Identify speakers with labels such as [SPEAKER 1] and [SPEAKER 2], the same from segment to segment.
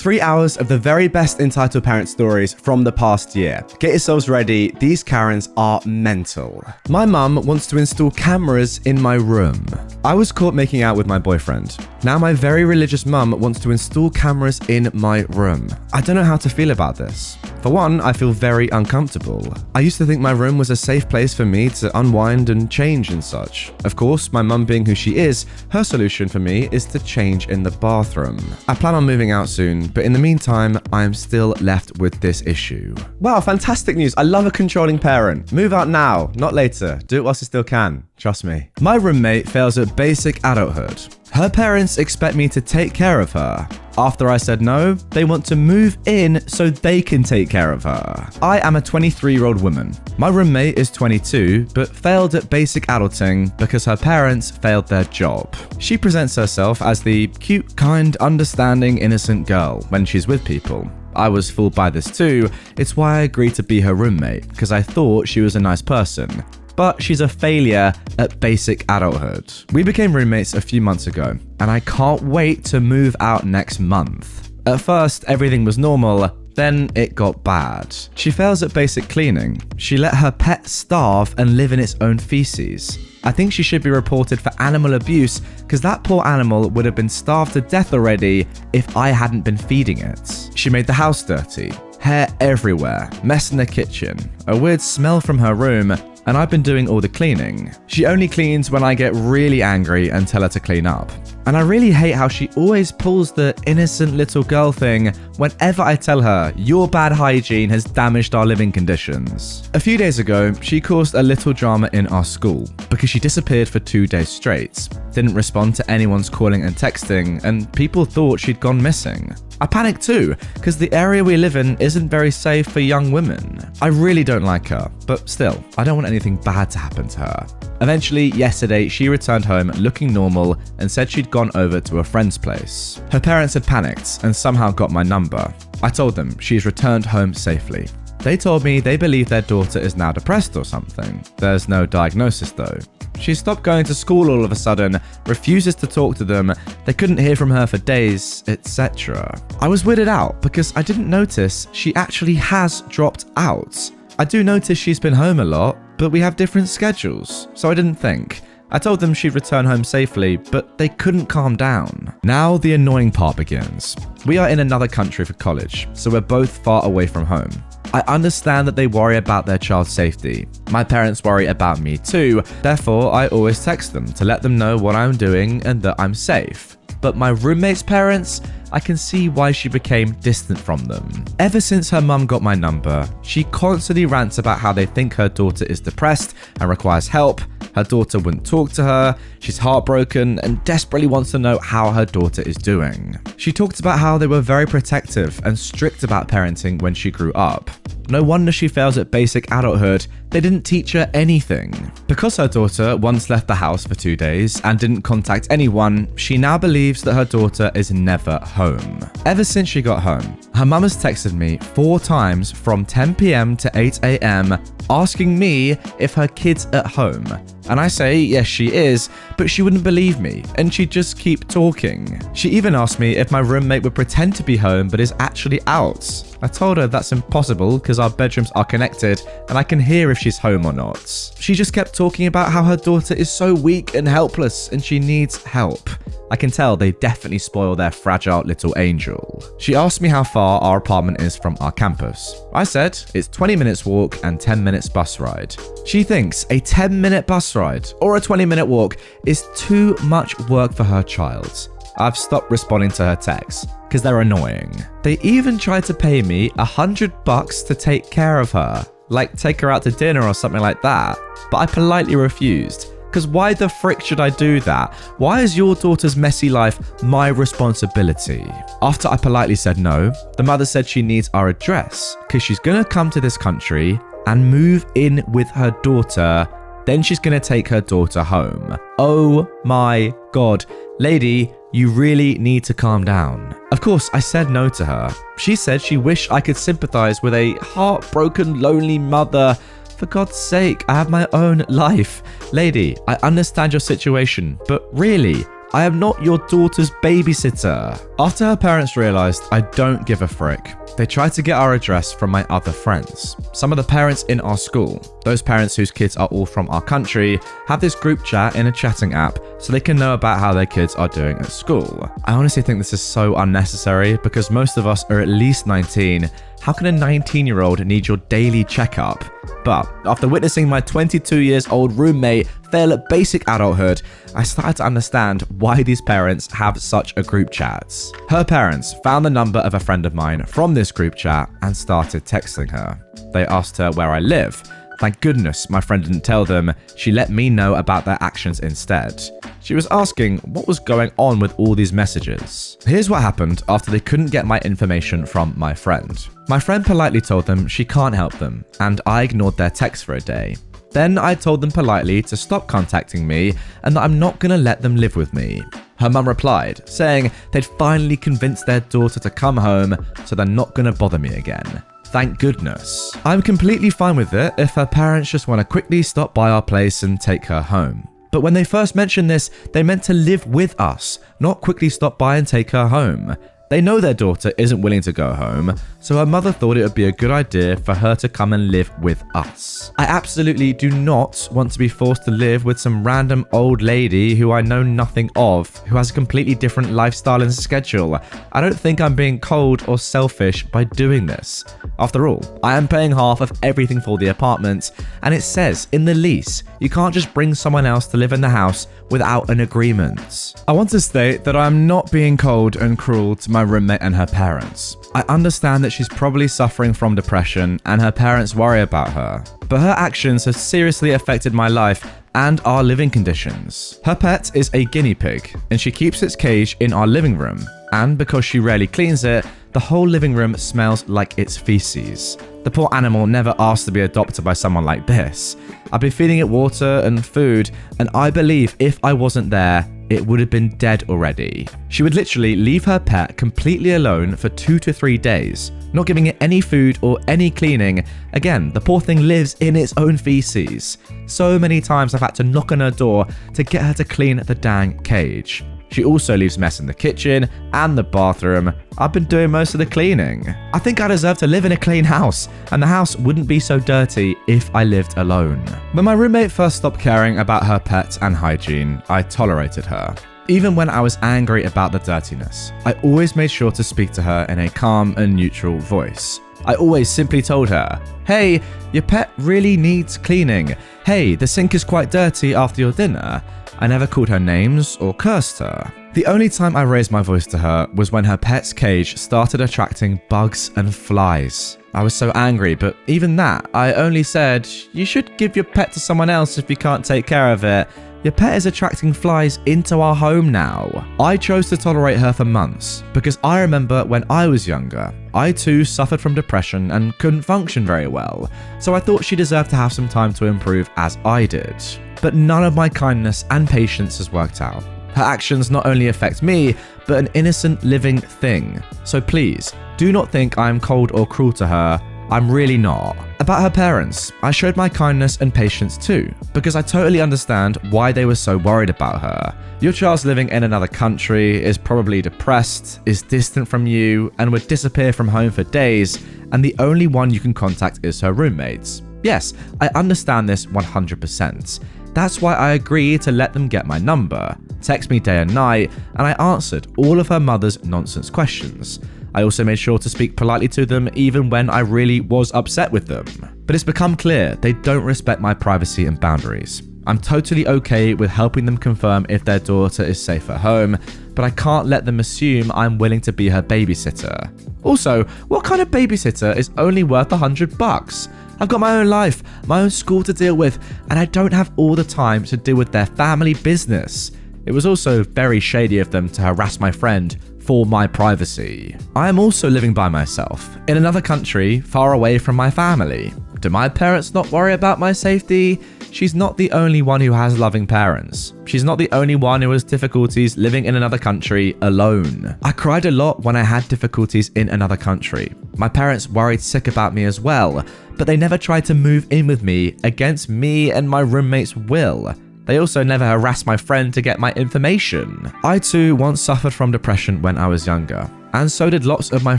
[SPEAKER 1] 3 hours of the very best entitled parent stories from the past year. Get yourselves ready, these Karens are mental. My mum wants to install cameras in my room. I was caught making out with my boyfriend. Now my very religious mum wants to install cameras in my room. I don't know how to feel about this. For one, I feel very uncomfortable. I used to think my room was a safe place for me to unwind and change and such. Of course, my mum being who she is, her solution for me is to change in the bathroom. I plan on moving out soon, but in the meantime, I am still left with this issue. Wow, fantastic news. I love a controlling parent. Move out now, not later. Do it whilst you still can. Trust me. My roommate fails at basic adulthood. Her parents expect me to take care of her. After I said no, they want to move in so they can take care of her. I am a 23-year-old woman. My roommate is 22, but failed at basic adulting because her parents failed their job. She presents herself as the cute, kind, understanding, innocent girl when she's with people. I was fooled by this too. It's why I agreed to be her roommate, because I thought she was a nice person. But she's a failure at basic adulthood. We became roommates a few months ago, and I can't wait to move out next month. At first, everything was normal, then it got bad. She fails at basic cleaning. She let her pet starve and live in its own feces. I think she should be reported for animal abuse because that poor animal would have been starved to death already if I hadn't been feeding it. She made the house dirty. Hair everywhere, mess in the kitchen, a weird smell from her room, and I've been doing all the cleaning. She only cleans when I get really angry and tell her to clean up. And I really hate how she always pulls the innocent little girl thing whenever I tell her your bad hygiene has damaged our living conditions. A few days ago, she caused a little drama in our school because she disappeared for 2 days straight, didn't respond to anyone's calling and texting, and people thought she'd gone missing. I panicked too, because the area we live in isn't very safe for young women. I really don't like her, but still, I don't want anything bad to happen to her. Eventually, yesterday, she returned home looking normal and said she'd gone over to a friend's place. Her parents had panicked and somehow got my number. I told them she's returned home safely. They told me they believe their daughter is now depressed or something. There's no diagnosis though. She stopped going to school all of a sudden, refuses to talk to them, they couldn't hear from her for days, etc. I was weirded out because I didn't notice she actually has dropped out. I do notice she's been home a lot, but we have different schedules, so I didn't think. I told them she'd return home safely, but they couldn't calm down. Now the annoying part begins. We are in another country for college, so we're both far away from home. I understand that they worry about their child's safety. My parents worry about me too, therefore I always text them to let them know what I'm doing and that I'm safe. But my roommate's parents, I can see why she became distant from them. Ever since her mum got my number, she constantly rants about how they think her daughter is depressed and requires help. Her daughter wouldn't talk to her, she's heartbroken and desperately wants to know how her daughter is doing. She talked about how they were very protective and strict about parenting when she grew up. No wonder she fails at basic adulthood, they didn't teach her anything. Because her daughter once left the house for 2 days and didn't contact anyone, she now believes that her daughter is never home. Ever since she got home, her mum has texted me 4 times from 10 PM to 8 AM asking me if her kid's at home. And I say, yes, she is, but she wouldn't believe me, and she'd just keep talking. She even asked me if my roommate would pretend to be home but is actually out. I told her that's impossible because our bedrooms are connected and I can hear if she's home or not. She just kept talking about how her daughter is so weak and helpless and she needs help. I can tell they definitely spoil their fragile little angel. She asked me how far our apartment is from our campus. I said it's 20 minutes walk and 10 minutes bus ride. She thinks a 10-minute bus ride or a 20-minute walk is too much work for her child. I've stopped responding to her texts because they're annoying. They even tried to pay me $100 to take care of her, like take her out to dinner or something like that, but I politely refused. Because why the frick should I do that? Why is your daughter's messy life my responsibility? After I politely said no, the mother said she needs our address because she's gonna come to this country and move in with her daughter. Then she's gonna take her daughter home. Oh my God. Lady, you really need to calm down. Of course, I said no to her. She said she wished I could sympathize with a heartbroken, lonely mother. For God's sake, I have my own life. Lady, I understand your situation, but really, I am not your daughter's babysitter. After her parents realized I don't give a frick, they tried to get our address from my other friends. Some of the parents in our school, those parents whose kids are all from our country, have this group chat in a chatting app so they can know about how their kids are doing at school. I honestly think this is so unnecessary because most of us are at least 19. How can a 19-year-old need your daily checkup? But after witnessing my 22 years old roommate fail at basic adulthood, I started to understand why these parents have such a group chat. Her parents found the number of a friend of mine from this group chat and started texting her. They asked her where I live. Thank goodness my friend didn't tell them. She let me know about their actions instead. She was asking what was going on with all these messages. Here's what happened after they couldn't get my information from my friend. My friend politely told them she can't help them, and I ignored their text for a day. Then I told them politely to stop contacting me and that I'm not going to let them live with me. Her mum replied, saying they'd finally convinced their daughter to come home, so they're not going to bother me again. Thank goodness. I'm completely fine with it if her parents just want to quickly stop by our place and take her home. But when they first mentioned this, they meant to live with us, not quickly stop by and take her home. They know their daughter isn't willing to go home, so her mother thought it would be a good idea for her to come and live with us. I absolutely do not want to be forced to live with some random old lady who I know nothing of, who has a completely different lifestyle and schedule. I don't think I'm being cold or selfish by doing this. After all, I am paying half of everything for the apartment, and it says in the lease, you can't just bring someone else to live in the house without an agreement. I want to state that I am not being cold and cruel to my roommate and her parents. I understand that she's probably suffering from depression and her parents worry about her, but her actions have seriously affected my life and our living conditions. Her pet is a guinea pig, and she keeps its cage in our living room, and because she rarely cleans it, the whole living room smells like its feces. The poor animal never asked to be adopted by someone like this. I've been feeding it water and food, and I believe if I wasn't there, it would have been dead already. She would literally leave her pet completely alone for 2 to 3 days, not giving it any food or any cleaning. Again, the poor thing lives in its own feces. So many times I've had to knock on her door to get her to clean the dang cage. She also leaves mess in the kitchen and the bathroom. I've been doing most of the cleaning. I think I deserve to live in a clean house, and the house wouldn't be so dirty if I lived alone. When my roommate first stopped caring about her pet and hygiene, I tolerated her. Even when I was angry about the dirtiness, I always made sure to speak to her in a calm and neutral voice. I always simply told her, hey, your pet really needs cleaning. Hey, the sink is quite dirty after your dinner. I never called her names or cursed her. The only time I raised my voice to her was when her pet's cage started attracting bugs and flies. I was so angry, but even that, I only said, you should give your pet to someone else if you can't take care of it. Your pet is attracting flies into our home now. I chose to tolerate her for months because I remember when I was younger, I too suffered from depression and couldn't function very well, so I thought she deserved to have some time to improve as I did. But none of my kindness and patience has worked out. Her actions not only affect me, but an innocent living thing. So please, do not think I am cold or cruel to her. I'm really not. About her parents, I showed my kindness and patience too, because I totally understand why they were so worried about her. Your child's living in another country, is probably depressed, is distant from you, and would disappear from home for days, and the only one you can contact is her roommates. Yes, I understand this 100%. That's why I agreed to let them get my number, text me day and night, and I answered all of her mother's nonsense questions. I also made sure to speak politely to them even when I really was upset with them. But it's become clear they don't respect my privacy and boundaries. I'm totally okay with helping them confirm if their daughter is safe at home, but I can't let them assume I'm willing to be her babysitter. Also, what kind of babysitter is only worth $100? I've got my own life, my own school to deal with, and I don't have all the time to deal with their family business. It was also very shady of them to harass my friend for my privacy. I am also living by myself, in another country, far away from my family. Do my parents not worry about my safety? She's not the only one who has loving parents. She's not the only one who has difficulties living in another country alone. I cried a lot when I had difficulties in another country. My parents worried sick about me as well, but they never tried to move in with me against me and my roommate's will. They also never harassed my friend to get my information. I too once suffered from depression when I was younger, and so did lots of my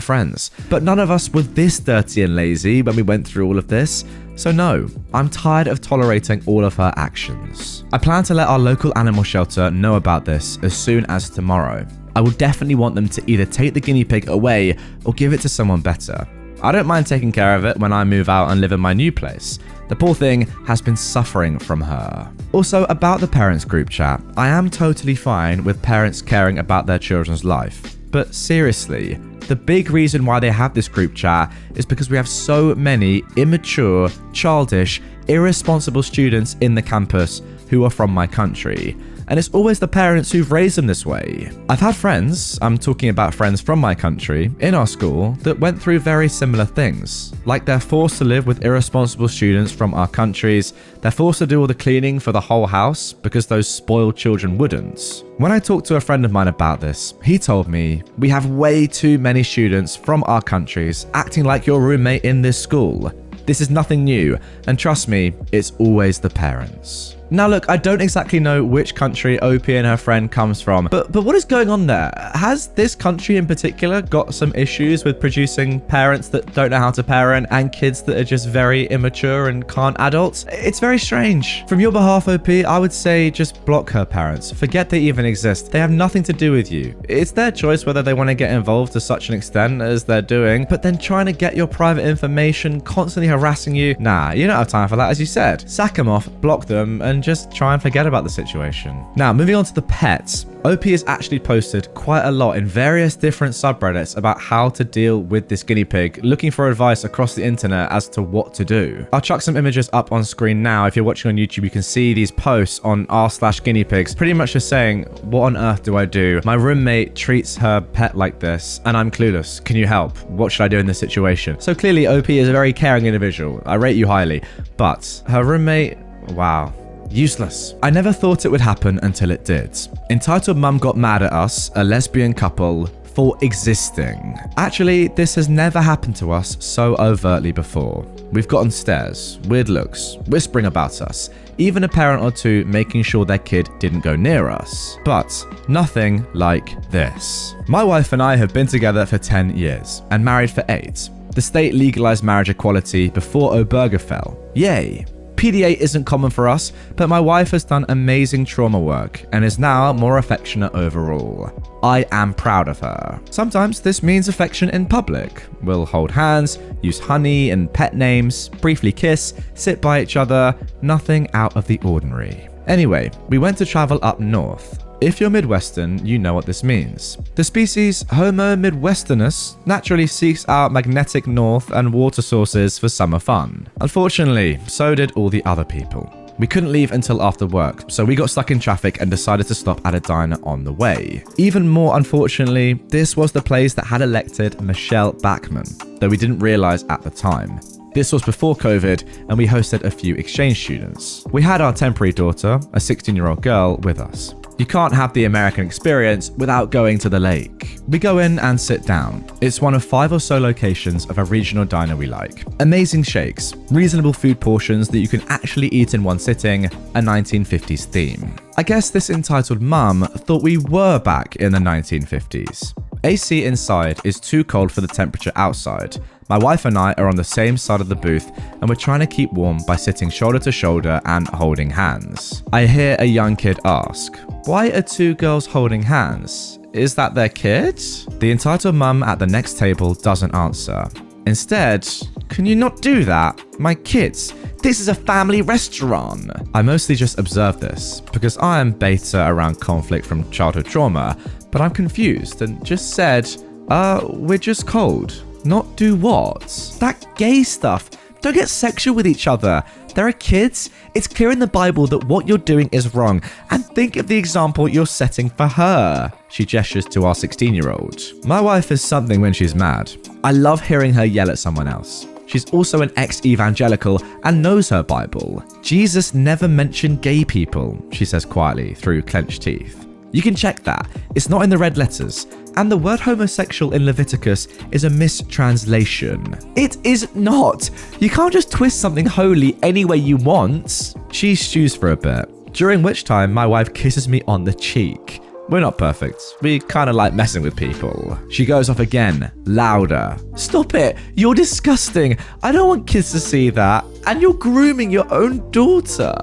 [SPEAKER 1] friends. But none of us were this dirty and lazy when we went through all of this. So no, I'm tired of tolerating all of her actions. I plan to let our local animal shelter know about this as soon as tomorrow. I will definitely want them to either take the guinea pig away or give it to someone better. I don't mind taking care of it when I move out and live in my new place. The poor thing has been suffering from her. Also, about the parents group chat, I am totally fine with parents caring about their children's life. But seriously, the big reason why they have this group chat is because we have so many immature, childish, irresponsible students in the campus who are from my country. And it's always the parents who've raised them this way. I've had friends, I'm talking about friends from my country, in our school that went through very similar things. Like they're forced to live with irresponsible students from our countries, they're forced to do all the cleaning for the whole house because those spoiled children wouldn't. When I talked to a friend of mine about this, he told me, we have way too many students from our countries acting like your roommate in this school. This is nothing new, and trust me, it's always the parents. Now look, I don't exactly know which country OP and her friend comes from, but what is going on there? Has this country in particular got some issues with producing parents that don't know how to parent and kids that are just very immature and can't adult? It's very strange. From your behalf, OP, I would say just block her parents. Forget they even exist. They have nothing to do with you. It's their choice whether they want to get involved to such an extent as they're doing, but then trying to get your private information, constantly harassing you, nah, you don't have time for that, as you said. Sack them off, block them, and just try and forget about the situation. Now, moving on to the pets. OP has actually posted quite a lot in various different subreddits about how to deal with this guinea pig, looking for advice across the internet as to what to do. I'll chuck some images up on screen now. If you're watching on YouTube, you can see these posts on r/guinea pigs, pretty much just saying, what on earth do I do? My roommate treats her pet like this, and I'm clueless. Can you help? What should I do in this situation? So clearly, OP is a very caring individual. I rate you highly, but her roommate, wow. Useless. I never thought it would happen until it did. Entitled Mum got mad at us, a lesbian couple, for existing. Actually, this has never happened to us so overtly before. We've gotten stares, weird looks, whispering about us, even a parent or two making sure their kid didn't go near us. But nothing like this. My wife and I have been together for 10 years and married for 8. The state legalized marriage equality before Obergefell. Yay. PDA isn't common for us, but my wife has done amazing trauma work and is now more affectionate overall. I am proud of her. Sometimes this means affection in public. We'll hold hands, use honey and pet names, briefly kiss, sit by each other, nothing out of the ordinary. Anyway, we went to travel up north. If you're Midwestern, you know what this means. The species Homo midwesternus naturally seeks out magnetic north and water sources for summer fun. Unfortunately, so did all the other people. We couldn't leave until after work, so we got stuck in traffic and decided to stop at a diner on the way. Even more unfortunately, this was the place that had elected Michelle Bachmann, though we didn't realize at the time. This was before COVID, and we hosted a few exchange students. We had our temporary daughter, a 16-year-old girl, with us. You can't have the American experience without going to the lake. We go in and sit down. It's one of 5 or so locations of a regional diner we like. Amazing shakes, reasonable food portions that you can actually eat in one sitting, a 1950s theme. I guess this entitled mum thought we were back in the 1950s. AC inside is too cold for the temperature outside. My wife and I are on the same side of the booth and we're trying to keep warm by sitting shoulder to shoulder and holding hands. I hear a young kid ask, "Why are 2 girls holding hands? Is that their kid?" The entitled mum at the next table doesn't answer. Instead, "Can you not do that? My kids. This is a family restaurant." I mostly just observe this because I am beta around conflict from childhood trauma, but I'm confused and just said, we're just cold. Not do what? That gay stuff. Don't get sexual with each other. There are kids. It's clear in the Bible that what you're doing is wrong. And think of the example you're setting for her. She gestures to our 16-year-old. My wife is something when she's mad. I love hearing her yell at someone else. She's also an ex-evangelical and knows her Bible. Jesus never mentioned gay people, she says quietly through clenched teeth. You can check that. It's not in the red letters. And the word homosexual in Leviticus is a mistranslation. It is not. You can't just twist something holy any way you want. She stews for a bit. during which time my wife kisses me on the cheek. We're not perfect. We kind of like messing with people. She goes off again, louder. Stop it. You're disgusting. I don't want kids to see that. And you're grooming your own daughter.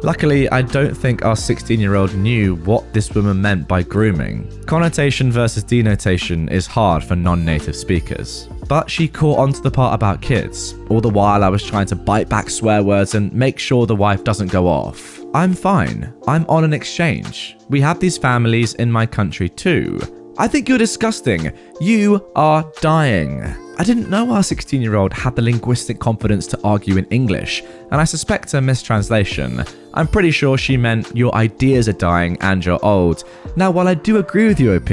[SPEAKER 1] Luckily, I don't think our 16-year-old knew what this woman meant by grooming. Connotation versus denotation is hard for non-native speakers. But she caught on to the part about kids. All the while I was trying to bite back swear words and make sure the wife doesn't go off. I'm fine. I'm on an exchange. We have these families in my country too. I think you're disgusting. You are dying. I didn't know our 16-year-old had the linguistic confidence to argue in English, and I suspect a mistranslation. I'm pretty sure she meant your ideas are dying and you're old. Now, while I do agree with you, OP,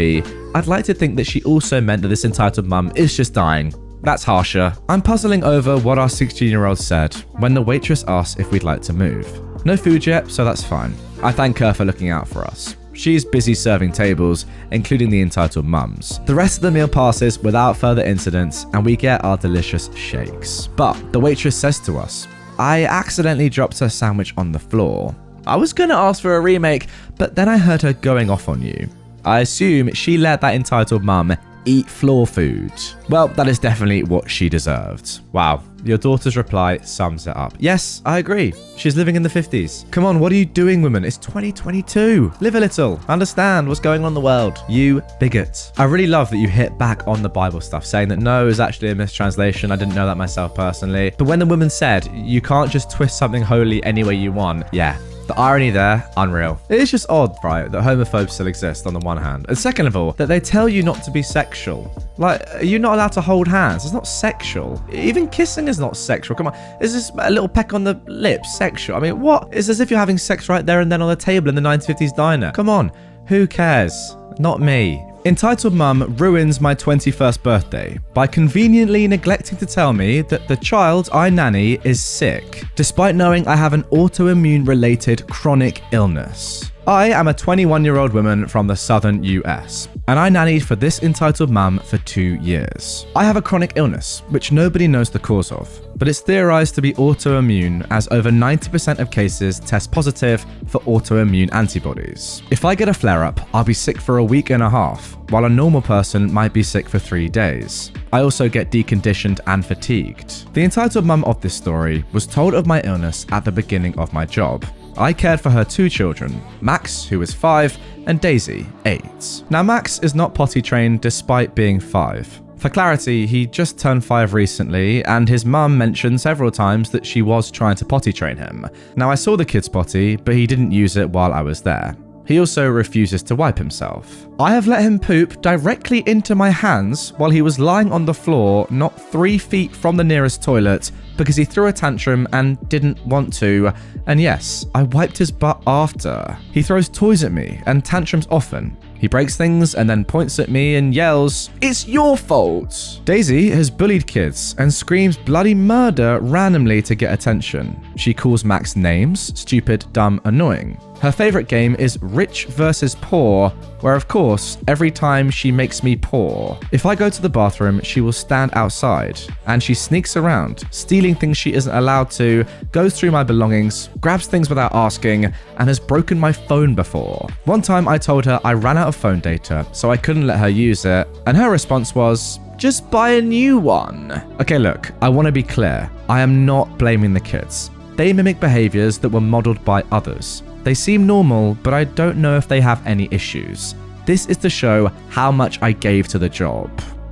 [SPEAKER 1] I'd like to think that she also meant that this entitled mum is just dying. That's harsher. I'm puzzling over what our 16-year-old said when the waitress asked if we'd like to move. No food yet, so that's fine. I thank her for looking out for us. She's busy serving tables, including the entitled mums. The rest of the meal passes without further incidents, and we get our delicious shakes. But the waitress says to us, I accidentally dropped her sandwich on the floor. I was gonna ask for a remake, but then I heard her going off on you. I assume she let that entitled mum eat floor food. Well, that is definitely what she deserved. Wow, your daughter's reply sums it up. Yes, I agree. She's living in the 50s. Come on, what are you doing, woman? It's 2022. Live a little. Understand what's going on in the world. You bigot. I really love that you hit back on the Bible stuff, saying that no is actually a mistranslation. I didn't know that myself personally. But when the woman said, you can't just twist something holy any way you want, yeah. The irony there, unreal. It is just odd, right, that homophobes still exist on the one hand. And second of all, that they tell you not to be sexual. Like, are you not allowed to hold hands? It's not sexual. Even kissing is not sexual. Come on, is this a little peck on the lips sexual? I mean, what? It's as if you're having sex right there and then on the table in the 1950s diner. Come on, who cares? Not me. Entitled mum ruins my 21st birthday by conveniently neglecting to tell me that the child I nanny is sick, despite knowing I have an autoimmune related chronic illness. I am a 21-year-old woman from the southern US, and I nannied for this entitled mum for 2 years. I have a chronic illness, which nobody knows the cause of, but it's theorized to be autoimmune as over 90% of cases test positive for autoimmune antibodies. If I get a flare-up, I'll be sick for a week and a half, while a normal person might be sick for 3 days. I also get deconditioned and fatigued. The entitled mum of this story was told of my illness at the beginning of my job. I cared for her 2 children, Max, who is 5, and Daisy, 8. Now, Max is not potty trained despite being 5. For clarity, he just turned 5 recently, and his mum mentioned several times that she was trying to potty train him. Now, I saw the kid's potty, but he didn't use it while I was there. He also refuses to wipe himself. I have let him poop directly into my hands while he was lying on the floor, not 3 feet from the nearest toilet, because he threw a tantrum and didn't want to. And yes, I wiped his butt after. He throws toys at me and tantrums often. He breaks things and then points at me and yells, "It's your fault!" Daisy has bullied kids and screams bloody murder randomly to get attention. She calls Max names, stupid, dumb, annoying. Her favorite game is Rich versus Poor, where of course, every time she makes me poor. If I go to the bathroom, she will stand outside, and she sneaks around, stealing things she isn't allowed to, goes through my belongings, grabs things without asking, and has broken my phone before. One time I told her I ran out of phone data, so I couldn't let her use it, and her response was, "Just buy a new one." Okay, look, I want to be clear. I am not blaming the kids. They mimic behaviors that were modeled by others. They seem normal, but I don't know if they have any issues. This is to show how much I gave to the job.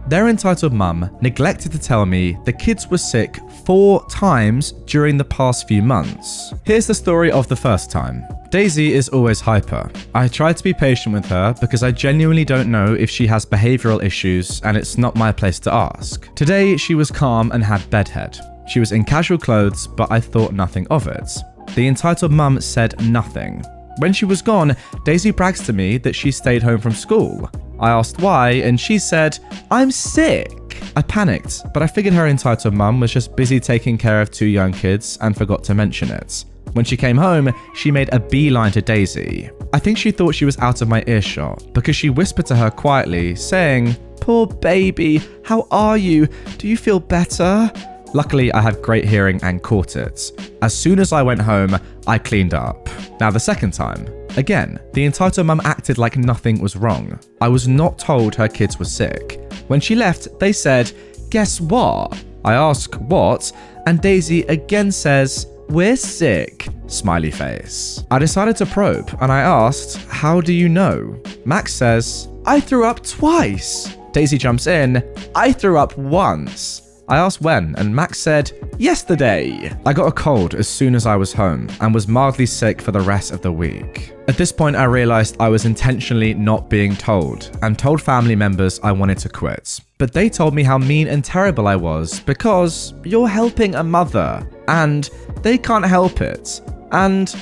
[SPEAKER 1] Their entitled mum neglected to tell me the kids were sick 4 times during the past few months. Here's the story of the first time. Daisy is always hyper. I try to be patient with her because I genuinely don't know if she has behavioral issues and it's not my place to ask. Today, she was calm and had bedhead. She was in casual clothes, but I thought nothing of it. The entitled mum said nothing. When she was gone, Daisy brags to me that she stayed home from school. I asked why, and she said, "I'm sick." I panicked, but I figured her entitled mum was just busy taking care of 2 young kids and forgot to mention it. When she came home, she made a beeline to Daisy. I think she thought she was out of my earshot because she whispered to her quietly, saying, "Poor baby, how are you? Do you feel better?" Luckily, I had great hearing and caught it. As soon as I went home, I cleaned up. Now the second time, again, the entitled mum acted like nothing was wrong. I was not told her kids were sick. When she left, they said, "Guess what?" I ask, "What?" And Daisy again says, "We're sick." Smiley face. I decided to probe and I asked, "How do you know?" Max says, "I threw up twice." Daisy jumps in, "I threw up once." I asked when, and Max said, "Yesterday." I got a cold as soon as I was home and was mildly sick for the rest of the week. At this point, I realized I was intentionally not being told and told family members I wanted to quit. But they told me how mean and terrible I was because you're helping a mother and they can't help it. And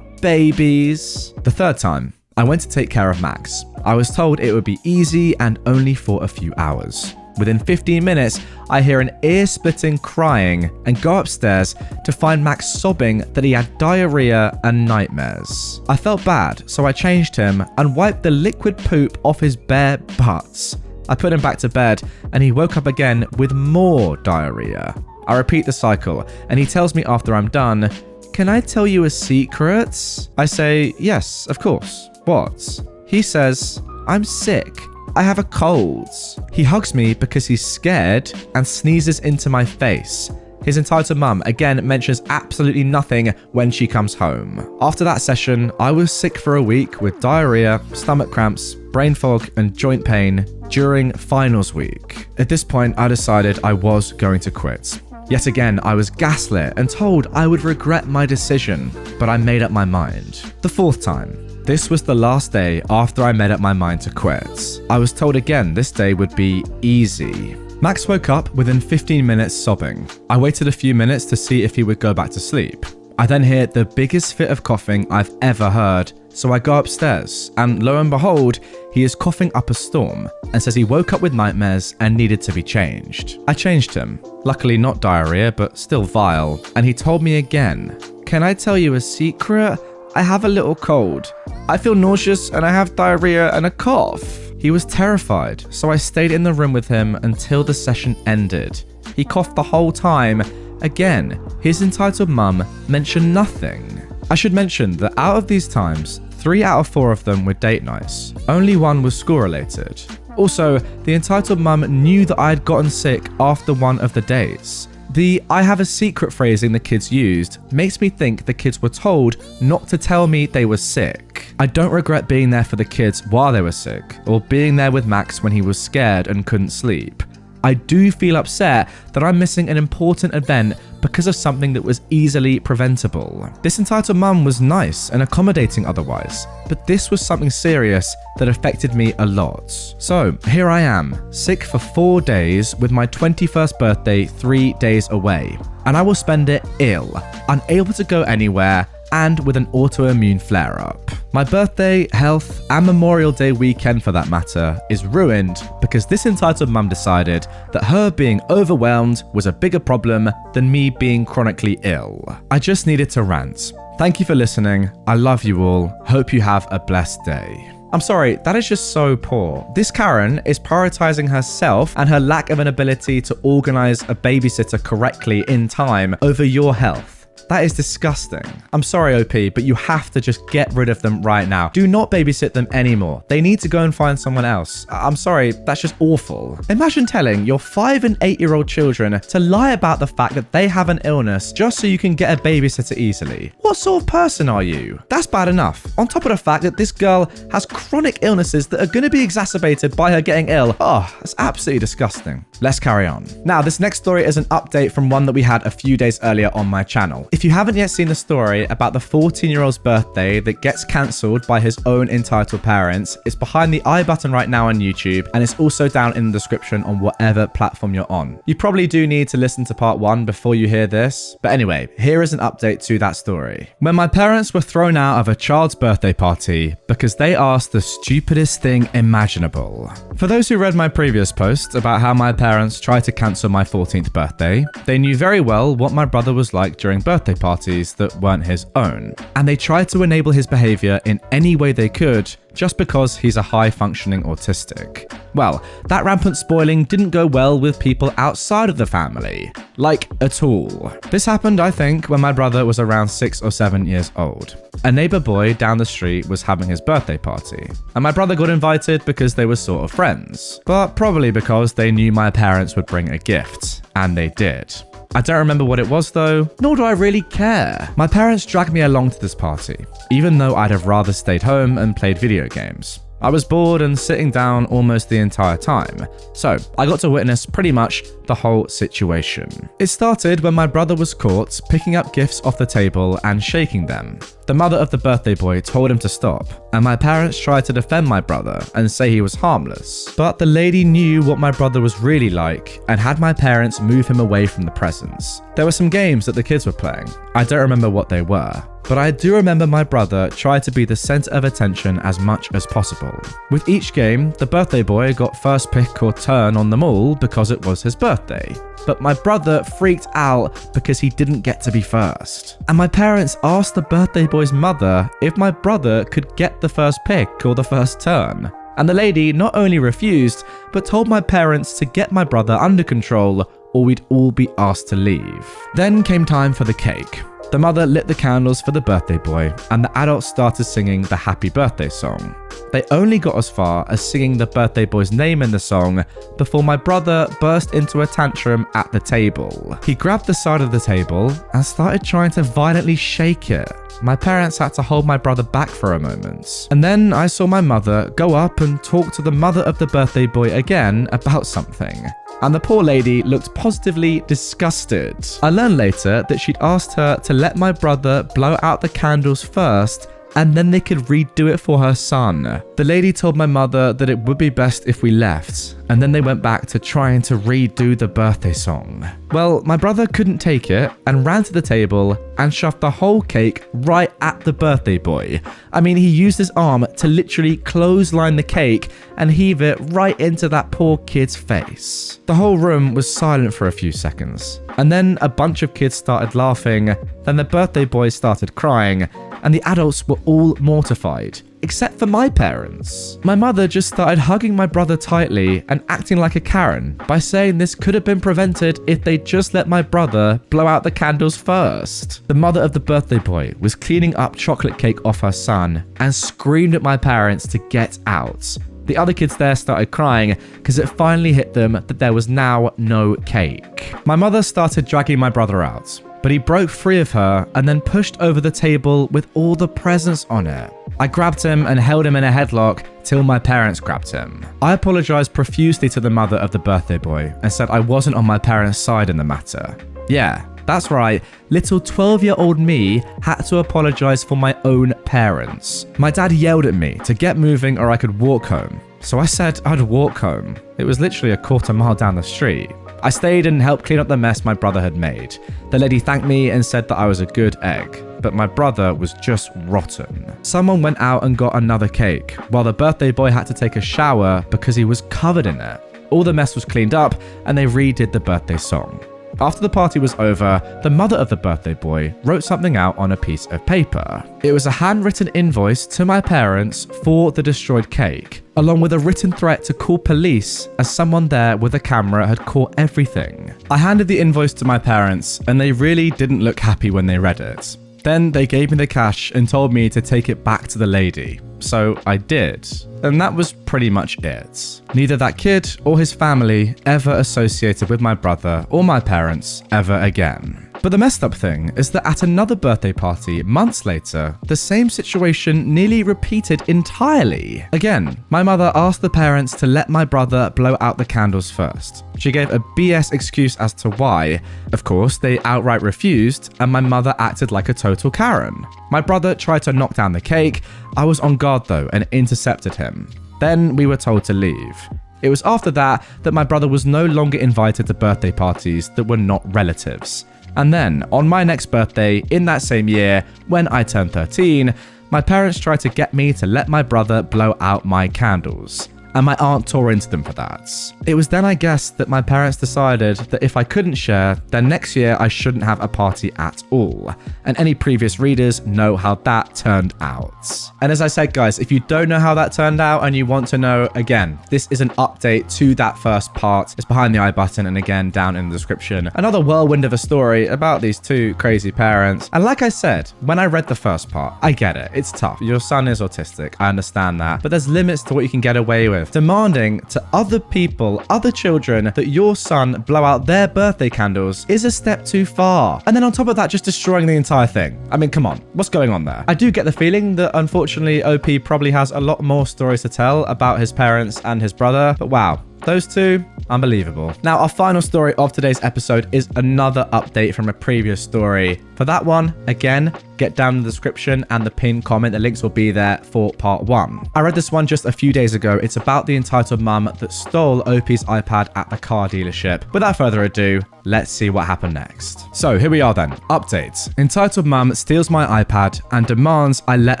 [SPEAKER 1] babies. The third time, I went to take care of Max. I was told it would be easy and only for a few hours. Within 15 minutes, I hear an ear-splitting crying and go upstairs to find Max sobbing that he had diarrhea and nightmares. I felt bad, so I changed him and wiped the liquid poop off his bare butt. I put him back to bed and he woke up again with more diarrhea. I repeat the cycle and he tells me after I'm done, "Can I tell you a secret?" I say, "Yes, of course. What?" He says, "I'm sick. I have a cold." He hugs me because he's scared and sneezes into my face. His entitled mum again mentions absolutely nothing when she comes home. After that session, I was sick for a week with diarrhea, stomach cramps, brain fog, and joint pain during finals week. At this point, I decided I was going to quit. Yet again, I was gaslit and told I would regret my decision, but I made up my mind. The fourth time. This was the last day after I made up my mind to quit. I was told again this day would be easy. Max woke up within 15 minutes sobbing. I waited a few minutes to see if he would go back to sleep. I then hear the biggest fit of coughing I've ever heard, so I go upstairs and lo and behold, he is coughing up a storm and says he woke up with nightmares and needed to be changed. I changed him. Luckily not diarrhea, but still vile, and he told me again, "Can I tell you a secret? I have a little cold. I feel nauseous and I have diarrhea and a cough." He was terrified, so I stayed in the room with him until the session ended. He coughed the whole time. Again, his entitled mum mentioned nothing. I should mention that out of these times, 3 out of 4 of them were date nights. Only one was school related. Also, the entitled mum knew that I had gotten sick after one of the dates. The "I have a secret" phrasing the kids used makes me think the kids were told not to tell me they were sick. I don't regret being there for the kids while they were sick, or being there with Max when he was scared and couldn't sleep. I do feel upset that I'm missing an important event because of something that was easily preventable. This entitled mum was nice and accommodating otherwise, but this was something serious that affected me a lot. So here I am, sick for 4 days with my 21st birthday 3 days away, and I will spend it ill, unable to go anywhere, and with an autoimmune flare-up. My birthday, health, and Memorial Day weekend for that matter is ruined because this entitled mum decided that her being overwhelmed was a bigger problem than me being chronically ill. I just needed to rant. Thank you for listening. I love you all. Hope you have a blessed day. I'm sorry, that is just so poor. This Karen is prioritizing herself and her lack of an ability to organize a babysitter correctly in time over your health. That is disgusting. I'm sorry, OP, but you have to just get rid of them right now. Do not babysit them anymore. They need to go and find someone else. I'm sorry, that's just awful. Imagine telling your 5 and 8-year-old children to lie about the fact that they have an illness just so you can get a babysitter easily. What sort of person are you? That's bad enough. On top of the fact that this girl has chronic illnesses that are going to be exacerbated by her getting ill. Oh, that's absolutely disgusting. Let's carry on. Now, this next story is an update from one that we had a few days earlier on my channel. If you haven't yet seen the story about the 14-year-old's birthday that gets cancelled by his own entitled parents, it's behind the I button right now on YouTube, and it's also down in the description on whatever platform you're on. You probably do need to listen to part 1 before you hear this, but anyway, here is an update to that story. When my parents were thrown out of a child's birthday party because they asked the stupidest thing imaginable. For those who read my previous post about how my parents tried to cancel my 14th birthday, they knew very well what my brother was like during birthday birthday parties that weren't his own, and they tried to enable his behavior in any way they could just because he's a high-functioning autistic. Well, that rampant spoiling didn't go well with people outside of the family. Like, at all. This happened, I think, when my brother was around 6 or 7 years old. A neighbor boy down the street was having his birthday party, and my brother got invited because they were sort of friends, but probably because they knew my parents would bring a gift, and they did. I don't remember what it was though, nor do I really care. My parents dragged me along to this party, even though I'd have rather stayed home and played video games. I was bored and sitting down almost the entire time, so I got to witness pretty much the whole situation. It started when my brother was caught picking up gifts off the table and shaking them. The mother of the birthday boy told him to stop, and my parents tried to defend my brother and say he was harmless. But the lady knew what my brother was really like and had my parents move him away from the presents. There were some games that the kids were playing. I don't remember what they were, but I do remember my brother tried to be the center of attention as much as possible. With each game, the birthday boy got first pick or turn on them all because it was his birthday. But my brother freaked out because he didn't get to be first. And my parents asked the birthday boy's mother if my brother could get the first pick or the first turn. And the lady not only refused, but told my parents to get my brother under control or we'd all be asked to leave. Then came time for the cake. The mother lit the candles for the birthday boy, and the adults started singing the happy birthday song. They only got as far as singing the birthday boy's name in the song before my brother burst into a tantrum at the table. He grabbed the side of the table and started trying to violently shake it. My parents had to hold my brother back for a moment. And then I saw my mother go up and talk to the mother of the birthday boy again about something. And the poor lady looked positively disgusted. I learned later that she'd asked her to let my brother blow out the candles first and then they could redo it for her son. The lady told my mother that it would be best if we left, and then they went back to trying to redo the birthday song. Well, my brother couldn't take it and ran to the table and shoved the whole cake right at the birthday boy. I mean, he used his arm to literally clothesline the cake and heave it right into that poor kid's face. The whole room was silent for a few seconds, and then a bunch of kids started laughing, then the birthday boy started crying, and the adults were all mortified, except for my parents. My mother just started hugging my brother tightly and acting like a Karen by saying this could have been prevented if they just let my brother blow out the candles first. The mother of the birthday boy was cleaning up chocolate cake off her son and screamed at my parents to get out. The other kids there started crying because it finally hit them that there was now no cake. My mother started dragging my brother out, but he broke free of her and then pushed over the table with all the presents on it. I grabbed him and held him in a headlock till my parents grabbed him. I apologized profusely to the mother of the birthday boy and said I wasn't on my parents' side in the matter. Yeah, that's right, little 12-year-old me had to apologize for my own parents. My dad yelled at me to get moving or I could walk home. So I said I'd walk home. It was literally a quarter mile down the street. I stayed and helped clean up the mess my brother had made. The lady thanked me and said that I was a good egg, but my brother was just rotten. Someone went out and got another cake, while the birthday boy had to take a shower because he was covered in it. All the mess was cleaned up and they redid the birthday song. After the party was over, the mother of the birthday boy wrote something out on a piece of paper. It was a handwritten invoice to my parents for the destroyed cake, along with a written threat to call police as someone there with a camera had caught everything. I handed the invoice to my parents and they really didn't look happy when they read it. Then they gave me the cash and told me to take it back to the lady. So I did. And that was pretty much it. Neither that kid or his family ever associated with my brother or my parents ever again. But the messed up thing is that at another birthday party months later, the same situation nearly repeated entirely. Again, my mother asked the parents to let my brother blow out the candles first. She gave a BS excuse as to why. Of course, they outright refused, and my mother acted like a total Karen. My brother tried to knock down the cake. I was on guard though and intercepted him. Then we were told to leave. It was after that my brother was no longer invited to birthday parties that were not relatives. And then, on my next birthday in that same year, when I turned 13, my parents tried to get me to let my brother blow out my candles. and my aunt tore into them for that. It was then I guessed that my parents decided that if I couldn't share, then next year I shouldn't have a party at all. And any previous readers know how that turned out. And as I said, guys, if you don't know how that turned out and you want to know, again, this is an update to that first part. It's behind the I button and again down in the description. Another whirlwind of a story about these two crazy parents. And like I said, when I read the first part, I get it. It's tough. Your son is autistic. I understand that. But there's limits to what you can get away with. Demanding to other people, other children, that your son blow out their birthday candles is a step too far. And then on top of that, just destroying the entire thing. I mean, come on. What's going on there? I do get the feeling that unfortunately OP probably has a lot more stories to tell about his parents and his brother. But wow. Those two, unbelievable. Now, our final story of today's episode is another update from a previous story. For that one, again, get down in the description and the pinned comment. The links will be there for part 1. I read this one just a few days ago. It's about the entitled mum that stole OP's iPad at the car dealership. Without further ado, let's see what happened next. So here we are then. Update. Entitled mum steals my iPad and demands I let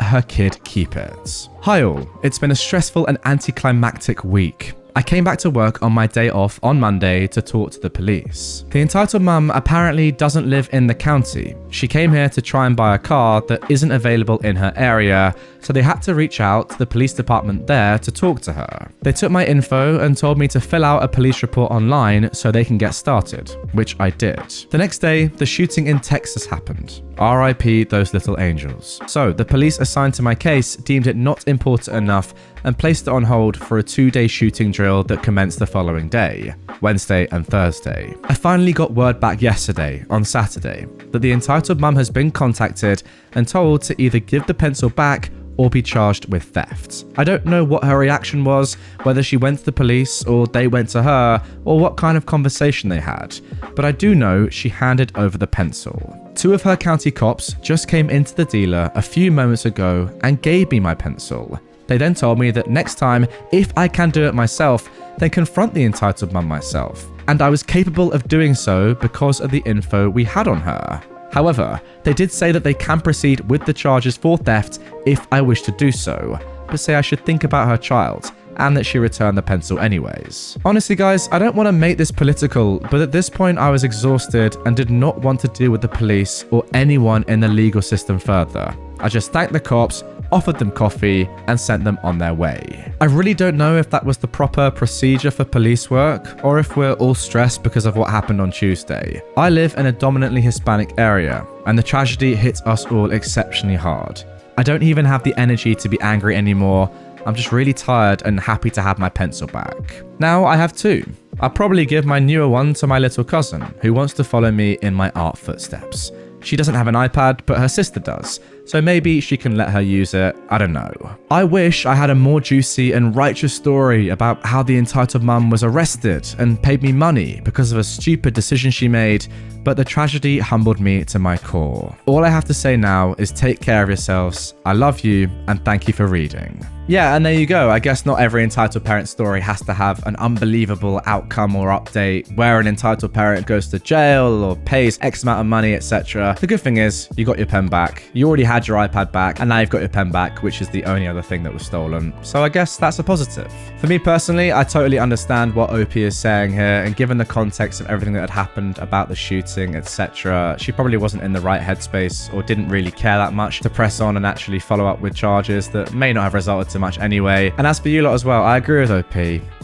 [SPEAKER 1] her kid keep it. Hi all. It's been a stressful and anticlimactic week. I came back to work on my day off on Monday to talk to the police. The entitled mum apparently doesn't live in the county. She came here to try and buy a car that isn't available in her area, so they had to reach out to the police department there to talk to her. They took my info and told me to fill out a police report online so they can get started, which I did. The next day, the shooting in Texas happened. RIP those little angels. So the police assigned to my case deemed it not important enough and placed it on hold for a 2-day shooting drill that commenced the following day, Wednesday and Thursday. I finally got word back yesterday, on Saturday, that the entitled mum has been contacted and told to either give the pencil back or be charged with theft. I don't know what her reaction was, whether she went to the police or they went to her, or what kind of conversation they had, but I do know she handed over the pencil. 2 of her county cops just came into the dealer a few moments ago and gave me my pencil. They then told me that next time, if I can do it myself, then confront the entitled mum myself. And I was capable of doing so because of the info we had on her. However, they did say that they can proceed with the charges for theft if I wish to do so, but say I should think about her child and that she returned the pencil anyways. Honestly guys, I don't want to make this political, but at this point I was exhausted and did not want to deal with the police or anyone in the legal system further. I just thanked the cops, offered them coffee, and sent them on their way. I really don't know if that was the proper procedure for police work, or if we're all stressed because of what happened on Tuesday. I live in a dominantly Hispanic area, and the tragedy hits us all exceptionally hard. I don't even have the energy to be angry anymore. I'm just really tired and happy to have my pencil back. Now I have 2. I'll probably give my newer one to my little cousin, who wants to follow me in my art footsteps. She doesn't have an iPad, but her sister does, so maybe she can let her use it, I don't know. I wish I had a more juicy and righteous story about how the entitled mum was arrested and paid me money because of a stupid decision she made, but the tragedy humbled me to my core. All I have to say now is take care of yourselves, I love you, and thank you for reading. Yeah, and there you go. I guess not every entitled parent story has to have an unbelievable outcome or update where an entitled parent goes to jail or pays X amount of money, etc. The good thing is you got your pen back. You already had your iPad back, and now you've got your pen back, which is the only other thing that was stolen. So I guess that's a positive. For me personally, I totally understand what OP is saying here, and given the context of everything that had happened about the shooting, etc., she probably wasn't in the right headspace or didn't really care that much to press on and actually follow up with charges that may not have resulted to much anyway. And as for you lot as well, I agree with OP.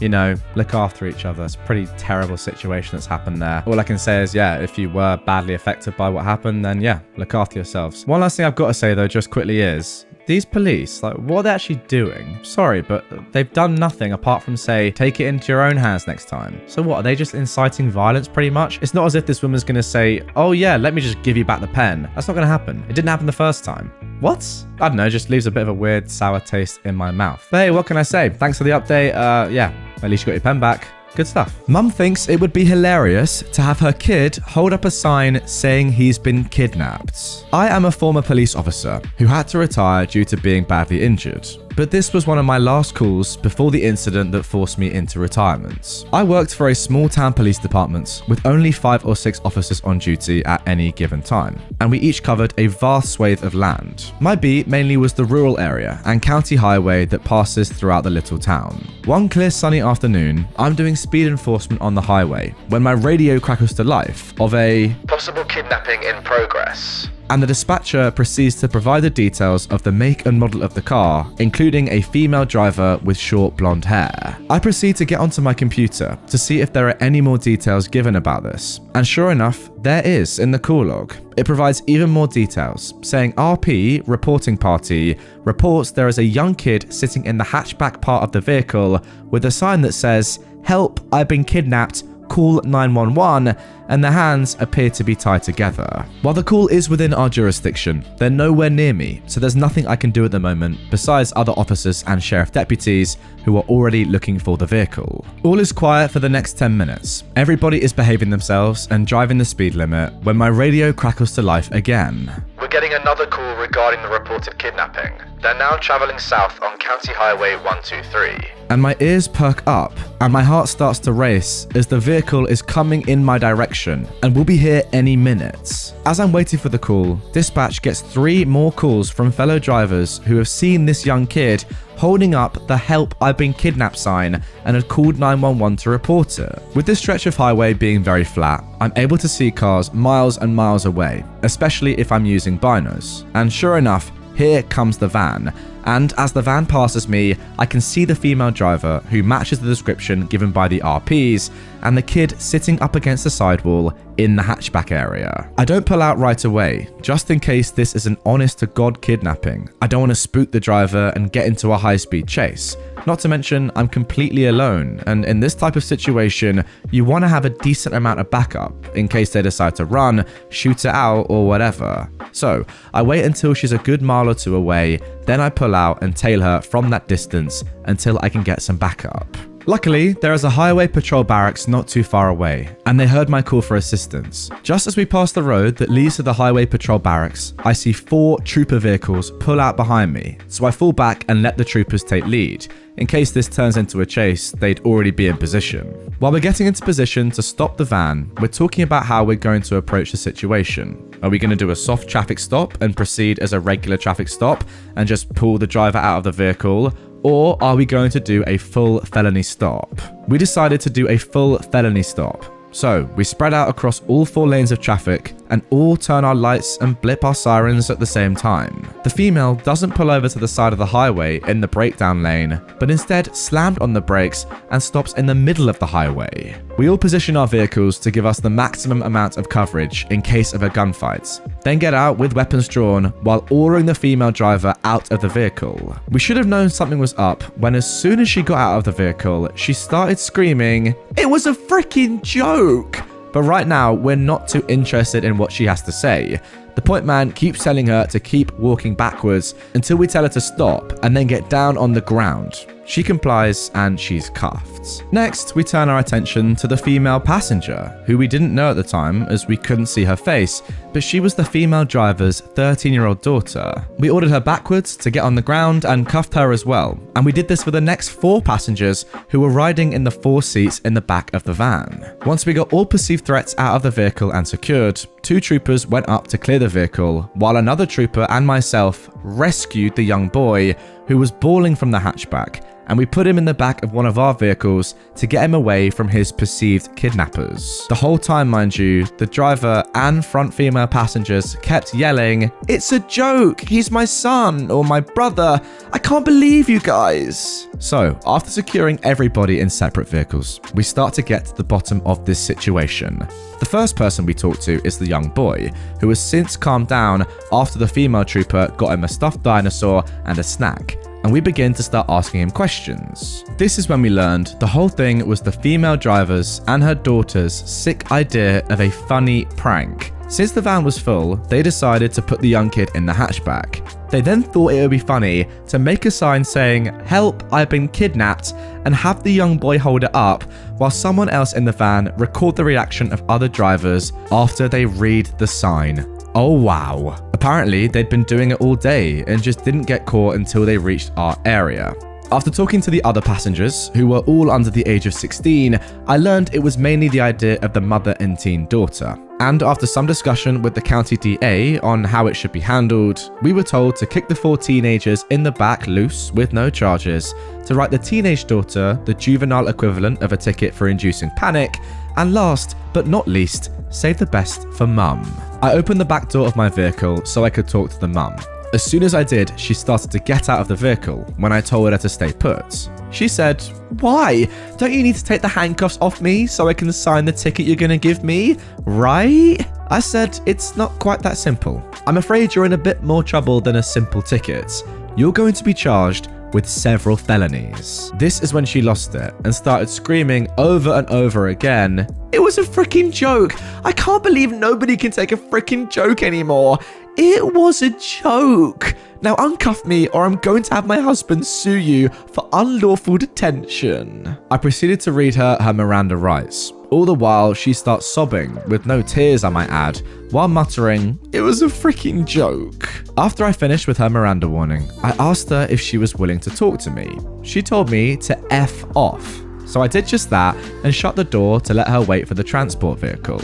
[SPEAKER 1] You know, look after each other. It's a pretty terrible situation that's happened there. All I can say is, yeah, if you were badly affected by what happened, then yeah, look after yourselves. One last thing I've got to say though, just quickly is, these police, like, what are they actually doing? Sorry, but they've done nothing apart from say, take it into your own hands next time. So what, are they just inciting violence pretty much? It's not as if this woman's gonna say, oh yeah, let me just give you back the pen. That's not gonna happen. It didn't happen the first time. What? I don't know, just leaves a bit of a weird sour taste in my mouth. But hey, what can I say? Thanks for the update. Yeah, at least you got your pen back. Good stuff. Mum thinks it would be hilarious to have her kid hold up a sign saying he's been kidnapped. I am a former police officer who had to retire due to being badly injured. but this was one of my last calls before the incident that forced me into retirement. I worked for a small town police department with only 5 or 6 officers on duty at any given time, and we each covered a vast swathe of land. My beat mainly was the rural area and county highway that passes throughout the little town. One clear sunny afternoon, I'm doing speed enforcement on the highway when my radio crackles to life of a possible kidnapping in progress. And the dispatcher proceeds to provide the details of the make and model of the car, including a female driver with short blonde hair. I proceed to get onto my computer to see if there are any more details given about this, and sure enough, there is in the call log. It provides even more details, saying RP, reporting party, reports there is a young kid sitting in the hatchback part of the vehicle with a sign that says, "Help, I've been kidnapped, call 911, and the hands appear to be tied together. While the call is within our jurisdiction, they're nowhere near me, so there's nothing I can do at the moment besides other officers and sheriff deputies who are already looking for the vehicle. All is quiet for the next 10 minutes. Everybody is behaving themselves and driving the speed limit when my radio crackles to life again. We're getting another call regarding the reported kidnapping. They're now traveling south on County Highway 123. And my ears perk up and my heart starts to race as the vehicle is coming in my direction and will be here any minute. As I'm waiting for the call, dispatch gets 3 more calls from fellow drivers who have seen this young kid holding up the "Help, I've been kidnapped" sign and had called 911 to report it. With this stretch of highway being very flat, I'm able to see cars miles and miles away, especially if I'm using binos. And sure enough, here comes the van, and as the van passes me, I can see the female driver who matches the description given by the RPs, and the kid sitting up against the sidewall in the hatchback area. I don't pull out right away, just in case this is an honest-to-God kidnapping. I don't want to spook the driver and get into a high-speed chase. Not to mention, I'm completely alone, and in this type of situation, you want to have a decent amount of backup in case they decide to run, shoot it out, or whatever. So, I wait until she's a good mile or 2 away, then I pull out and tail her from that distance until I can get some backup. Luckily, there is a highway patrol barracks not too far away, and they heard my call for assistance. Just as we pass the road that leads to the highway patrol barracks, I see 4 trooper vehicles pull out behind me, so I fall back and let the troopers take lead. In case this turns into a chase, they'd already be in position. While we're getting into position to stop the van, we're talking about how we're going to approach the situation. Are we going to do a soft traffic stop and proceed as a regular traffic stop and just pull the driver out of the vehicle? Or are we going to do a full felony stop? We decided to do a full felony stop. So we spread out across all 4 lanes of traffic and all turn our lights and blip our sirens at the same time. The female doesn't pull over to the side of the highway in the breakdown lane, but instead slammed on the brakes and stops in the middle of the highway. We all position our vehicles to give us the maximum amount of coverage in case of a gunfight, then get out with weapons drawn while ordering the female driver out of the vehicle. We should have known something was up when as soon as she got out of the vehicle, she started screaming, "It was a freaking joke!" But right now, we're not too interested in what she has to say. The point man keeps telling her to keep walking backwards until we tell her to stop and then get down on the ground. She complies and she's cuffed. Next, we turn our attention to the female passenger, who we didn't know at the time as we couldn't see her face, but she was the female driver's 13-year-old daughter. We ordered her backwards to get on the ground and cuffed her as well, and we did this for the next 4 passengers who were riding in the 4 seats in the back of the van. Once we got all perceived threats out of the vehicle and secured, 2 troopers went up to clear the vehicle, while another trooper and myself rescued the young boy who was bawling from the hatchback, and we put him in the back of one of our vehicles to get him away from his perceived kidnappers. The whole time, mind you, the driver and front female passengers kept yelling, "It's a joke! He's my son or my brother! I can't believe you guys!" So, after securing everybody in separate vehicles, we start to get to the bottom of this situation. The first person we talk to is the young boy, who has since calmed down after the female trooper got him a stuffed dinosaur and a snack, and we begin to start asking him questions. This is when we learned the whole thing was the female driver's and her daughter's sick idea of a funny prank. Since the van was full, they decided to put the young kid in the hatchback. They then thought it would be funny to make a sign saying, "Help, I've been kidnapped," and have the young boy hold it up while someone else in the van record the reaction of other drivers after they read the sign. Oh wow. Apparently, they'd been doing it all day and just didn't get caught until they reached our area. After talking to the other passengers, who were all under the age of 16, I learned it was mainly the idea of the mother and teen daughter. And after some discussion with the county DA on how it should be handled, we were told to kick the 4 teenagers in the back loose with no charges, to write the teenage daughter the juvenile equivalent of a ticket for inducing panic, and last but not least, save the best for mum. I opened the back door of my vehicle so I could talk to the mum. As soon as I did, she started to get out of the vehicle when I told her to stay put. She said, "Why? Don't you need to take the handcuffs off me so I can sign the ticket you're gonna give me, right?" I said, "It's not quite that simple. I'm afraid you're in a bit more trouble than a simple ticket. You're going to be charged with several felonies." This is when she lost it and started screaming over and over again, "It was a freaking joke. I can't believe nobody can take a freaking joke anymore. It was a joke. Now uncuff me or I'm going to have my husband sue you for unlawful detention." I proceeded to read her Miranda rights. All the while, she starts sobbing, with no tears I might add, while muttering, "It was a freaking joke." After I finished with her Miranda warning, I asked her if she was willing to talk to me. She told me to F off. So I did just that and shut the door to let her wait for the transport vehicle.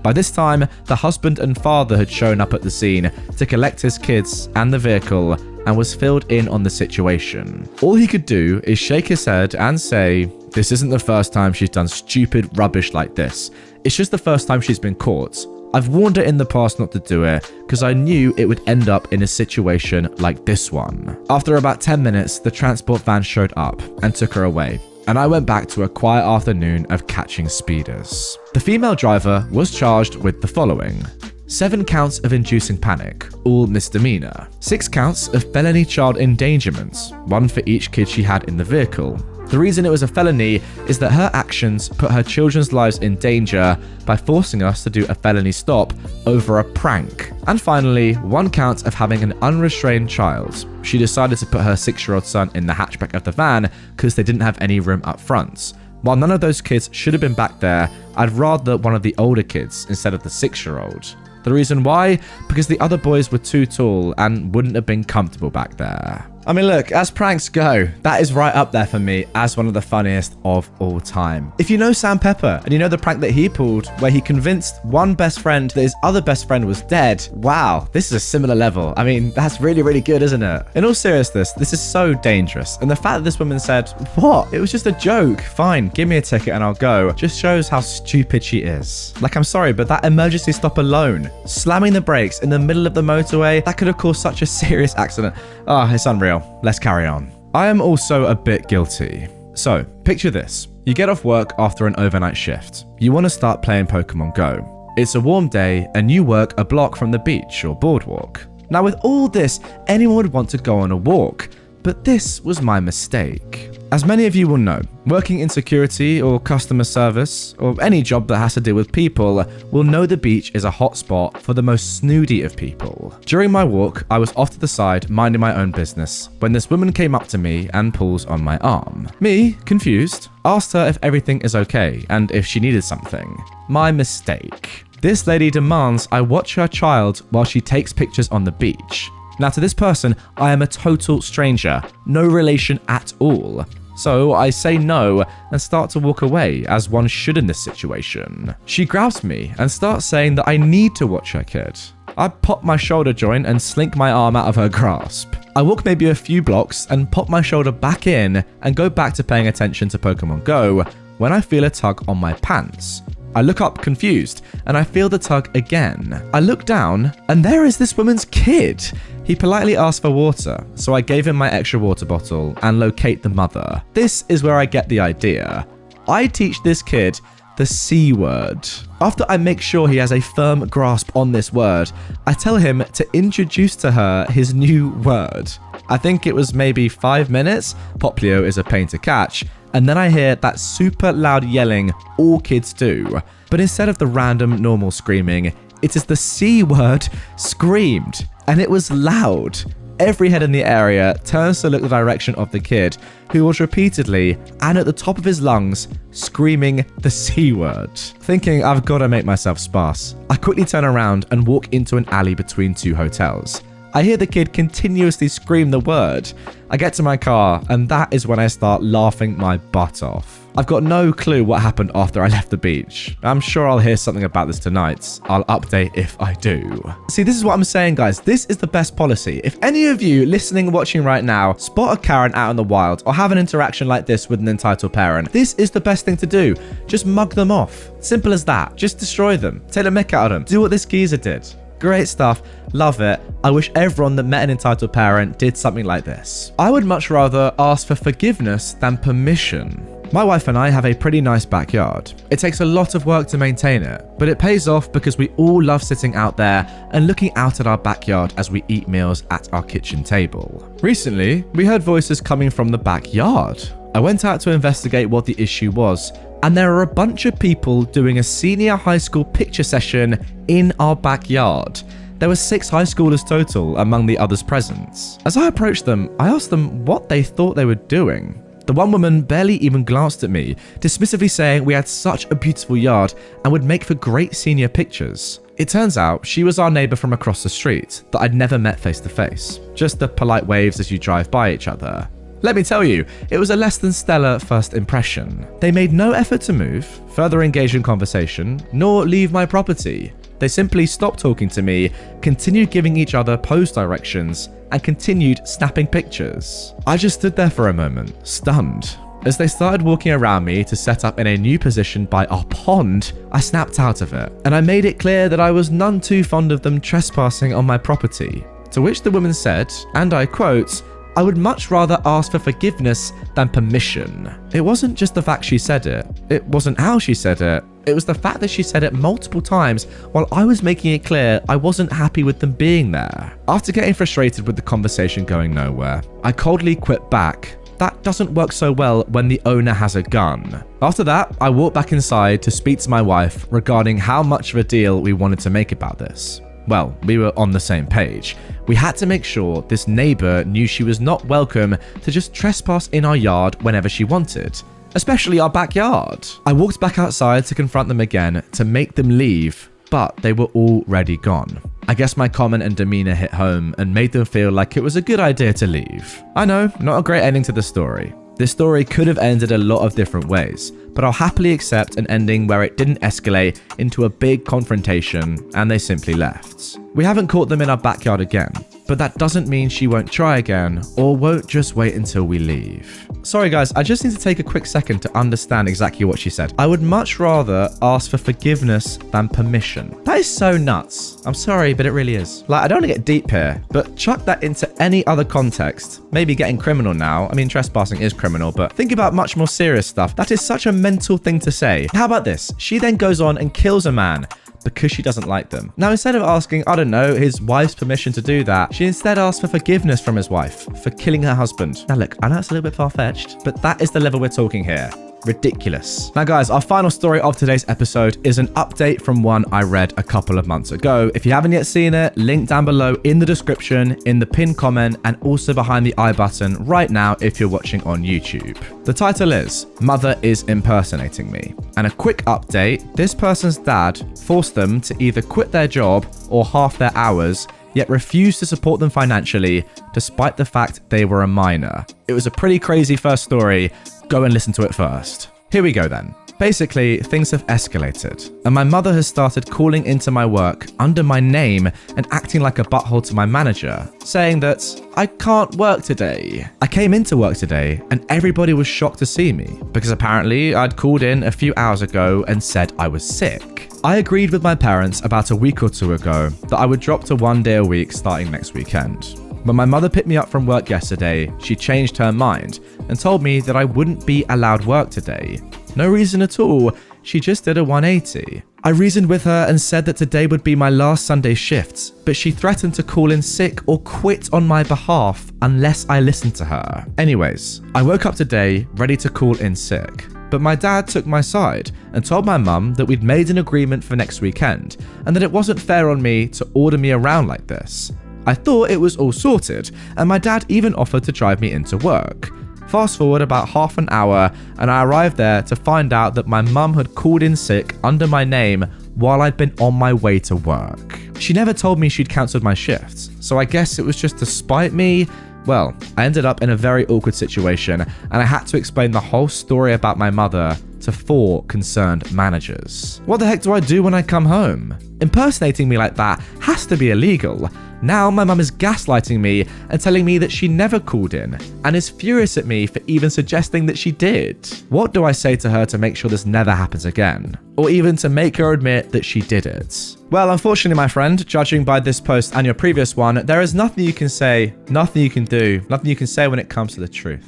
[SPEAKER 1] By this time, the husband and father had shown up at the scene to collect his kids and the vehicle and was filled in on the situation. All he could do is shake his head and say, "This isn't the first time she's done stupid rubbish like this. It's just the first time she's been caught. I've warned her in the past not to do it because I knew it would end up in a situation like this one." After about 10 minutes, the transport van showed up and took her away, and I went back to a quiet afternoon of catching speeders. The female driver was charged with the following: 7 counts of inducing panic, all misdemeanor. 6 counts of felony child endangerment, 1 for each kid she had in the vehicle. The reason it was a felony is that her actions put her children's lives in danger by forcing us to do a felony stop over a prank. And finally, 1 count of having an unrestrained child. She decided to put her 6-year-old son in the hatchback of the van because they didn't have any room up front. While none of those kids should have been back there, I'd rather one of the older kids instead of the 6-year-old. The reason why? Because the other boys were too tall and wouldn't have been comfortable back there. I mean, look, as pranks go, that is right up there for me as one of the funniest of all time. If you know Sam Pepper and you know the prank that he pulled where he convinced one best friend that his other best friend was dead, wow, this is a similar level. I mean, that's really, really good, isn't it? In all seriousness, this is so dangerous. And the fact that this woman said, "What? It was just a joke. Fine, give me a ticket and I'll go," just shows how stupid she is. Like, I'm sorry, but that emergency stop alone, slamming the brakes in the middle of the motorway, that could have caused such a serious accident. Oh, it's unreal. Let's carry on. I am also a bit guilty. So, picture this. You get off work after an overnight shift. You want to start playing Pokemon Go. It's a warm day and you work a block from the beach or boardwalk. Now with all this, anyone would want to go on a walk, but this was my mistake. As many of you will know, working in security or customer service, or any job that has to deal with people, will know the beach is a hotspot for the most snooty of people. During my walk, I was off to the side, minding my own business, when this woman came up to me and pulls on my arm. Me, confused, asked her if everything is okay and if she needed something. My mistake. This lady demands I watch her child while she takes pictures on the beach. Now to this person, I am a total stranger, no relation at all. So I say no and start to walk away, as one should in this situation. She grabs me and starts saying that I need to watch her kid. I pop my shoulder joint and slink my arm out of her grasp. I walk maybe a few blocks and pop my shoulder back in and go back to paying attention to Pokemon Go when I feel a tug on my pants. I look up confused and I feel the tug again. I look down and there is this woman's kid. He politely asked for water, so I gave him my extra water bottle and locate the mother. This is where I get the idea. I teach this kid the C word. After I make sure he has a firm grasp on this word, I tell him to introduce to her his new word. I think it was maybe 5 minutes. Poplio is a pain to catch. And then I hear that super loud yelling all kids do. But instead of the random normal screaming, it is the C word screamed. And it was loud. every head in the area turns to look the direction of the kid, who was repeatedly, and at the top of his lungs, screaming the C word. Thinking I've got to make myself sparse, I quickly turn around and walk into an alley between two hotels. I hear the kid continuously scream the word. I get to my car, and that is when I start laughing my butt off. I've got no clue what happened after I left the beach. I'm sure I'll hear something about this tonight. I'll update if I do. See, this is what I'm saying, guys. This is the best policy. If any of you listening, watching right now, spot a Karen out in the wild or have an interaction like this with an entitled parent, this is the best thing to do. Just mug them off. Simple as that. Just destroy them. Take the mick out of them. Do what this geezer did. Great stuff. Love it. I wish everyone that met an entitled parent did something like this. I would much rather ask for forgiveness than permission. My wife and I have a pretty nice backyard. It takes a lot of work to maintain it, but it pays off because we all love sitting out there and looking out at our backyard as we eat meals at our kitchen table. Recently, we heard voices coming from the backyard. I went out to investigate what the issue was, and there are a bunch of people doing a senior high school picture session in our backyard. There were 6 high schoolers total among the others present. As I approached them, I asked them what they thought they were doing. The one woman barely even glanced at me, dismissively saying we had such a beautiful yard and would make for great senior pictures. It turns out she was our neighbour from across the street that I'd never met face to face, just the polite waves as you drive by each other. Let me tell you, it was a less than stellar first impression. They made no effort to move, further engage in conversation, nor leave my property. They simply stopped talking to me, continued giving each other pose directions, and continued snapping pictures. I just stood there for a moment, stunned. As they started walking around me to set up in a new position by our pond, I snapped out of it, and I made it clear that I was none too fond of them trespassing on my property. To which the woman said, and I quote, "I would much rather ask for forgiveness than permission." It wasn't just the fact she said it. It wasn't how she said it. It was the fact that she said it multiple times while I was making it clear I wasn't happy with them being there. After getting frustrated with the conversation going nowhere, I coldly quit back. That doesn't work so well when the owner has a gun. After that, I walked back inside to speak to my wife regarding how much of a deal we wanted to make about this. Well, we were on the same page. We had to make sure this neighbour knew she was not welcome to just trespass in our yard whenever she wanted, especially our backyard. I walked back outside to confront them again to make them leave, but they were already gone. I guess my comment and demeanour hit home and made them feel like it was a good idea to leave. I know, not a great ending to the story. This story could have ended a lot of different ways, but I'll happily accept an ending where it didn't escalate into a big confrontation and they simply left. We haven't caught them in our backyard again, but that doesn't mean she won't try again or won't just wait until we leave. Sorry guys, I just need to take a quick second to understand exactly what she said. I would much rather ask for forgiveness than permission. That is so nuts. I'm sorry, but it really is. Like, I don't want to get deep here, but chuck that into any other context. Maybe getting criminal now. I mean, trespassing is criminal, but think about much more serious stuff. That is such a mental thing to say. How about this? She then goes on and kills a man because she doesn't like them. Now, instead of asking, I don't know, his wife's permission to do that, she instead asked for forgiveness from his wife for killing her husband. Now look, I know it's a little bit far-fetched, but that is the level we're talking here. Ridiculous. Now guys, our final story of today's episode is an update from one I read a couple of months ago. If you haven't yet seen it, link down below in the description, in the pinned comment, and also behind the I button right now if you're watching on YouTube. The title is Mother is Impersonating Me. And a quick update, this person's dad forced them to either quit their job or half their hours, yet refused to support them financially despite the fact they were a minor. It was a pretty crazy first story. Go and listen to it first. Here we go then. Basically, things have escalated, and my mother has started calling into my work under my name and acting like a butthole to my manager, saying that I can't work today. I came into work today and everybody was shocked to see me because apparently I'd called in a few hours ago and said I was sick. I agreed with my parents about a week or two ago that I would drop to 1 day a week starting next weekend. When my mother picked me up from work yesterday, she changed her mind and told me that I wouldn't be allowed work today. No reason at all, she just did a 180. I reasoned with her and said that today would be my last Sunday shift, but she threatened to call in sick or quit on my behalf unless I listened to her. Anyways, I woke up today ready to call in sick, but my dad took my side and told my mum that we'd made an agreement for next weekend and that it wasn't fair on me to order me around like this. I thought it was all sorted, and my dad even offered to drive me into work. Fast forward about half an hour, and I arrived there to find out that my mum had called in sick under my name while I'd been on my way to work. She never told me she'd cancelled my shifts, so I guess it was just to spite me. Well, I ended up in a very awkward situation, and I had to explain the whole story about my mother to 4 concerned managers. What the heck do I do when I come home? Impersonating me like that has to be illegal. Now my mum is gaslighting me and telling me that she never called in, and is furious at me for even suggesting that she did. What do I say to her to make sure this never happens again? Or even to make her admit that she did it? Well, unfortunately, my friend, judging by this post and your previous one, there is nothing you can say, nothing you can do, nothing you can say when it comes to the truth.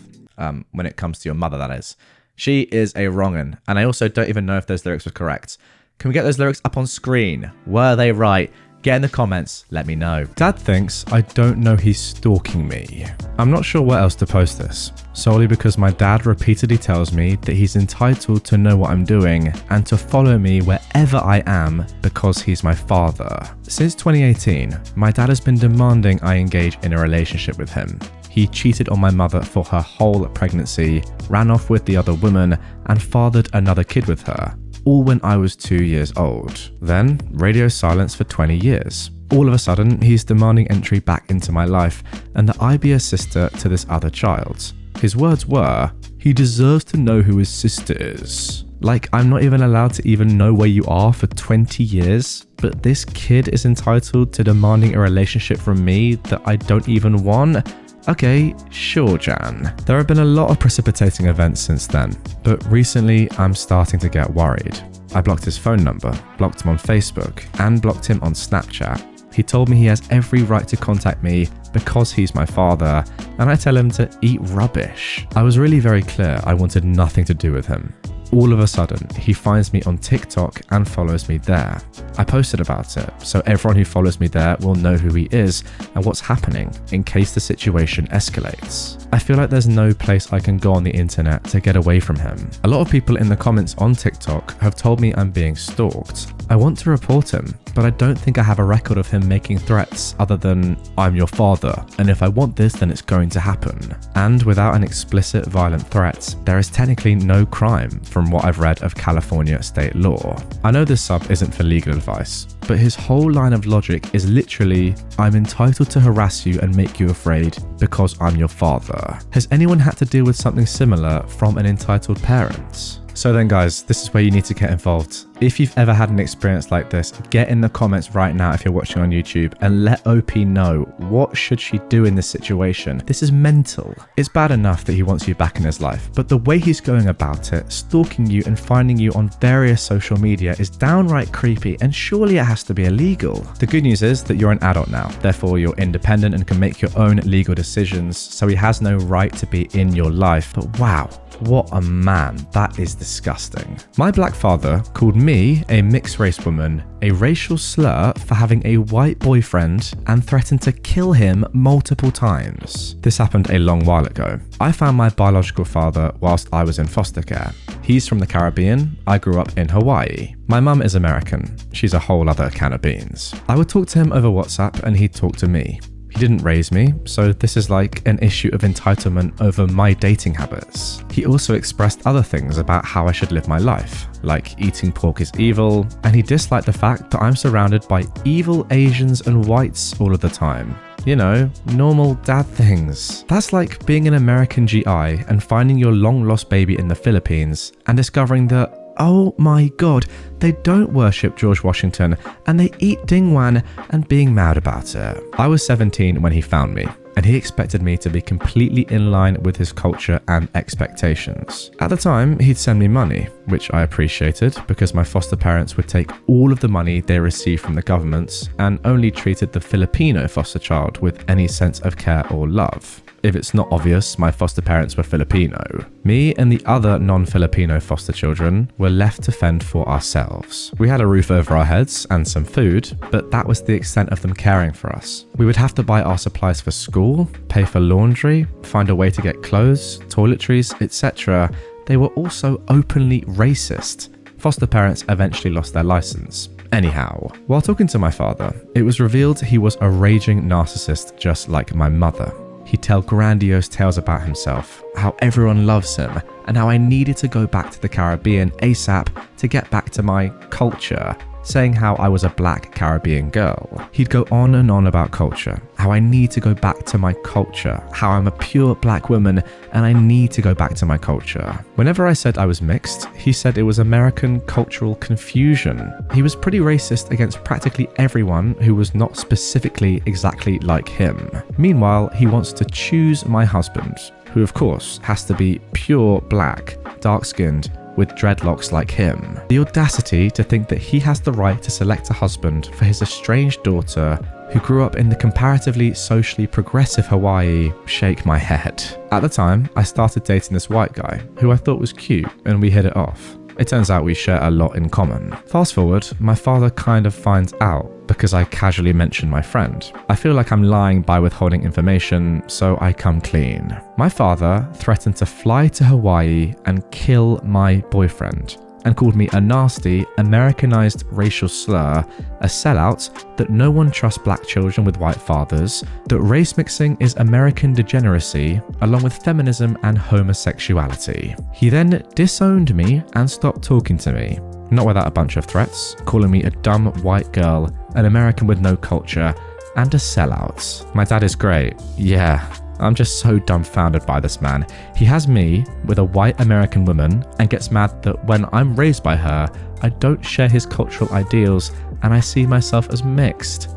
[SPEAKER 1] When it comes to your mother, that is. She is a wrong'un, and I also don't even know if those lyrics were correct. Can we get those lyrics up on screen? Were they right? Get in the comments, let me know. Dad thinks I don't know he's stalking me. I'm not sure where else to post this, solely because my dad repeatedly tells me that he's entitled to know what I'm doing and to follow me wherever I am because he's my father. Since 2018, my dad has been demanding I engage in a relationship with him. He cheated on my mother for her whole pregnancy, ran off with the other woman, and fathered another kid with her. All when I was 2 years old. Then, radio silence for 20 years. All of a sudden, he's demanding entry back into my life and that I be a sister to this other child. His words were, he deserves to know who his sister is. Like, I'm not even allowed to even know where you are for 20 years, but this kid is entitled to demanding a relationship from me that I don't even want? Okay, sure, Jan. There have been a lot of precipitating events since then, but recently I'm starting to get worried. I blocked his phone number, blocked him on Facebook, and blocked him on Snapchat. He told me he has every right to contact me because he's my father, and I tell him to eat rubbish. I was really very clear I wanted nothing to do with him. All of a sudden, he finds me on TikTok and follows me there. I posted about it, so everyone who follows me there will know who he is and what's happening in case the situation escalates. I feel like there's no place I can go on the internet to get away from him. A lot of people in the comments on TikTok have told me I'm being stalked. I want to report him, but I don't think I have a record of him making threats other than, I'm your father, and if I want this, then it's going to happen. And without an explicit violent threat, there is technically no crime from what I've read of California state law. I know this sub isn't for legal advice, but his whole line of logic is literally, I'm entitled to harass you and make you afraid because I'm your father. Has anyone had to deal with something similar from an entitled parent? So then guys, this is where you need to get involved. If you've ever had an experience like this, get in the comments right now if you're watching on YouTube and let OP know what should she do in this situation. This is mental. It's bad enough that he wants you back in his life, but the way he's going about it, stalking you and finding you on various social media is downright creepy, and surely it has to be illegal. The good news is that you're an adult now, therefore you're independent and can make your own legal decisions, so he has no right to be in your life. But wow, what a man. That is disgusting. My black father called me, a mixed race woman, a racial slur for having a white boyfriend and threatened to kill him multiple times. This happened a long while ago. I found my biological father whilst I was in foster care. He's from the Caribbean. I grew up in Hawaii. My mum is American. She's a whole other can of beans. I would talk to him over WhatsApp and he'd talk to me. He didn't raise me, so this is like an issue of entitlement over my dating habits. He also expressed other things about how I should live my life, like eating pork is evil, and he disliked the fact that I'm surrounded by evil Asians and whites all of the time. You know, normal dad things. That's like being an American GI and finding your long-lost baby in the Philippines and discovering that, oh my god, they don't worship George Washington and they eat dingwan and being mad about it. I was 17 when he found me, and he expected me to be completely in line with his culture and expectations. At the time, he'd send me money, which I appreciated because my foster parents would take all of the money they received from the government and only treated the Filipino foster child with any sense of care or love. If it's not obvious, my foster parents were Filipino. Me and the other non-Filipino foster children were left to fend for ourselves. We had a roof over our heads and some food, but that was the extent of them caring for us. We would have to buy our supplies for school, pay for laundry, find a way to get clothes, toiletries, etc. They were also openly racist. Foster parents eventually lost their license, Anyhow, while talking to my father, it was revealed he was a raging narcissist just like my mother. He'd tell grandiose tales about himself, how everyone loves him, and how I needed to go back to the Caribbean ASAP to get back to my culture, saying how I was a black Caribbean girl. He'd go on and on about culture, how I need to go back to my culture, how I'm a pure black woman and I need to go back to my culture. Whenever I said I was mixed, he said it was American cultural confusion. He was pretty racist against practically everyone who was not specifically exactly like him. Meanwhile, he wants to choose my husband, who of course has to be pure black, dark-skinned, with dreadlocks like him. The audacity to think that he has the right to select a husband for his estranged daughter who grew up in the comparatively socially progressive Hawaii shake my head. At the time, I started dating this white guy who I thought was cute and we hit it off. It turns out we share a lot in common. Fast forward, my father kind of finds out because I casually mentioned my friend. I feel like I'm lying by withholding information, so I come clean. My father threatened to fly to Hawaii and kill my boyfriend, and called me a nasty, Americanized racial slur, a sellout, that no one trusts black children with white fathers, that race mixing is American degeneracy, along with feminism and homosexuality. He then disowned me and stopped talking to me. Not without a bunch of threats, calling me a dumb white girl, an American with no culture, and a sellout. My dad is great, yeah. I'm just so dumbfounded by this man. He has me with a white American woman and gets mad that when I'm raised by her, I don't share his cultural ideals and I see myself as mixed.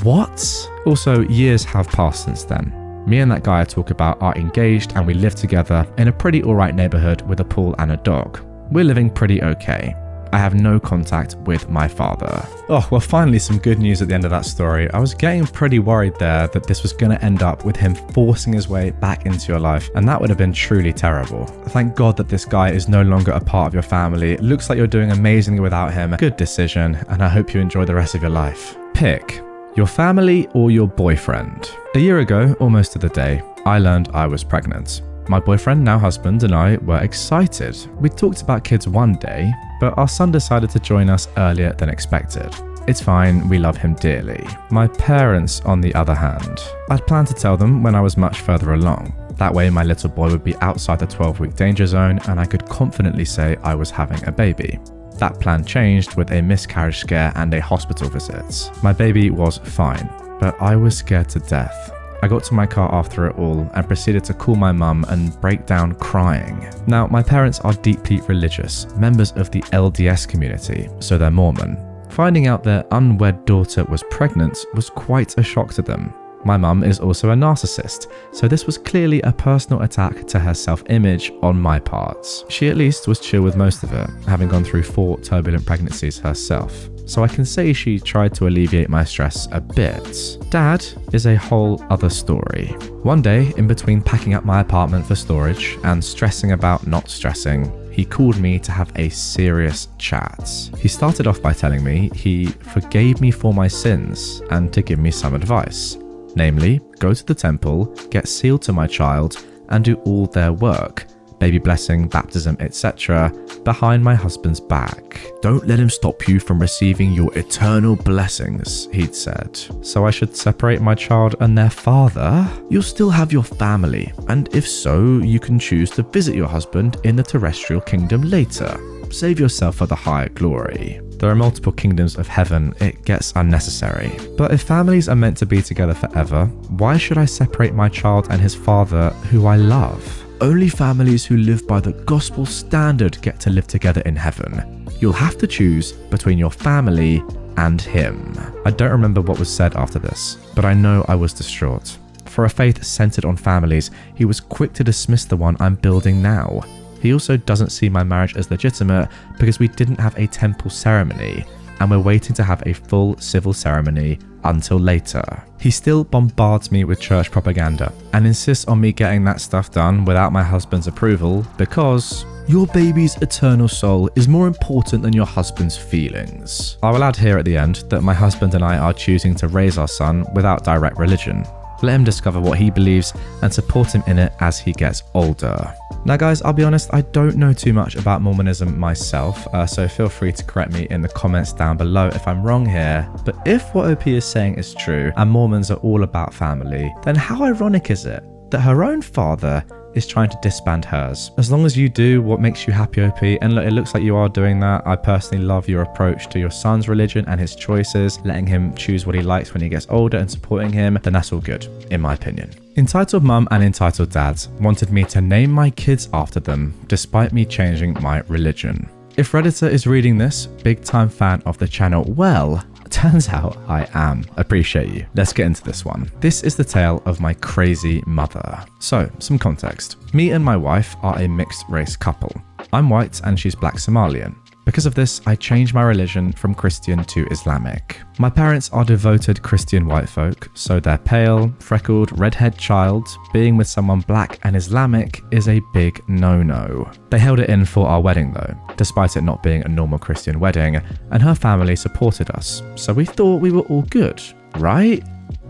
[SPEAKER 1] What? Also, years have passed since then. Me and that guy I talk about are engaged and we live together in a pretty alright neighborhood with a pool and a dog. We're living pretty okay. I have no contact with my father. Oh, well, finally some good news at the end of that story. I was getting pretty worried there that this was going to end up with him forcing his way back into your life, and that would have been truly terrible. Thank God that this guy is no longer a part of your family. It looks like you're doing amazingly without him. Good decision, and I hope you enjoy the rest of your life. Pick your family or your boyfriend. A year ago, almost to the day, I learned I was pregnant. My boyfriend, now husband, and I were excited. We talked about kids one day, but our son decided to join us earlier than expected. It's fine, we love him dearly. My parents, on the other hand, I'd planned to tell them when I was much further along. That way my little boy would be outside the 12-week danger zone and I could confidently say I was having a baby. That plan changed with a miscarriage scare and a hospital visit. My baby was fine, but I was scared to death. I got to my car after it all and proceeded to call my mum and break down crying. Now, my parents are deeply religious, members of the LDS community, so they're Mormon. Finding out their unwed daughter was pregnant was quite a shock to them. My mum is also a narcissist, so this was clearly a personal attack to her self-image on my part. She at least was chill with most of it, having gone through 4 turbulent pregnancies herself. So I can say she tried to alleviate my stress a bit. Dad is a whole other story. One day, in between packing up my apartment for storage and stressing about not stressing, he called me to have a serious chat. He started off by telling me he forgave me for my sins and to give me some advice. Namely, go to the temple, get sealed to my child, and do all their work, baby blessing, baptism, etc., behind my husband's back. Don't let him stop you from receiving your eternal blessings, he'd said. So I should separate my child and their father? You'll still have your family, and if so, you can choose to visit your husband in the terrestrial kingdom later. Save yourself for the higher glory. There are multiple kingdoms of heaven, it gets unnecessary. But if families are meant to be together forever, why should I separate my child and his father, who I love? Only families who live by the gospel standard get to live together in heaven. You'll have to choose between your family and him. I don't remember what was said after this, but I know I was distraught. For a faith centered on families, he was quick to dismiss the one I'm building now. He also doesn't see my marriage as legitimate because we didn't have a temple ceremony, and we're waiting to have a full civil ceremony until later. He still bombards me with church propaganda and insists on me getting that stuff done without my husband's approval because your baby's eternal soul is more important than your husband's feelings. I will add here at the end that my husband and I are choosing to raise our son without direct religion. let him discover what he believes, and support him in it as he gets older. Now guys, I'll be honest, I don't know too much about Mormonism myself, so feel free to correct me in the comments down below if I'm wrong here, but if what OP is saying is true, and Mormons are all about family, then how ironic is it that her own father is trying to disband hers? As long as you do what makes you happy, OP, and look, it looks like you are doing that. I personally love your approach to your son's religion and his choices, letting him choose what he likes when he gets older and supporting him, then that's all good, in my opinion. Entitled Mum and Entitled Dad wanted me to name my kids after them, despite me changing my religion. If Redditor is reading this, big time fan of the channel, well, turns out I am. Appreciate you. Let's get into this one. This is the tale of my crazy mother. So, some context. Me and my wife are a mixed race couple. I'm white and she's black Somalian. Because of this, I changed my religion from Christian to Islamic. My parents are devoted Christian white folk, so their pale, freckled, redhead child being with someone black and Islamic is a big no-no. They held it in for our wedding though, despite it not being a normal Christian wedding, and her family supported us, so we thought we were all good, right?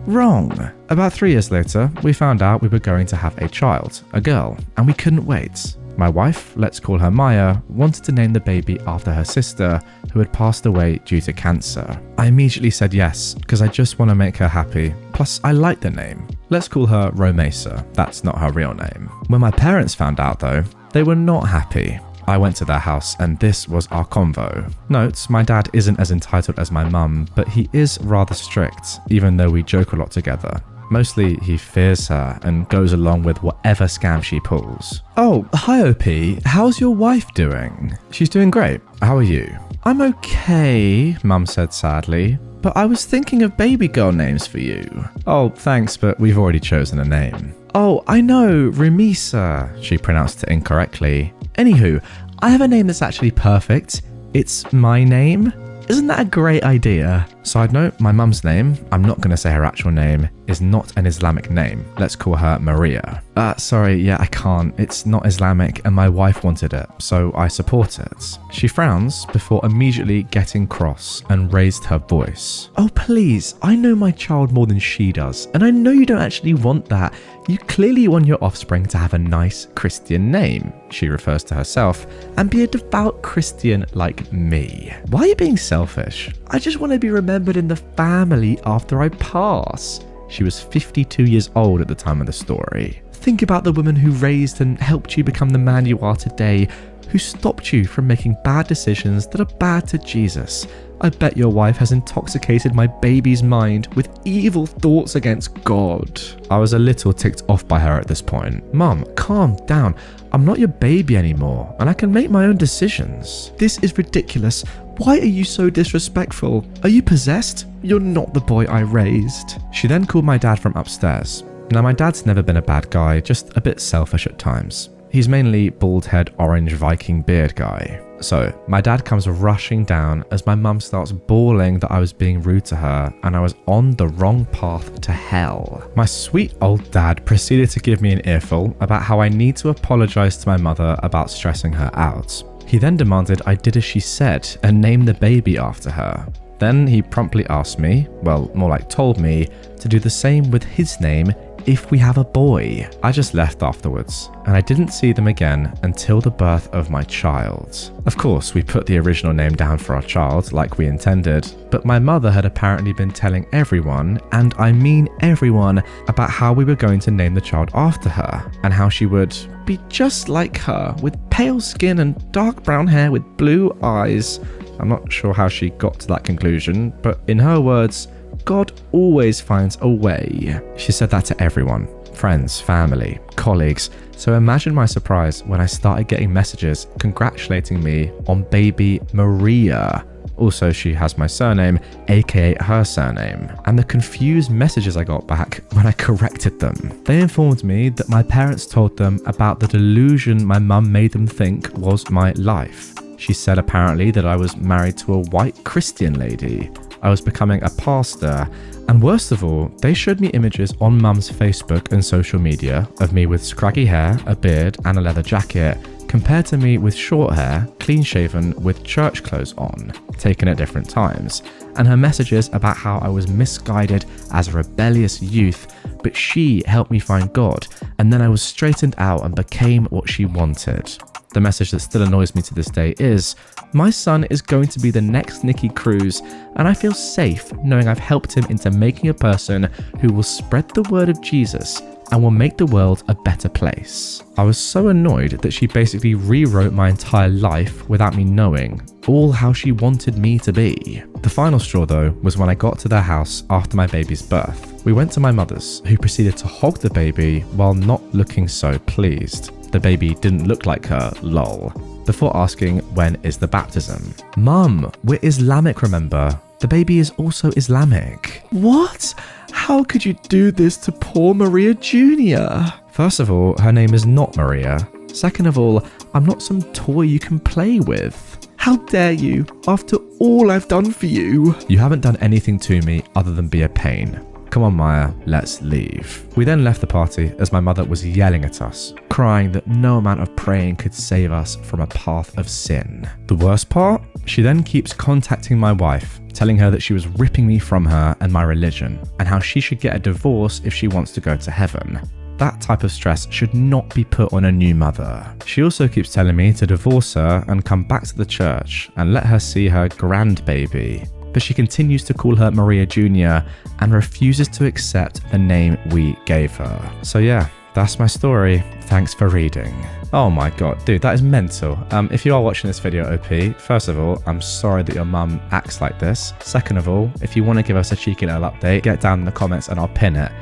[SPEAKER 1] Wrong. About 3 years later, we found out we were going to have a child, a girl, and we couldn't wait. My wife, let's call her Maya, wanted to name the baby after her sister, who had passed away due to cancer. I immediately said yes, because I just want to make her happy. Plus, I like the name. Let's call her Romesa. That's not her real name. When my parents found out though, they were not happy. I went to their house and this was our convo. Note, my dad isn't as entitled as my mum, but he is rather strict, even though we joke a lot together. Mostly, he fears her and goes along with whatever scam she pulls. Oh, hi OP, how's your wife doing? She's doing great. How are you? I'm okay, Mum said sadly, but I was thinking of baby girl names for you. Oh, thanks, but we've already chosen a name. Oh, I know, Rumisa, she pronounced it incorrectly. Anywho, I have a name that's actually perfect. It's my name. Isn't that a great idea? Side note, my mum's name, I'm not going to say her actual name, is not an Islamic name. Let's call her Maria. Sorry, yeah, I can't. It's not Islamic and my wife wanted it, so I support it. She frowns before immediately getting cross and raised her voice. Oh, please, I know my child more than she does, and I know you don't actually want that. You clearly want your offspring to have a nice Christian name, she refers to herself, and be a devout Christian like me. Why are you being selfish? I just want to be remembered in the family after I pass. She was 52 years old at the time of the story. Think about the woman who raised and helped you become the man you are today, who stopped you from making bad decisions that are bad to Jesus. I bet your wife has intoxicated my baby's mind with evil thoughts against God. I was a little ticked off by her at this point. Mum, calm down. I'm not your baby anymore, and I can make my own decisions. This is ridiculous. Why are you so disrespectful? Are you possessed? You're not the boy I raised. She then called my dad from upstairs. Now, my dad's never been a bad guy, just a bit selfish at times. He's mainly bald head, orange Viking beard guy. So, my dad comes rushing down as my mum starts bawling that I was being rude to her and I was on the wrong path to hell. My sweet old dad proceeded to give me an earful about how I need to apologize to my mother about stressing her out. He then demanded I did as she said and name the baby after her. Then he promptly asked me, well, more like told me, to do the same with his name if we have a boy. I just left afterwards, and I didn't see them again until the birth of my child. Of course, we put the original name down for our child like we intended, but my mother had apparently been telling everyone, and I mean everyone, about how we were going to name the child after her, and how she would be just like her, with pale skin and dark brown hair with blue eyes. I'm not sure how she got to that conclusion, but in her words, God always finds a way. She said that to everyone, friends, family, colleagues. So imagine my surprise when I started getting messages congratulating me on baby Maria. Also, she has my surname, aka her surname, and the confused messages I got back when I corrected them. They informed me that my parents told them about the delusion my mum made them think was my life. She said apparently that I was married to a white Christian lady. I was becoming a pastor, and worst of all, they showed me images on mum's Facebook and social media of me with scraggy hair, a beard, and a leather jacket, compared to me with short hair, clean shaven, with church clothes on, taken at different times, and her messages about how I was misguided as a rebellious youth, but she helped me find God, and then I was straightened out and became what she wanted. The message that still annoys me to this day is, my son is going to be the next Nicky Cruz, and I feel safe knowing I've helped him into making a person who will spread the word of Jesus and will make the world a better place. I was so annoyed that she basically rewrote my entire life without me knowing, all how she wanted me to be. The final straw though was when I got to their house after my baby's birth. We went to my mother's, who proceeded to hog the baby while not looking so pleased. The baby didn't look like her, lol. Before asking, when is the baptism? Mum, we're Islamic, remember? The baby is also Islamic. What? How could you do this to poor Maria Jr.? First of all, her name is not Maria. Second of all, I'm not some toy you can play with. How dare you, after all I've done for you? You haven't done anything to me other than be a pain. Come on, Maya, let's leave. We then left the party as my mother was yelling at us, crying that no amount of praying could save us from a path of sin. The worst part? She then keeps contacting my wife, telling her that she was ripping me from her and my religion, and how she should get a divorce if she wants to go to heaven. That type of stress should not be put on a new mother. She also keeps telling me to divorce her and come back to the church and let her see her grandbaby. But she continues to call her Maria Jr. and refuses to accept the name we gave her. So yeah, that's my story. Thanks for reading. Oh my god, dude, that is mental. If you are watching this video, OP, first of all, I'm sorry that your mum acts like this. Second of all, if you want to give us a cheeky little update, get down in the comments and I'll pin it.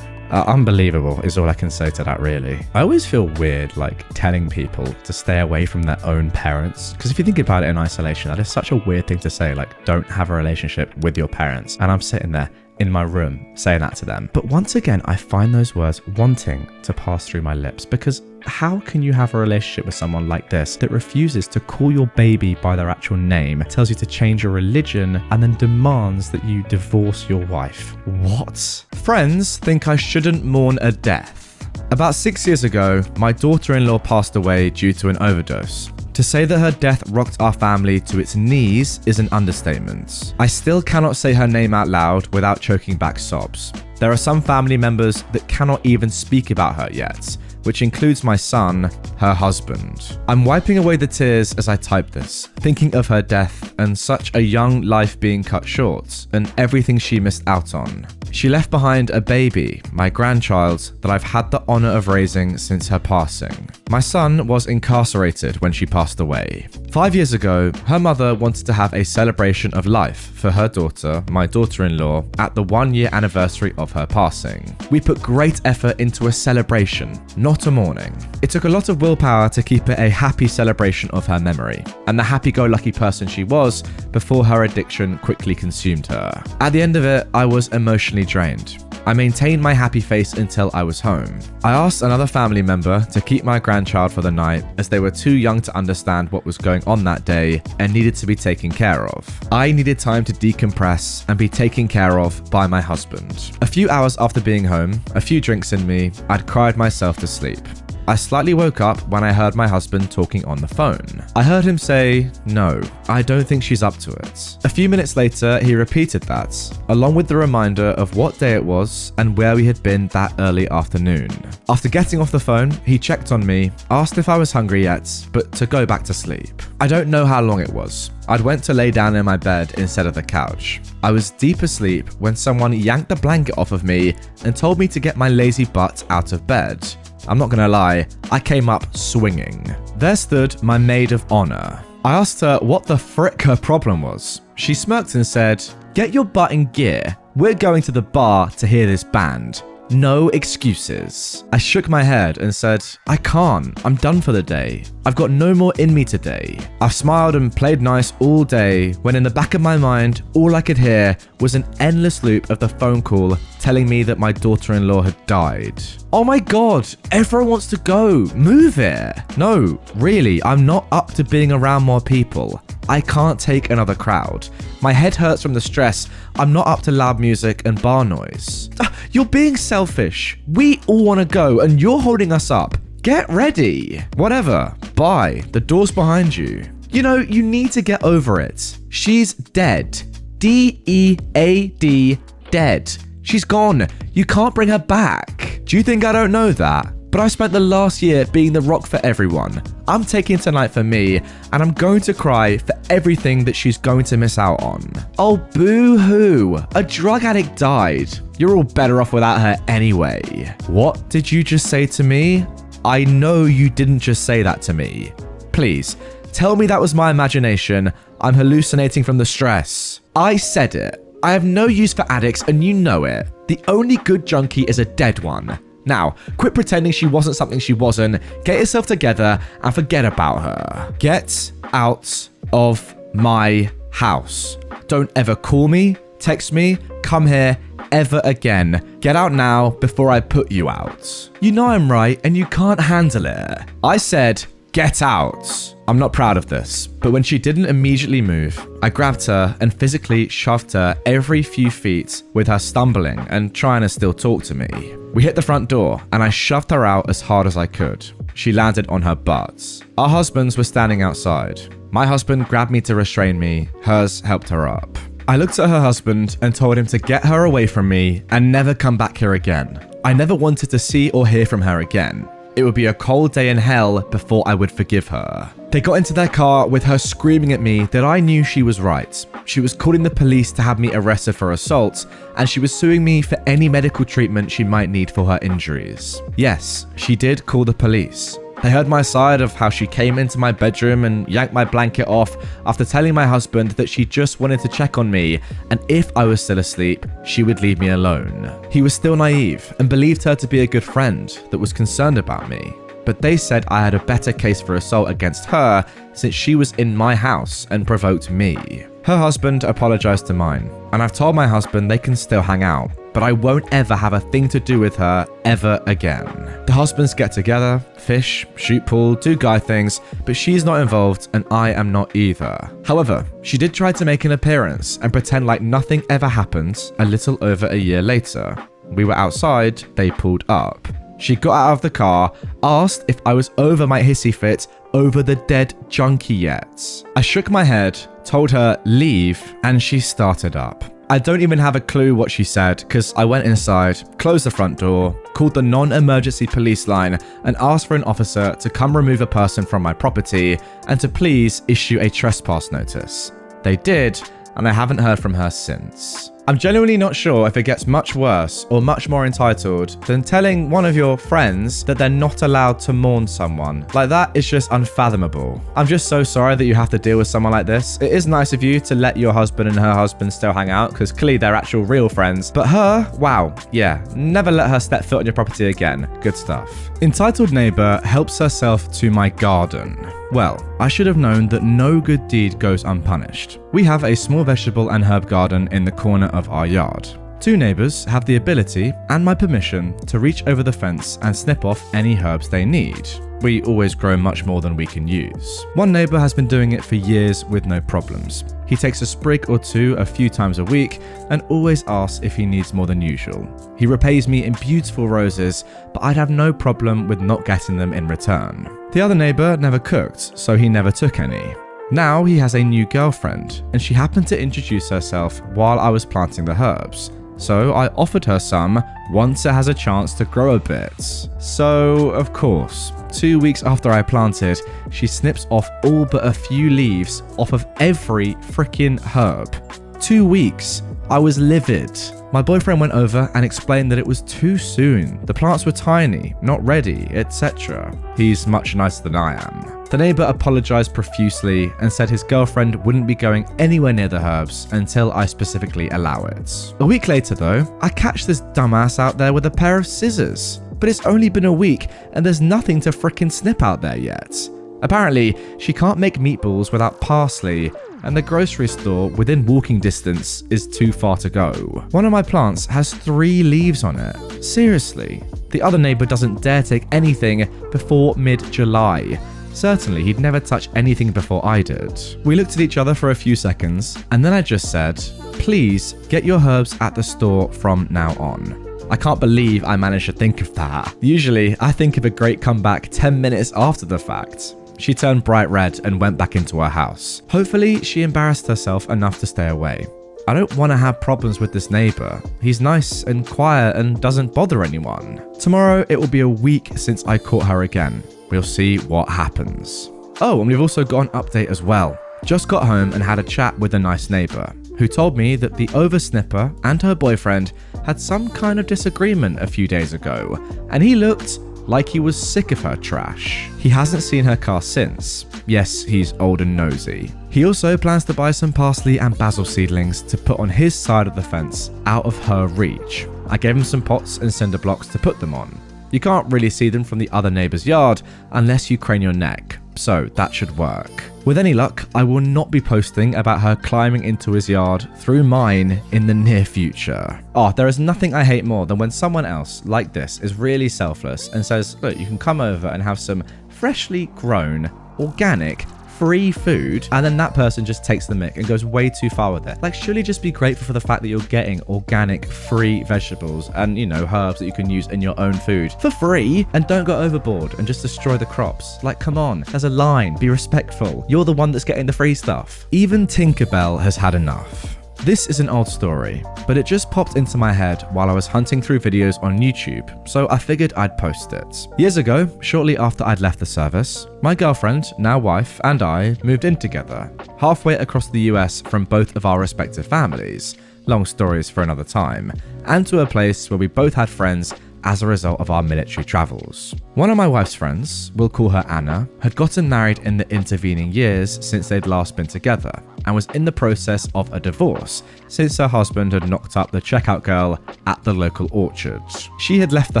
[SPEAKER 1] Unbelievable is all I can say to that, really. I always feel weird, like, telling people to stay away from their own parents. Because if you think about it in isolation, that is such a weird thing to say, like, don't have a relationship with your parents. And I'm sitting there in my room saying that to them. But once again, I find those words wanting to pass through my lips, because how can you have a relationship with someone like this that refuses to call your baby by their actual name, tells you to change your religion, and then demands that you divorce your wife? What? Friends think I shouldn't mourn a death. About 6 years ago, my daughter-in-law passed away due to an overdose. To say that her death rocked our family to its knees is an understatement. I still cannot say her name out loud without choking back sobs. There are some family members that cannot even speak about her yet, which includes my son, her husband. I'm wiping away the tears as I type this, thinking of her death and such a young life being cut short and everything she missed out on. She left behind a baby, my grandchild, that I've had the honor of raising since her passing. My son was incarcerated when she passed away. 5 years ago, her mother wanted to have a celebration of life for her daughter, my daughter-in-law, at the 1-year anniversary of her passing. We put great effort into a celebration, not a mourning. It took a lot of willpower to keep it a happy celebration of her memory, and the happy-go-lucky person she was before her addiction quickly consumed her. At the end of it, I was emotionally drained. I maintained my happy face until I was home. I asked another family member to keep my grandchild for the night as they were too young to understand what was going on that day and needed to be taken care of. I needed time to decompress and be taken care of by my husband. A few hours after being home, a few drinks in me, I'd cried myself to sleep. I slightly woke up when I heard my husband talking on the phone. I heard him say, "No, I don't think she's up to it." A few minutes later, he repeated that, along with the reminder of what day it was and where we had been that early afternoon. After getting off the phone, he checked on me, asked if I was hungry yet, but to go back to sleep. I don't know how long it was. I'd went to lay down in my bed instead of the couch. I was deep asleep when someone yanked the blanket off of me and told me to get my lazy butt out of bed. I'm not gonna lie, I came up swinging. There stood my maid of honor. I asked her what the frick her problem was. She smirked and said, "Get your butt in gear. We're going to the bar to hear this band. No excuses." I shook my head and said, "I can't. I'm done for the day. I've got no more in me today." I've smiled and played nice all day when in the back of my mind, all I could hear was an endless loop of the phone call telling me that my daughter-in-law had died. Oh my god, everyone wants to go. Move it. No, really, I'm not up to being around more people. I can't take another crowd. My head hurts from the stress. I'm not up to loud music and bar noise. You're being selfish. We all want to go and you're holding us up. Get ready. Whatever. Bye. The door's behind you. You know, you need to get over it. She's dead. D-E-A-D, dead. She's gone. You can't bring her back. Do you think I don't know that? But I spent the last year being the rock for everyone. I'm taking tonight for me, and I'm going to cry for everything that she's going to miss out on. Oh, boo-hoo. A drug addict died. You're all better off without her anyway. What did you just say to me? I know you didn't just say that to me. Please, tell me that was my imagination. I'm hallucinating from the stress. I said it. I have no use for addicts, and you know it. The only good junkie is a dead one. Now, quit pretending she wasn't something she wasn't, get yourself together, and forget about her. Get out of my house. Don't ever call me, text me, come here, ever again. Get out now before I put you out. You know I'm right, and you can't handle it. I said, get out. I'm not proud of this, but when she didn't immediately move, I grabbed her and physically shoved her every few feet with her stumbling and trying to still talk to me. We hit the front door and I shoved her out as hard as I could. She landed on her butt. Our husbands were standing outside. My husband grabbed me to restrain me. Hers helped her up. I looked at her husband and told him to get her away from me and never come back here again. I never wanted to see or hear from her again. It would be a cold day in hell before I would forgive her. They got into their car with her screaming at me that I knew she was right. She was calling the police to have me arrested for assault, and she was suing me for any medical treatment she might need for her injuries. Yes, she did call the police. They heard my side of how she came into my bedroom and yanked my blanket off after telling my husband that she just wanted to check on me, and if I was still asleep, she would leave me alone. He was still naive and believed her to be a good friend that was concerned about me. But they said I had a better case for assault against her since she was in my house and provoked me. Her husband apologized to mine, and I've told my husband they can still hang out, but I won't ever have a thing to do with her ever again. The husbands get together, fish, shoot pool, do guy things, but she's not involved and I am not either. However, she did try to make an appearance and pretend like nothing ever happened a little over a year later. We were outside, they pulled up. She got out of the car, asked if I was over my hissy fit over the dead junkie yet. I shook my head, told her leave, and she started up. I don't even have a clue what she said because I went inside, closed the front door, called the non-emergency police line and asked for an officer to come remove a person from my property and to please issue a trespass notice. They did, and I haven't heard from her since. I'm genuinely not sure if it gets much worse or much more entitled than telling one of your friends that they're not allowed to mourn someone. Like, that is just unfathomable. I'm just so sorry that you have to deal with someone like this. It is nice of you to let your husband and her husband still hang out because clearly they're actual real friends. But her, wow, yeah, never let her step foot on your property again. Good stuff. Entitled neighbor helps herself to my garden. Well, I should have known that no good deed goes unpunished. We have a small vegetable and herb garden in the corner of our yard. Two neighbors have the ability and my permission to reach over the fence and snip off any herbs they need. We always grow much more than we can use. One neighbor has been doing it for years with no problems. He takes a sprig or two a few times a week and always asks if he needs more than usual. He repays me in beautiful roses, but I'd have no problem with not getting them in return. The other neighbor never cooked, so he never took any. Now he has a new girlfriend, and she happened to introduce herself while I was planting the herbs. So I offered her some once it has a chance to grow a bit. So, of course, 2 weeks after I planted, she snips off all but a few leaves off of every freaking herb. 2 weeks. I was livid. My boyfriend went over and explained that it was too soon. The plants were tiny, not ready, etc. He's much nicer than I am. The neighbor apologized profusely and said his girlfriend wouldn't be going anywhere near the herbs until I specifically allow it. A week later though, I catch this dumbass out there with a pair of scissors. But it's only been a week and there's nothing to frickin' snip out there yet. Apparently, she can't make meatballs without parsley, and the grocery store within walking distance is too far to go. One of my plants has 3 leaves on it. Seriously. The other neighbor doesn't dare take anything before mid-July. Certainly, he'd never touch anything before I did. We looked at each other for a few seconds, and then I just said, please get your herbs at the store from now on. I can't believe I managed to think of that. Usually, I think of a great comeback 10 minutes after the fact. She turned bright red and went back into her house. Hopefully, she embarrassed herself enough to stay away. I don't want to have problems with this neighbor. He's nice and quiet and doesn't bother anyone. Tomorrow, it will be a week since I caught her again. We'll see what happens. Oh, and we've also got an update as well. Just got home and had a chat with a nice neighbor who told me that the oversnipper and her boyfriend had some kind of disagreement a few days ago, and he looked like he was sick of her trash. He hasn't seen her car since. Yes, he's old and nosy. He also plans to buy some parsley and basil seedlings to put on his side of the fence out of her reach. I gave him some pots and cinder blocks to put them on. You can't really see them from the other neighbor's yard unless you crane your neck, so that should work. With any luck, I will not be posting about her climbing into his yard through mine in the near future. Oh, there is nothing I hate more than when someone else, like this, is really selfless and says, look, you can come over and have some freshly grown, organic, free food, and then that person just takes the mick and goes way too far with it. Like, surely just be grateful for the fact that you're getting organic, free vegetables and, herbs that you can use in your own food for free, and don't go overboard and just destroy the crops. Like, come on, there's a line, be respectful. You're the one that's getting the free stuff. Even Tinkerbell has had enough. This is an old story, but it just popped into my head while I was hunting through videos on YouTube, so I figured I'd post it. Years ago, shortly after I'd left the service, my girlfriend, now wife, and I moved in together, halfway across the US from both of our respective families, long stories for another time, and to a place where we both had friends as a result of our military travels. One of my wife's friends, we'll call her Anna, had gotten married in the intervening years since they'd last been together, and was in the process of a divorce since her husband had knocked up the checkout girl at the local orchard. She had left the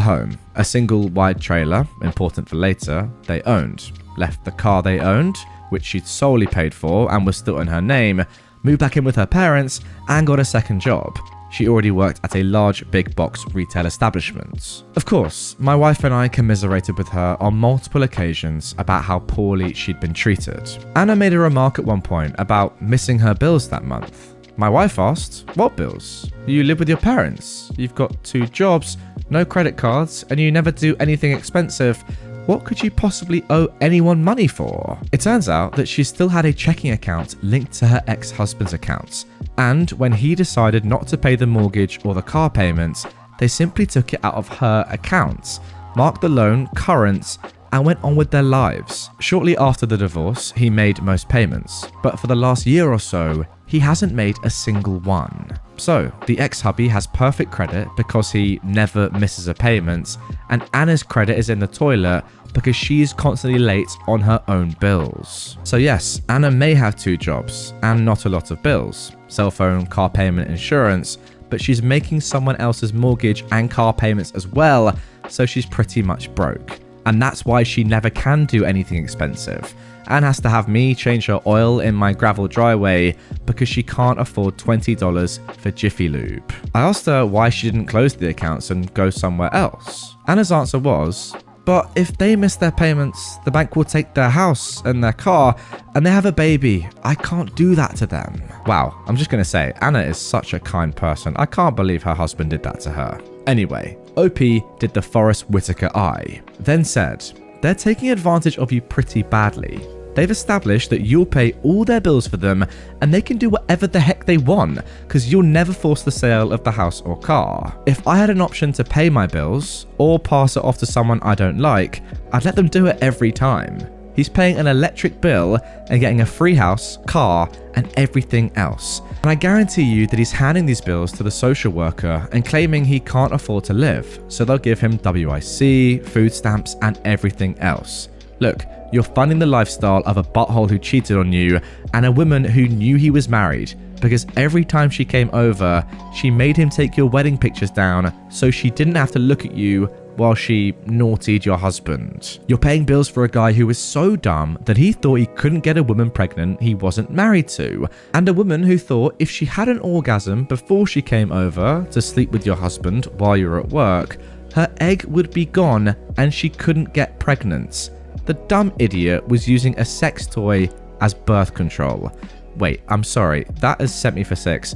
[SPEAKER 1] home, a single wide trailer, important for later, they owned, left the car they owned, which she'd solely paid for and was still in her name, moved back in with her parents, and got a second job. She already worked at a large big box retail establishment. Of course, my wife and I commiserated with her on multiple occasions about how poorly she'd been treated. Anna made a remark at one point about missing her bills that month. My wife asked, "What bills? You live with your parents. You've got 2 jobs, no credit cards, and you never do anything expensive. What could you possibly owe anyone money for?" It turns out that she still had a checking account linked to her ex-husband's accounts, and when he decided not to pay the mortgage or the car payments, they simply took it out of her accounts, marked the loan current, and went on with their lives. Shortly after the divorce, he made most payments, but for the last year or so, he hasn't made a single one. So, the ex-hubby has perfect credit because he never misses a payment, and Anna's credit is in the toilet because she is constantly late on her own bills. So yes, Anna may have 2 jobs and not a lot of bills, cell phone, car payment, insurance, but she's making someone else's mortgage and car payments as well, so she's pretty much broke. And that's why she never can do anything expensive, and has to have me change her oil in my gravel driveway because she can't afford $20 for Jiffy Lube. I asked her why she didn't close the accounts and go somewhere else. Anna's answer was, "But if they miss their payments, the bank will take their house and their car, and they have a baby. I can't do that to them." Wow, I'm just gonna say, Anna is such a kind person. I can't believe her husband did that to her. Anyway, OP did the Forrest Whitaker eye, then said, "They're taking advantage of you pretty badly. They've established that you'll pay all their bills for them, and they can do whatever the heck they want, because you'll never force the sale of the house or car. If I had an option to pay my bills, or pass it off to someone I don't like, I'd let them do it every time. He's paying an electric bill and getting a free house, car, and everything else. And I guarantee you that he's handing these bills to the social worker and claiming he can't afford to live, so they'll give him WIC, food stamps, and everything else. Look, you're funding the lifestyle of a butthole who cheated on you and a woman who knew he was married, because every time she came over, she made him take your wedding pictures down so she didn't have to look at you while she naughtied your husband. You're paying bills for a guy who was so dumb that he thought he couldn't get a woman pregnant he wasn't married to, and a woman who thought if she had an orgasm before she came over to sleep with your husband while you were at work, her egg would be gone and she couldn't get pregnant. The dumb idiot was using a sex toy as birth control. Wait, I'm sorry, that has sent me for 6.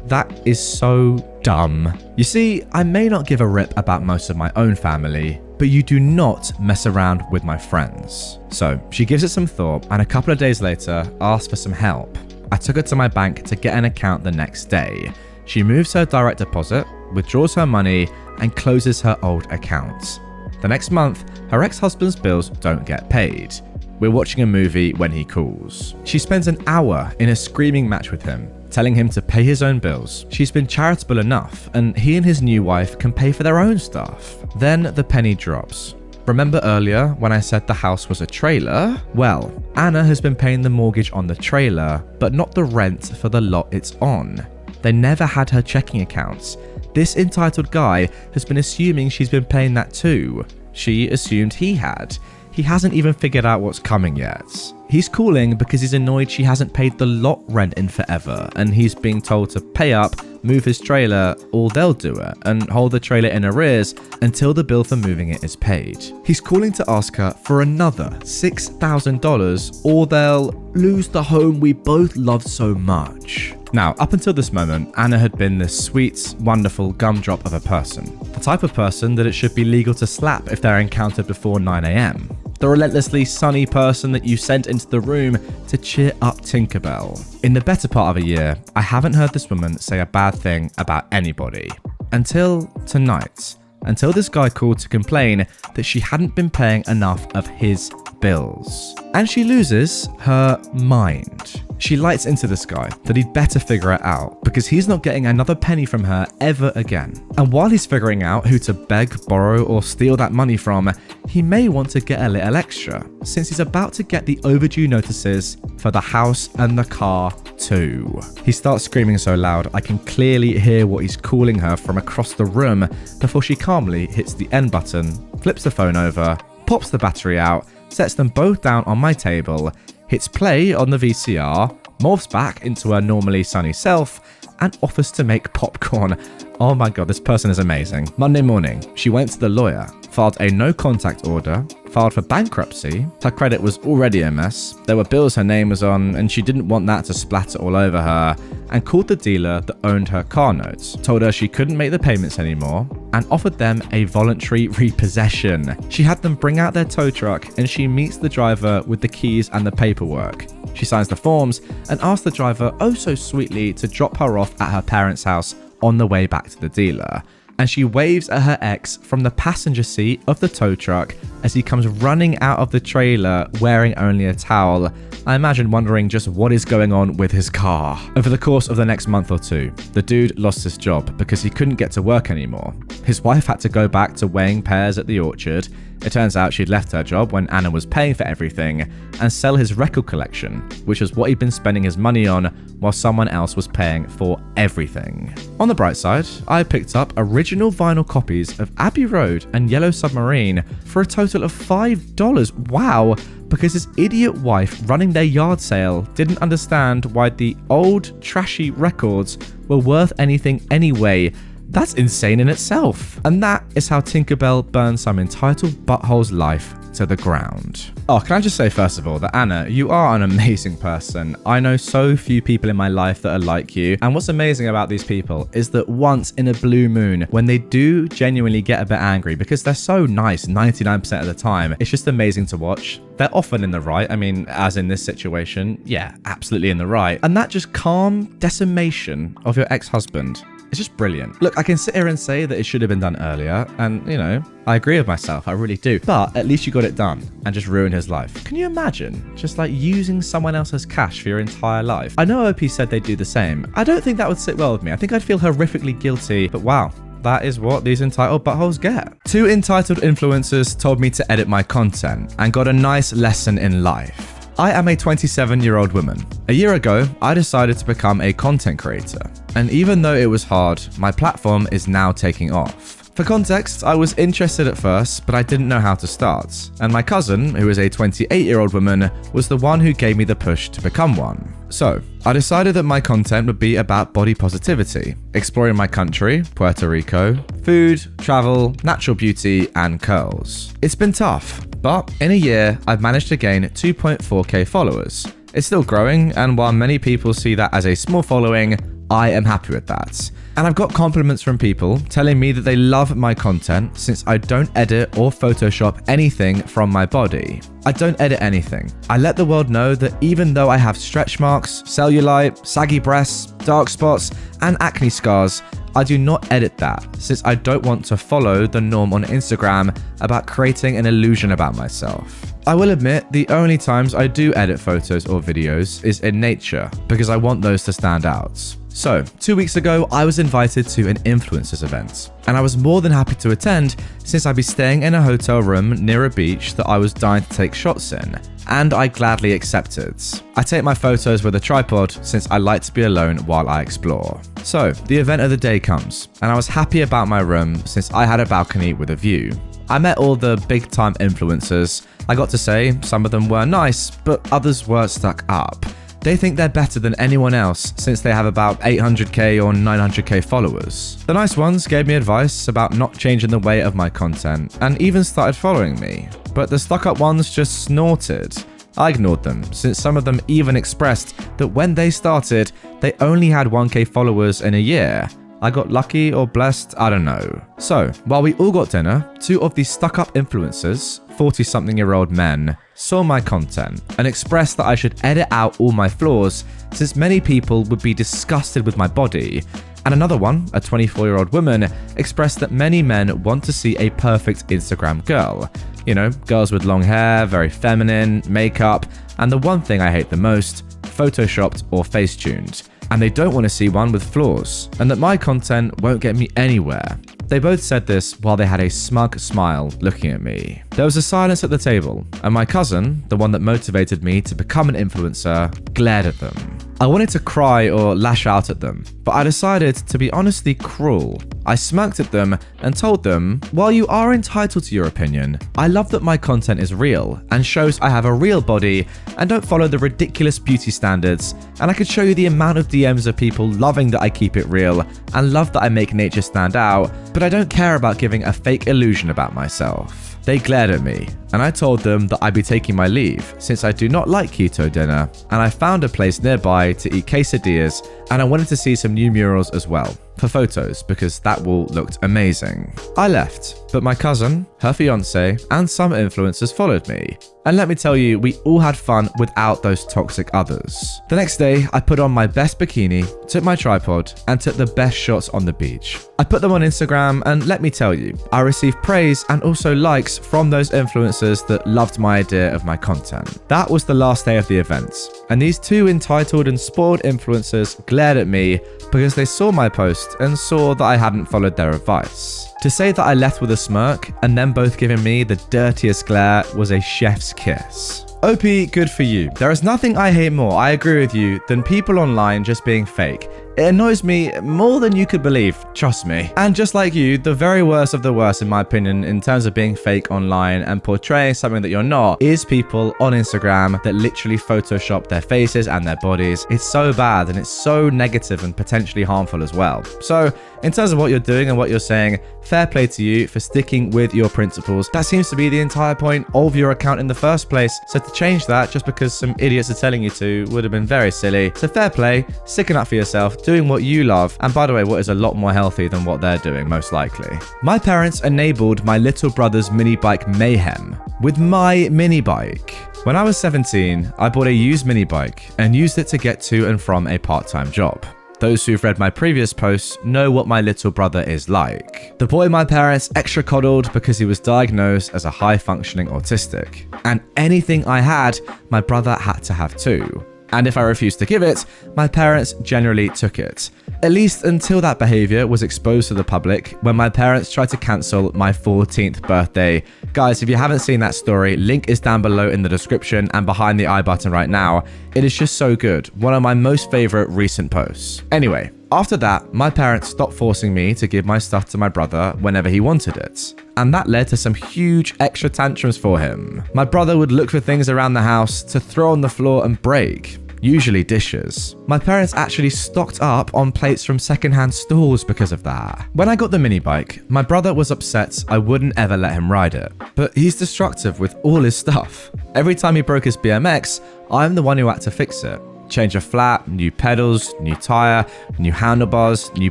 [SPEAKER 1] That is so dumb. You see, I may not give a rip about most of my own family, but you do not mess around with my friends. So she gives it some thought, and a couple of days later asks for some help. I took her to my bank to get an account the next day. She moves her direct deposit, withdraws her money, and closes her old account. The next month, her ex-husband's bills don't get paid. We're watching a movie when he calls. She spends an hour in a screaming match with him, telling him to pay his own bills. She's been charitable enough, and he and his new wife can pay for their own stuff. Then the penny drops. Remember earlier when I said the house was a trailer? Well, Anna has been paying the mortgage on the trailer, but not the rent for the lot it's on. They never had her checking accounts. This entitled guy has been assuming she's been paying that too. She assumed he had. He hasn't even figured out what's coming yet. He's calling because he's annoyed she hasn't paid the lot rent in forever, and he's being told to pay up, move his trailer, or they'll do it, and hold the trailer in arrears until the bill for moving it is paid. He's calling to ask her for another $6,000 or they'll lose the home we both love so much. Now, up until this moment, Anna had been this sweet, wonderful gumdrop of a person. The type of person that it should be legal to slap if they're encountered before 9 AM. The relentlessly sunny person that you sent into the room to cheer up Tinkerbell. In the better part of a year, I haven't heard this woman say a bad thing about anybody. Until tonight. Until this guy called to complain that she hadn't been paying enough of his bills. And she loses her mind. She lights into this guy that he'd better figure it out because he's not getting another penny from her ever again. And while he's figuring out who to beg, borrow, or steal that money from, he may want to get a little extra since he's about to get the overdue notices for the house and the car too. He starts screaming so loud I can clearly hear what he's calling her from across the room before she calmly hits the end button, flips the phone over, pops the battery out, sets them both down on my table, hits play on the VCR, morphs back into her normally sunny self, and offers to make popcorn. Oh my god, this person is amazing. Monday morning, she went to the lawyer, filed a no contact order, filed for bankruptcy. Her credit was already a mess. There were bills her name was on, and she didn't want that to splatter all over her, and called the dealer that owned her car notes, told her she couldn't make the payments anymore, and offered them a voluntary repossession. She had them bring out their tow truck, and she meets the driver with the keys and the paperwork. She signs the forms and asks the driver oh so sweetly to drop her off at her parents' house on the way back to the dealer. And she waves at her ex from the passenger seat of the tow truck as he comes running out of the trailer wearing only a towel. I imagine wondering just what is going on with his car. Over the course of the next month or two, the dude lost his job because he couldn't get to work anymore. His wife had to go back to weighing pears at the orchard. It turns out she'd left her job when Anna was paying for everything, and sell his record collection, which was what he'd been spending his money on while someone else was paying for everything. On the bright side, I picked up original vinyl copies of Abbey Road and Yellow Submarine for a total of $5. Wow! Because his idiot wife running their yard sale didn't understand why the old trashy records were worth anything anyway. That's insane in itself. And that is how Tinkerbell burned some entitled butthole's life to the ground. Oh, can I just say first of all that Anna, you are an amazing person. I know so few people in my life that are like you. And what's amazing about these people is that once in a blue moon, when they do genuinely get a bit angry because they're so nice 99% of the time, it's just amazing to watch. They're often in the right. I mean, as in this situation, yeah, absolutely in the right. And that just calm decimation of your ex-husband, it's just brilliant. Look, I can sit here and say that it should have been done earlier, and, you know, I agree with myself, I really do. But at least you got it done and just ruined his life. Can you imagine just like using someone else's cash for your entire life? I know OP said they'd do the same. I don't think that would sit well with me. I think I'd feel horrifically guilty, but wow. That is what these entitled buttholes get. 2 entitled influencers told me to edit my content and got a nice lesson in life. I am a 27-year-old woman. A year ago, I decided to become a content creator. And even though it was hard, my platform is now taking off. For context, I was interested at first, but I didn't know how to start. And my cousin, who is a 28-year-old woman, was the one who gave me the push to become one. So, I decided that my content would be about body positivity, exploring my country, Puerto Rico, food, travel, natural beauty, and curls. It's been tough, but in a year, I've managed to gain 2.4k followers. It's still growing, and while many people see that as a small following, I am happy with that. And I've got compliments from people telling me that they love my content since I don't edit or Photoshop anything from my body. I don't edit anything. I let the world know that even though I have stretch marks, cellulite, saggy breasts, dark spots, and acne scars, I do not edit that since I don't want to follow the norm on Instagram about creating an illusion about myself. I will admit the only times I do edit photos or videos is in nature because I want those to stand out. So, 2 weeks ago, I was invited to an influencers event, and I was more than happy to attend since I'd be staying in a hotel room near a beach that I was dying to take shots in, and I gladly accepted. I take my photos with a tripod since I like to be alone while I explore. So, the event of the day comes, and I was happy about my room since I had a balcony with a view. I met all the big time influencers. I got to say, some of them were nice, but others were stuck up. They think they're better than anyone else since they have about 800k or 900k followers. The nice ones gave me advice about not changing the way of my content and even started following me, but the stuck-up ones just snorted. I ignored them since some of them even expressed that when they started, they only had 1k followers in a year. I got lucky or blessed, I don't know. So, while we all got dinner, two of these stuck-up influencers, 40-something-year-old men, saw my content and expressed that I should edit out all my flaws since many people would be disgusted with my body. And another one, a 24-year-old woman, expressed that many men want to see a perfect Instagram girl. You know, girls with long hair, very feminine, makeup, and the one thing I hate the most, photoshopped or face-tuned. And they don't want to see one with flaws, and that my content won't get me anywhere. They both said this while they had a smug smile looking at me. There was a silence at the table, and my cousin, the one that motivated me to become an influencer, glared at them. I wanted to cry or lash out at them, but I decided to be honestly cruel. I smirked at them and told them, while you are entitled to your opinion, I love that my content is real and shows I have a real body and don't follow the ridiculous beauty standards, and I could show you the amount of DMs of people loving that I keep it real and love that I make nature stand out, but I don't care about giving a fake illusion about myself. They glared at me, and I told them that I'd be taking my leave since I do not like keto dinner, and I found a place nearby to eat quesadillas, and I wanted to see some new murals as well, for photos because that wall looked amazing. I left, but my cousin, her fiance, and some influencers followed me. And let me tell you, we all had fun without those toxic others. The next day, I put on my best bikini, took my tripod, and took the best shots on the beach. I put them on Instagram, and let me tell you, I received praise and also likes from those influencers that loved my idea of my content. That was the last day of the event, and these two entitled and spoiled influencers glared at me because they saw my post and saw that I hadn't followed their advice. To say that I left with a smirk and them both giving me the dirtiest glare was a chef's kiss. OP, good for you. There is nothing I hate more, I agree with you, than people online just being fake. It annoys me more than you could believe, trust me. And just like you, the very worst of the worst in my opinion in terms of being fake online and portraying something that you're not is people on Instagram that literally Photoshop their faces and their bodies. It's so bad and it's so negative and potentially harmful as well. So in terms of what you're doing and what you're saying, fair play to you for sticking with your principles. That seems to be the entire point of your account in the first place. So to change that just because some idiots are telling you to would have been very silly. So fair play, sticking up for yourself, doing what you love, and by the way, what is a lot more healthy than what they're doing, most likely. My parents enabled my little brother's mini bike mayhem with my mini bike. When I was 17, I bought a used mini bike and used it to get to and from a part-time job. Those who've read my previous posts know what my little brother is like. The boy my parents extra coddled because he was diagnosed as a high-functioning autistic. And anything I had, my brother had to have too. And if I refused to give it, my parents generally took it. At least until that behavior was exposed to the public when my parents tried to cancel my 14th birthday. Guys, if you haven't seen that story, link is down below in the description and behind the I button right now. It is just so good. One of my most favorite recent posts. Anyway, after that, my parents stopped forcing me to give my stuff to my brother whenever he wanted it. And that led to some huge extra tantrums for him. My brother would look for things around the house to throw on the floor and break. Usually dishes. My parents actually stocked up on plates from secondhand stores because of that. When I got the mini bike, my brother was upset I wouldn't ever let him ride it. But he's destructive with all his stuff. Every time he broke his BMX, I'm the one who had to fix it. Change a flat, new pedals, new tire, new handlebars, new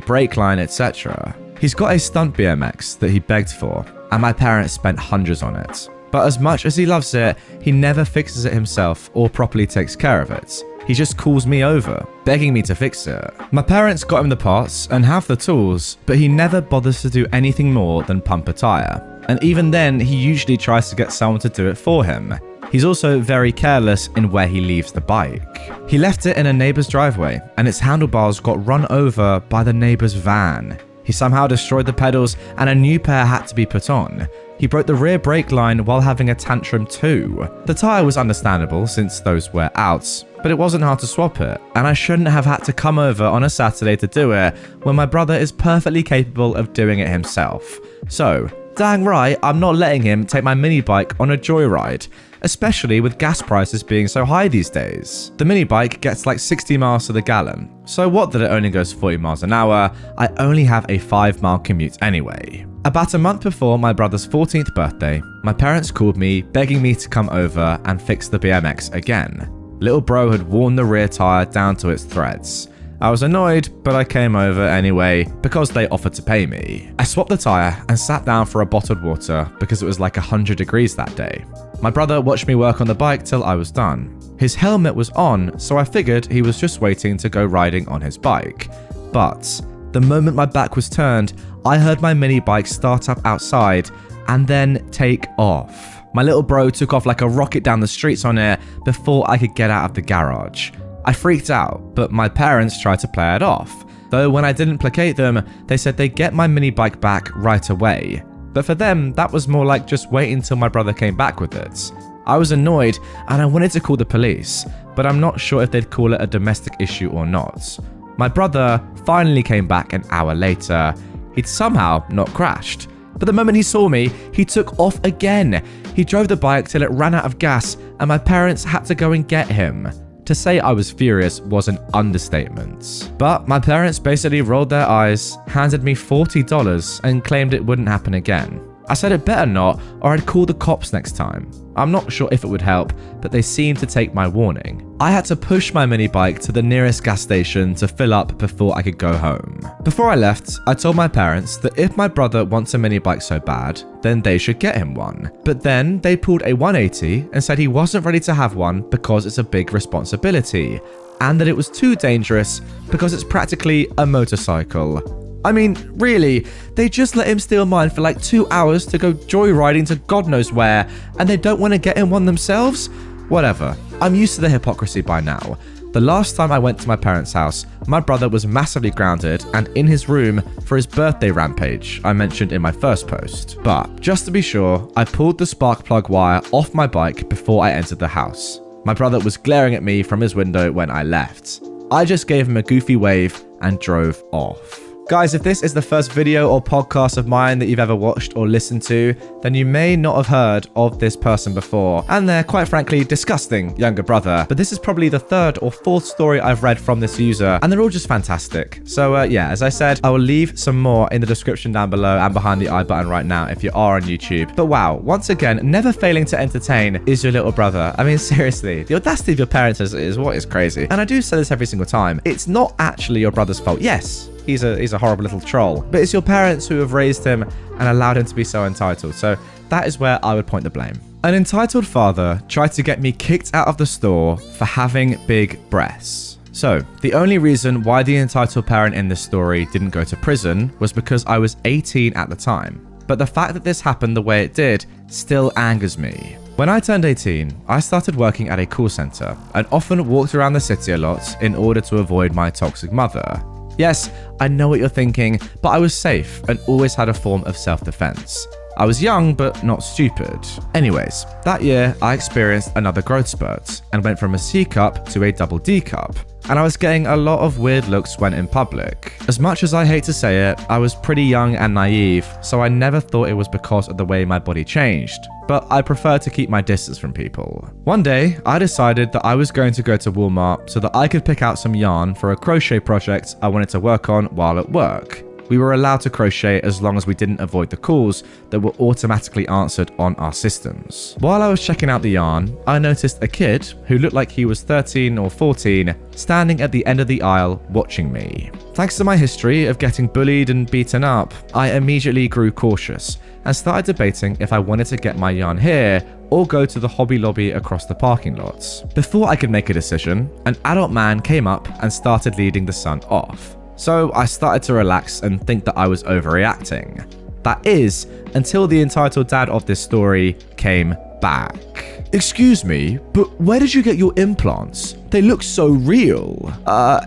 [SPEAKER 1] brake line, etc. He's got a stunt BMX that he begged for, and my parents spent hundreds on it. But as much as he loves it, he never fixes it himself or properly takes care of it. He just calls me over, begging me to fix it. My parents got him the parts and have the tools, but he never bothers to do anything more than pump a tire. And even then, he usually tries to get someone to do it for him. He's also very careless in where he leaves the bike. He left it in a neighbor's driveway, and its handlebars got run over by the neighbor's van. He somehow destroyed the pedals, and a new pair had to be put on. He broke the rear brake line while having a tantrum too. The tyre was understandable since those were out, but it wasn't hard to swap it, and I shouldn't have had to come over on a Saturday to do it when my brother is perfectly capable of doing it himself. So, dang right, I'm not letting him take my mini bike on a joyride, especially with gas prices being so high these days. The mini bike gets like 60 miles to the gallon, so what that it only goes 40 miles an hour, I only have a 5-mile commute anyway. About a month before my brother's 14th birthday, my parents called me begging me to come over and fix the BMX again. Little bro had worn the rear tyre down to its threads. I was annoyed, but I came over anyway because they offered to pay me. I swapped the tyre and sat down for a bottled water because it was like 100 degrees that day. My brother watched me work on the bike till I was done. His helmet was on, so I figured he was just waiting to go riding on his bike. But the moment my back was turned, I heard my mini bike start up outside and then take off. My little bro took off like a rocket down the streets on it before I could get out of the garage. I freaked out, but my parents tried to play it off. Though when I didn't placate them, they said they'd get my mini bike back right away. But for them, that was more like just waiting until my brother came back with it. I was annoyed and I wanted to call the police, but I'm not sure if they'd call it a domestic issue or not. My brother finally came back an hour later. He'd somehow not crashed. But the moment he saw me, he took off again. He drove the bike till it ran out of gas and my parents had to go and get him. To say I was furious was an understatement. But my parents basically rolled their eyes, handed me $40 and claimed it wouldn't happen again. I said it better not, or I'd call the cops next time. I'm not sure if it would help, but they seemed to take my warning. I had to push my mini bike to the nearest gas station to fill up before I could go home. Before I left, I told my parents that if my brother wants a mini bike so bad, then they should get him one. But then they pulled a 180 and said he wasn't ready to have one because it's a big responsibility, and that it was too dangerous because it's practically a motorcycle. I mean, really, they just let him steal mine for like 2 hours to go joyriding to God knows where, and they don't want to get him one themselves? Whatever. I'm used to the hypocrisy by now. The last time I went to my parents' house, my brother was massively grounded and in his room for his birthday rampage I mentioned in my first post. But just to be sure, I pulled the spark plug wire off my bike before I entered the house. My brother was glaring at me from his window when I left. I just gave him a goofy wave and drove off. Guys, if this is the first video or podcast of mine that you've ever watched or listened to, then you may not have heard of this person before, and their, quite frankly, disgusting younger brother. But this is probably the 3rd or 4th story I've read from this user, and they're all just fantastic. So yeah, as I said, I will leave some more in the description down below and behind the I button right now if you are on YouTube. But wow, once again, never failing to entertain is your little brother. I mean, seriously, the audacity of your parents is what is crazy. And I do say this every single time. It's not actually your brother's fault. Yes, he's a horrible little troll, but it's your parents who have raised him and allowed him to be so entitled. So that is where I would point the blame. An entitled father tried to get me kicked out of the store for having big breasts. So the only reason why the entitled parent in this story didn't go to prison was because I was 18 at the time. But the fact that this happened the way it did still angers me. When I turned 18, I started working at a call center and often walked around the city a lot in order to avoid my toxic mother. Yes, I know what you're thinking, but I was safe and always had a form of self-defense. I was young, but not stupid. Anyways, that year I experienced another growth spurt and went from a C cup to a double D cup. And I was getting a lot of weird looks when in public. As much as I hate to say it, I was pretty young and naive, so I never thought it was because of the way my body changed. But I prefer to keep my distance from people. One day, I decided that I was going to go to Walmart so that I could pick out some yarn for a crochet project I wanted to work on while at work. We were allowed to crochet as long as we didn't avoid the calls that were automatically answered on our systems. While I was checking out the yarn, I noticed a kid who looked like he was 13 or 14 standing at the end of the aisle watching me. Thanks to my history of getting bullied and beaten up, I immediately grew cautious and started debating if I wanted to get my yarn here or go to the Hobby Lobby across the parking lots. Before I could make a decision, an adult man came up and started leading the son off. So I started to relax and think that I was overreacting. That is, until the entitled dad of this story came back. Excuse me, but where did you get your implants? They look so real.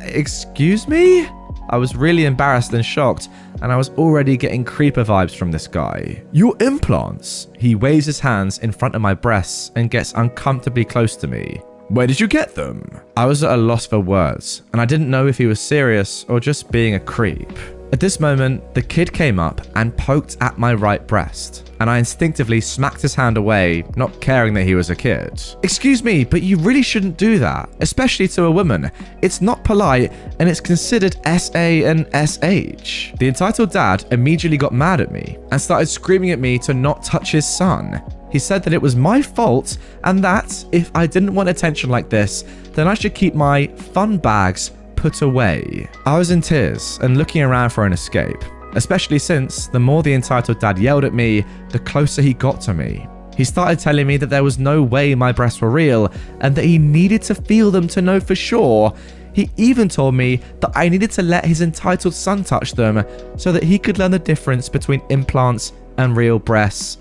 [SPEAKER 1] Excuse me? I was really embarrassed and shocked, and I was already getting creeper vibes from this guy. Your implants? He waves his hands in front of my breasts and gets uncomfortably close to me. Where did you get them? I was at a loss for words, and I didn't know if he was serious or just being a creep. At this moment, the kid came up and poked at my right breast, and I instinctively smacked his hand away, not caring that he was a kid. Excuse me, but you really shouldn't do that, especially to a woman. It's not polite, and it's considered SA and SH. The entitled dad immediately got mad at me and started screaming at me to not touch his son. He said that it was my fault and that if I didn't want attention like this, then I should keep my fun bags put away. I was in tears and looking around for an escape, especially since the more the entitled dad yelled at me, the closer he got to me. He started telling me that there was no way my breasts were real and that he needed to feel them to know for sure. He even told me that I needed to let his entitled son touch them so that he could learn the difference between implants and real breasts.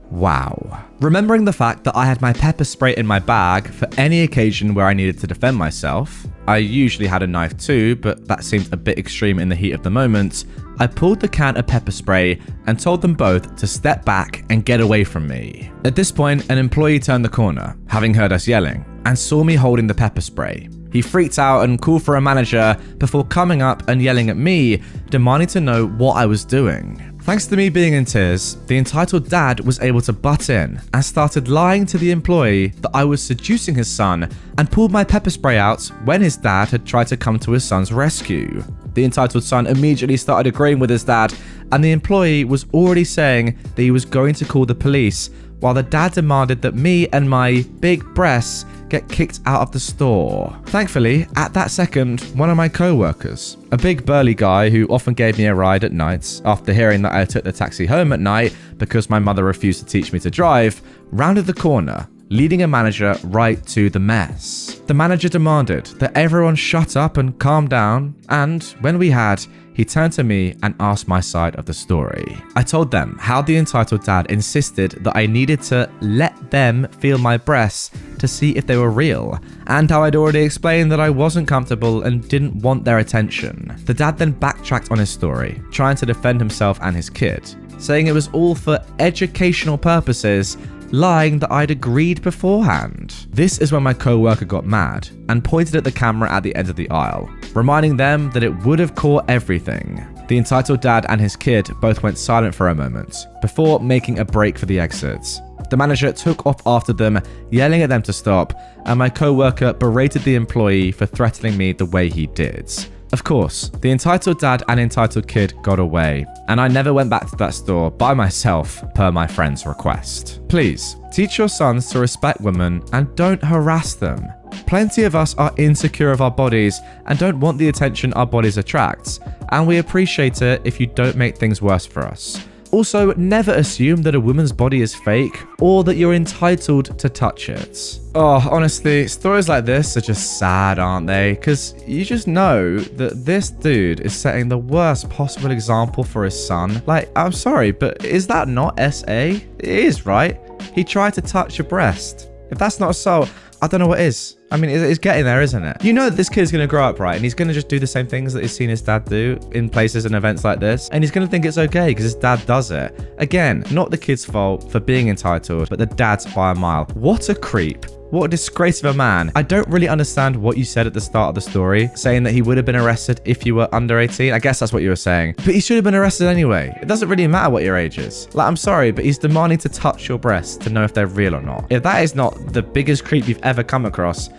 [SPEAKER 1] Wow. Remembering the fact that I had my pepper spray in my bag for any occasion where I needed to defend myself, I usually had a knife too, but that seemed a bit extreme in the heat of the moment, I pulled the can of pepper spray and told them both to step back and get away from me. At this point, an employee turned the corner, having heard us yelling, and saw me holding the pepper spray. He freaked out and called for a manager before coming up and yelling at me, demanding to know what I was doing. Thanks to me being in tears, the entitled dad was able to butt in and started lying to the employee that I was seducing his son and pulled my pepper spray out when his dad had tried to come to his son's rescue. The entitled son immediately started agreeing with his dad, and the employee was already saying that he was going to call the police, while the dad demanded that me and my big breasts get kicked out of the store. Thankfully, at that second, one of my co-workers, a big burly guy who often gave me a ride at nights after hearing that I took the taxi home at night because my mother refused to teach me to drive, rounded the corner, leading a manager right to the mess. The manager demanded that everyone shut up and calm down, and when we had, he turned to me and asked my side of the story. I told them how the entitled dad insisted that I needed to let them feel my breasts to see if they were real, and how I'd already explained that I wasn't comfortable and didn't want their attention. The dad then backtracked on his story, trying to defend himself and his kid, saying it was all for educational purposes, lying that I'd agreed beforehand. This is when my co-worker got mad and pointed at the camera at the end of the aisle, reminding them that it would have caught everything. The entitled dad and his kid both went silent for a moment before making a break for the exits. The manager took off after them, yelling at them to stop, and my co-worker berated the employee for threatening me the way he did. Of course, the entitled dad and entitled kid got away, and I never went back to that store by myself per my friend's request. Please, teach your sons to respect women and don't harass them. Plenty of us are insecure of our bodies and don't want the attention our bodies attract, and we appreciate it if you don't make things worse for us. Also, never assume that a woman's body is fake or that you're entitled to touch it. Oh, honestly, stories like this are just sad, aren't they? Because you just know that this dude is setting the worst possible example for his son. Like, I'm sorry, but is that not SA? It is, right? He tried to touch your breast. If that's not assault, I don't know what is. I mean, it's getting there, isn't it? You know that this kid's going to grow up, right? And he's going to just do the same things that he's seen his dad do in places and events like this. And he's going to think it's okay because his dad does it. Again, not the kid's fault for being entitled, but the dad's by a mile. What a creep. What a disgrace of a man. I don't really understand what you said at the start of the story, saying that he would have been arrested if you were under 18. I guess that's what you were saying. But he should have been arrested anyway. It doesn't really matter what your age is. Like, I'm sorry, but he's demanding to touch your breasts to know if they're real or not. If that is not the biggest creep you've ever come across,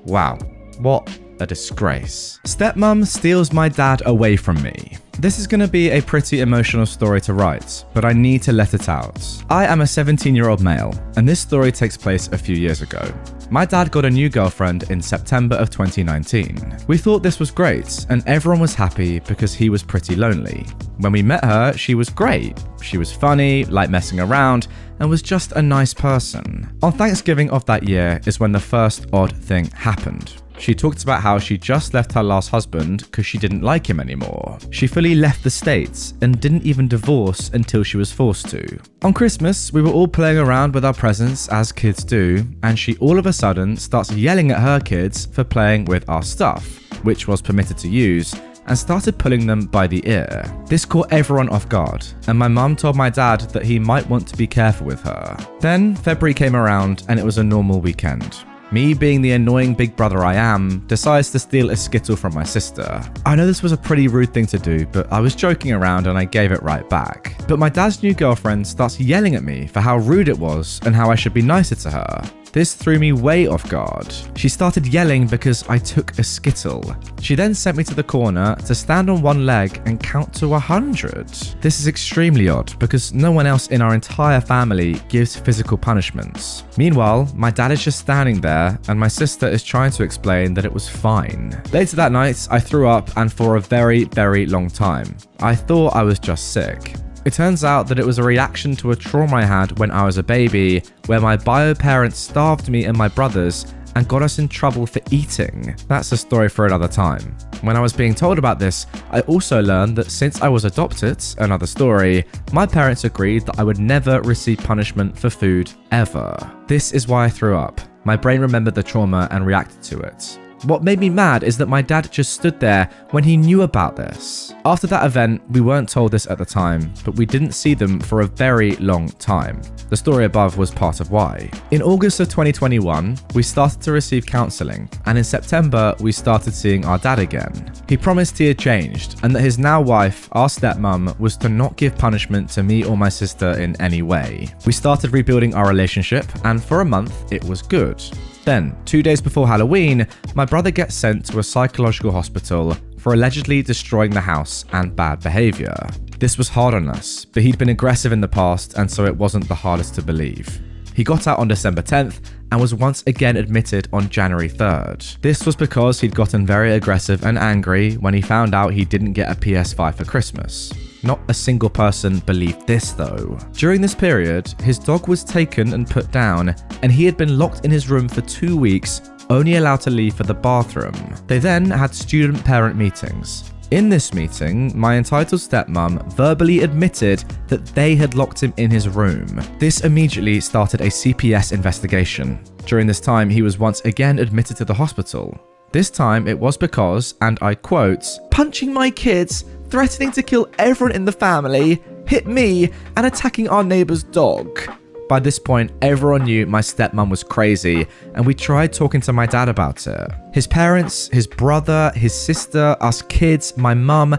[SPEAKER 1] wow. What a disgrace. Stepmom steals my dad away from me. This is going to be a pretty emotional story to write, but I need to let it out. I am a 17-year-old male, and this story takes place a few years ago. My dad got a new girlfriend in September of 2019. We thought this was great, and everyone was happy because he was pretty lonely. When we met her, she was great. She was funny, liked messing around, and was just a nice person. On Thanksgiving of that year is when the first odd thing happened. She talked about how she just left her last husband because she didn't like him anymore. She fully left the States and didn't even divorce until she was forced to. On Christmas, we were all playing around with our presents as kids do, and she all of a sudden starts yelling at her kids for playing with our stuff, which was permitted to use, and started pulling them by the ear. This caught everyone off guard, and my mum told my dad that he might want to be careful with her. Then February came around and it was a normal weekend. Me, being the annoying big brother I am, decides to steal a Skittle from my sister. I know this was a pretty rude thing to do, but I was joking around and I gave it right back. But my dad's new girlfriend starts yelling at me for how rude it was and how I should be nicer to her. This threw me way off guard. She started yelling because I took a Skittle. She then sent me to the corner to stand on one leg and count to 100. This is extremely odd because no one else in our entire family gives physical punishments. Meanwhile, my dad is just standing there and my sister is trying to explain that it was fine. Later that night, I threw up, and for a very, very long time. I thought I was just sick. It turns out that it was a reaction to a trauma I had when I was a baby, where my bio parents starved me and my brothers and got us in trouble for eating. That's a story for another time. When I was being told about this, I also learned that since I was adopted, another story, my parents agreed that I would never receive punishment for food ever. This is why I threw up. My brain remembered the trauma and reacted to it. What made me mad is that my dad just stood there when he knew about this. After that event, we weren't told this at the time, but we didn't see them for a very long time. The story above was part of why. In August of 2021, we started to receive counselling, and in September, we started seeing our dad again. He promised he had changed, and that his now wife, our stepmom, was to not give punishment to me or my sister in any way. We started rebuilding our relationship, and for a month, it was good. Then, 2 days before Halloween, my brother gets sent to a psychological hospital for allegedly destroying the house and bad behaviour. This was hard on us, but he'd been aggressive in the past, and so it wasn't the hardest to believe. He got out on December 10th and was once again admitted on January 3rd. This was because he'd gotten very aggressive and angry when he found out he didn't get a PS5 for Christmas. Not a single person believed this though. During this period, his dog was taken and put down, and he had been locked in his room for 2 weeks, only allowed to leave for the bathroom. They then had student-parent meetings. In this meeting, my entitled stepmom verbally admitted that they had locked him in his room. This immediately started a CPS investigation. During this time, he was once again admitted to the hospital. This time, it was because, and I quote, "punching my kids, threatening to kill everyone in the family, hit me, and attacking our neighbor's dog." By this point, everyone knew my stepmom was crazy, and we tried talking to my dad about it. His parents, his brother, his sister, us kids, my mum,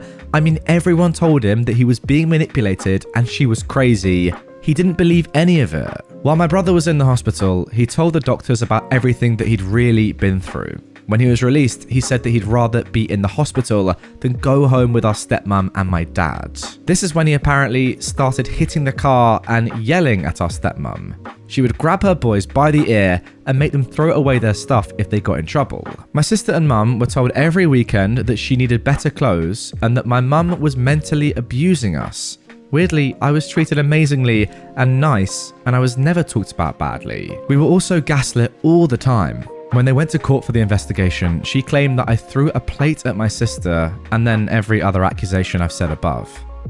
[SPEAKER 1] everyone told him that he was being manipulated and she was crazy. He didn't believe any of it. While my brother was in the hospital, he told the doctors about everything that he'd really been through. When he was released, he said that he'd rather be in the hospital than go home with our stepmom and my dad. This is when he apparently started hitting the car and yelling at our stepmom. She would grab her boys by the ear and make them throw away their stuff if they got in trouble. My sister and mum were told every weekend that she needed better clothes and that my mum was mentally abusing us. Weirdly, I was treated amazingly and nice, and I was never talked about badly. We were also gaslit all the time. When they went to court for the investigation, she claimed that I threw a plate at my sister, and then every other accusation I've said above.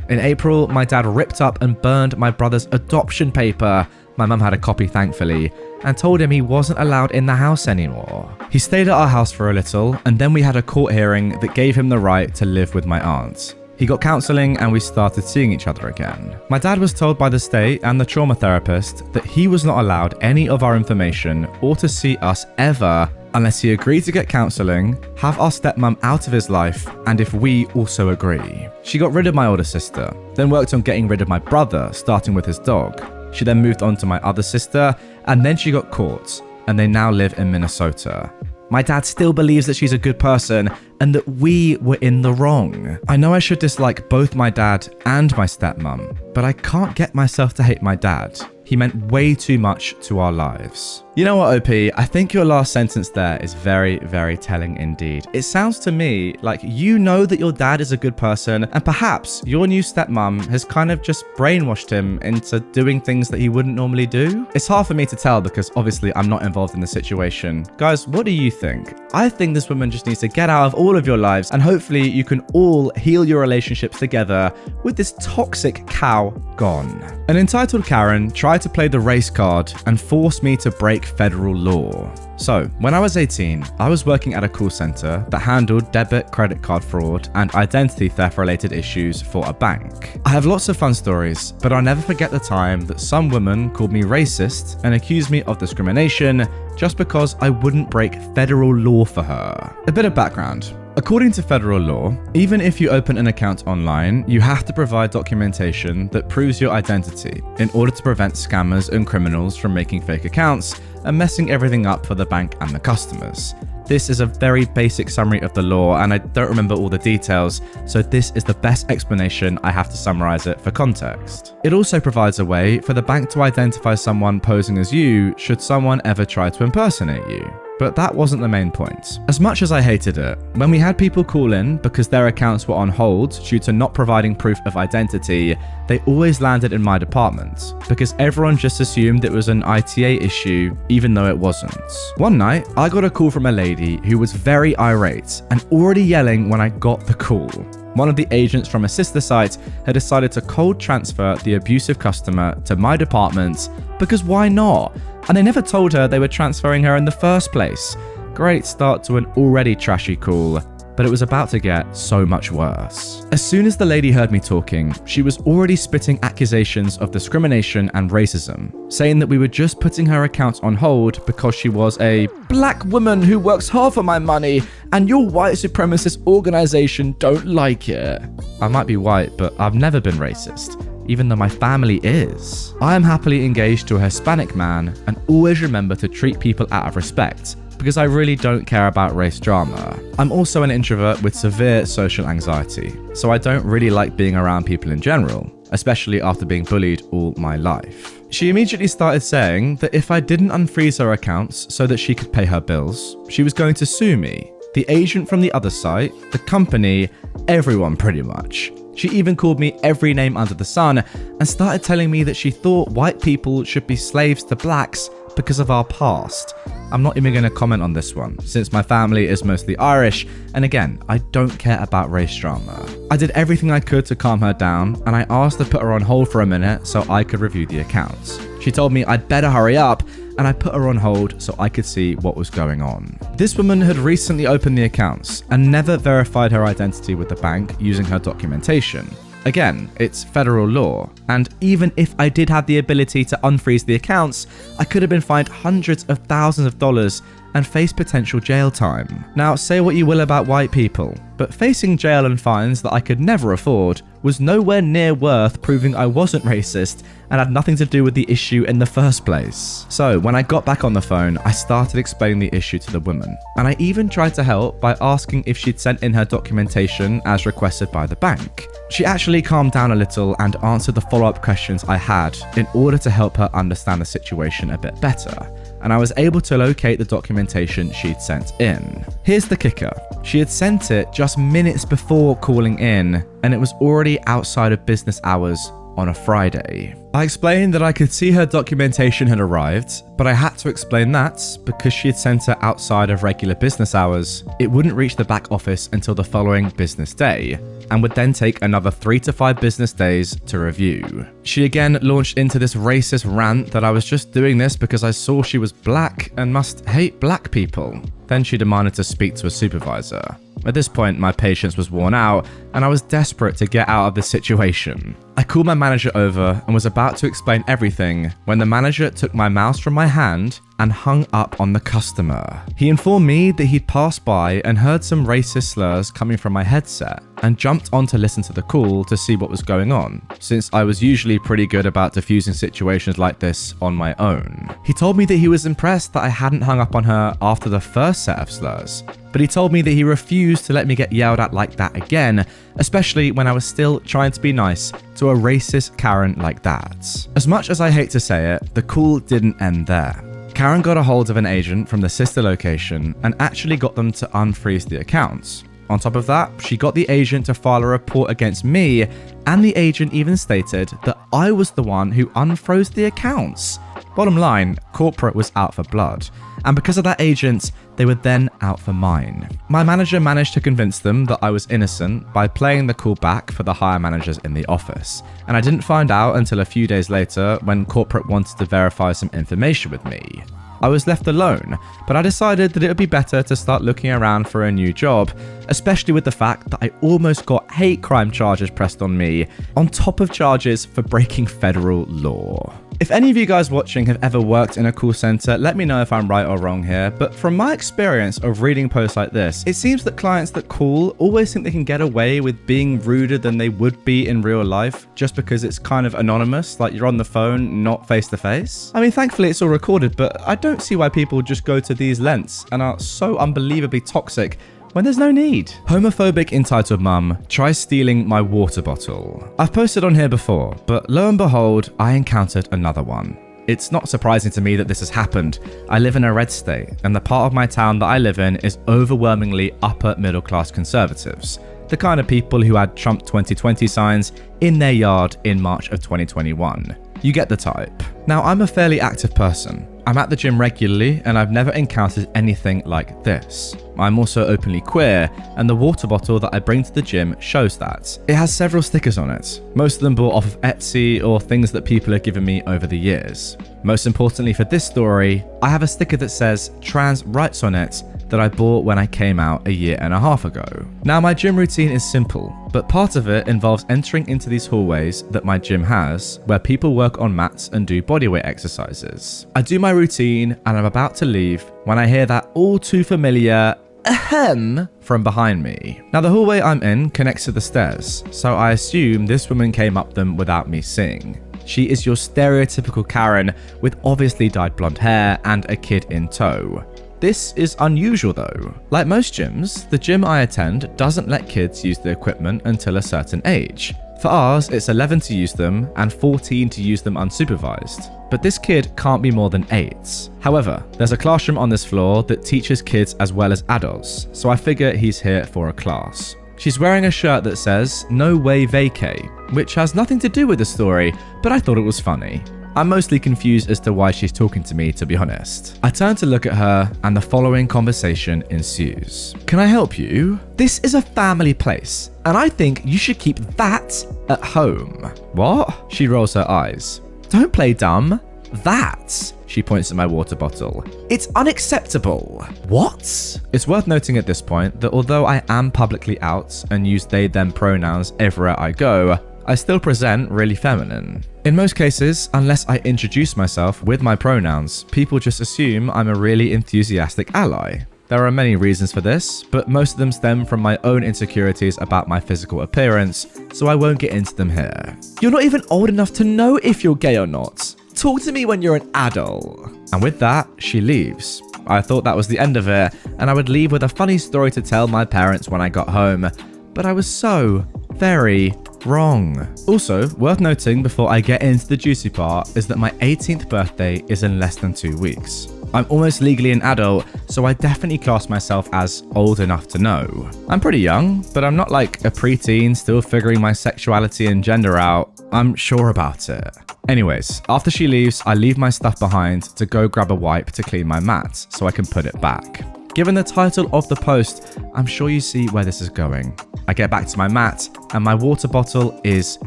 [SPEAKER 1] In April, my dad ripped up and burned my brother's adoption paper. My mum had a copy, thankfully, and told him he wasn't allowed in the house anymore. He stayed at our house for a little, and then we had a court hearing that gave him the right to live with my aunt. He got counselling and we started seeing each other again. My dad was told by the state and the trauma therapist that he was not allowed any of our information or to see us ever unless he agreed to get counselling, have our stepmom out of his life, and if we also agree. She got rid of my older sister, then worked on getting rid of my brother, starting with his dog. She then moved on to my other sister, and then she got caught, and they now live in Minnesota. My dad still believes that she's a good person and that we were in the wrong. I know I should dislike both my dad and my stepmom, but I can't get myself to hate my dad. He meant way too much to our lives. You know what, OP? I think your last sentence there is very, very telling indeed. It sounds to me like you know that your dad is a good person, and perhaps your new stepmom has kind of just brainwashed him into doing things that he wouldn't normally do. It's hard for me to tell because obviously I'm not involved in the situation. Guys, what do you think? I think this woman just needs to get out of all of your lives, and hopefully you can all heal your relationships together with this toxic cow gone. An entitled Karen tried to play the race card and force me to break federal law. So, when I was 18, I was working at a call center that handled debit, credit card fraud, and identity theft related issues for a bank. I have lots of fun stories, but I'll never forget the time that some woman called me racist and accused me of discrimination just because I wouldn't break federal law for her. A bit of background. According to federal law, even if you open an account online, you have to provide documentation that proves your identity in order to prevent scammers and criminals from making fake accounts and messing everything up for the bank and the customers. This is a very basic summary of the law, and I don't remember all the details, so this is the best explanation. I have to summarize it for context. It also provides a way for the bank to identify someone posing as you should someone ever try to impersonate you. But that wasn't the main point. As much as I hated it, when we had people call in because their accounts were on hold due to not providing proof of identity, they always landed in my department because everyone just assumed it was an ITA issue even though it wasn't. One night, I got a call from a lady who was very irate and already yelling when I got the call. One of the agents from a sister site had decided to cold transfer the abusive customer to my department because why not? And they never told her they were transferring her in the first place. Great start to an already trashy call, but it was about to get so much worse. As soon as the lady heard me talking, she was already spitting accusations of discrimination and racism, saying that we were just putting her account on hold because she was a black woman who works hard for my money and your white supremacist organization don't like it. I might be white, but I've never been racist, even though my family is. I am happily engaged to a Hispanic man and always remember to treat people out of respect because I really don't care about race drama. I'm also an introvert with severe social anxiety, so I don't really like being around people in general, especially after being bullied all my life. She immediately started saying that if I didn't unfreeze her accounts so that she could pay her bills, she was going to sue me, the agent from the other site, the company, everyone pretty much. She even called me every name under the sun and started telling me that she thought white people should be slaves to blacks because of our past. I'm not even going to comment on this one, since my family is mostly Irish, and again, I don't care about race drama. I did everything I could to calm her down, and I asked to put her on hold for a minute so I could review the accounts. She told me I'd better hurry up, and I put her on hold so I could see what was going on. This woman had recently opened the accounts and never verified her identity with the bank using her documentation. Again, it's federal law, and even if I did have the ability to unfreeze the accounts, I could have been fined hundreds of thousands of dollars and face potential jail time. Now, say what you will about white people, but facing jail and fines that I could never afford was nowhere near worth proving I wasn't racist and had nothing to do with the issue in the first place. So when I got back on the phone, I started explaining the issue to the woman, and I even tried to help by asking if she'd sent in her documentation as requested by the bank. She actually calmed down a little and answered the follow-up questions I had in order to help her understand the situation a bit better, and I was able to locate the documentation she'd sent in. Here's the kicker. She had sent it just minutes before calling in, and it was already outside of business hours on a Friday. I explained that I could see her documentation had arrived, but I had to explain that because she had sent it outside of regular business hours, it wouldn't reach the back office until the following business day, and would then take another 3 to 5 business days to review. She again launched into this racist rant that I was just doing this because I saw she was black and must hate black people. Then she demanded to speak to a supervisor. At this point, my patience was worn out, and I was desperate to get out of the situation. I called my manager over and was about to explain everything when the manager took my mouse from my hand and hung up on the customer. He informed me that he'd passed by and heard some racist slurs coming from my headset and jumped on to listen to the call to see what was going on, since I was usually pretty good about diffusing situations like this on my own. He told me that he was impressed that I hadn't hung up on her after the first set of slurs, but he told me that he refused to let me get yelled at like that again, especially when I was still trying to be nice to a racist Karen like that. As much as I hate to say it, the call didn't end there. Karen got a hold of an agent from the sister location and actually got them to unfreeze the accounts. On top of that, she got the agent to file a report against me, and the agent even stated that I was the one who unfroze the accounts. Bottom line, corporate was out for blood, and because of that agent, they were then out for mine. My manager managed to convince them that I was innocent by playing the call back for the higher managers in the office, and I didn't find out until a few days later when corporate wanted to verify some information with me. I was left alone, but I decided that it would be better to start looking around for a new job, especially with the fact that I almost got hate crime charges pressed on me, on top of charges for breaking federal law. If any of you guys watching have ever worked in a call center, let me know if I'm right or wrong here, but from my experience of reading posts like this, it seems that clients that call always think they can get away with being ruder than they would be in real life just because it's kind of anonymous, like you're on the phone, not face to face. I mean, thankfully it's all recorded, but I don't see why people just go to these lengths and are so unbelievably toxic when there's no need. Homophobic entitled mum tries stealing my water bottle. I've posted on here before, but lo and behold, I encountered another one. It's not surprising to me that this has happened. I live in a red state, and the part of my town that I live in is overwhelmingly upper middle class conservatives. The kind of people who had Trump 2020 signs in their yard in March of 2021. You get the type. Now, I'm a fairly active person. I'm at the gym regularly, and I've never encountered anything like this. I'm also openly queer, and the water bottle that I bring to the gym shows that. It has several stickers on it, most of them bought off of Etsy or things that people have given me over the years. Most importantly for this story, I have a sticker that says trans rights on it that I bought when I came out 1.5 years ago. Now, my gym routine is simple, but part of it involves entering into these hallways that my gym has, where people work on mats and do bodyweight exercises. I do my routine and I'm about to leave when I hear that all too familiar ahem from behind me. Now, the hallway I'm in connects to the stairs, so I assume this woman came up them without me seeing. She is your stereotypical Karen with obviously dyed blonde hair and a kid in tow. This is unusual though. Like most gyms, the gym I attend doesn't let kids use the equipment until a certain age. For ours, it's 11 to use them and 14 to use them unsupervised. But this kid can't be more than 8. However, there's a classroom on this floor that teaches kids as well as adults, so I figure he's here for a class. She's wearing a shirt that says "No way vacay," which has nothing to do with the story, but I thought it was funny. I'm mostly confused as to why she's talking to me, to be honest. I turn to look at her and the following conversation ensues. "Can I help you? This is a family place, and I think you should keep that at home." "What?" She rolls her eyes. "Don't play dumb. That," she points at my water bottle. "It's unacceptable." "What?" It's worth noting at this point that although I am publicly out and use they them pronouns everywhere I go, I still present really feminine. In most cases, unless I introduce myself with my pronouns, people just assume I'm a really enthusiastic ally. There are many reasons for this, but most of them stem from my own insecurities about my physical appearance, so I won't get into them here. "You're not even old enough to know if you're gay or not. Talk to me when you're an adult." And with that, she leaves. I thought that was the end of it, and I would leave with a funny story to tell my parents when I got home, but I was so very wrong. Also, worth noting before I get into the juicy part is that my 18th birthday is in less than 2 weeks. I'm almost legally an adult, so I definitely class myself as old enough to know. I'm pretty young, but I'm not like a preteen still figuring my sexuality and gender out. I'm sure about it. Anyways, after she leaves, I leave my stuff behind to go grab a wipe to clean my mat so I can put it back. Given the title of the post, I'm sure you see where this is going. I get back to my mat and my water bottle is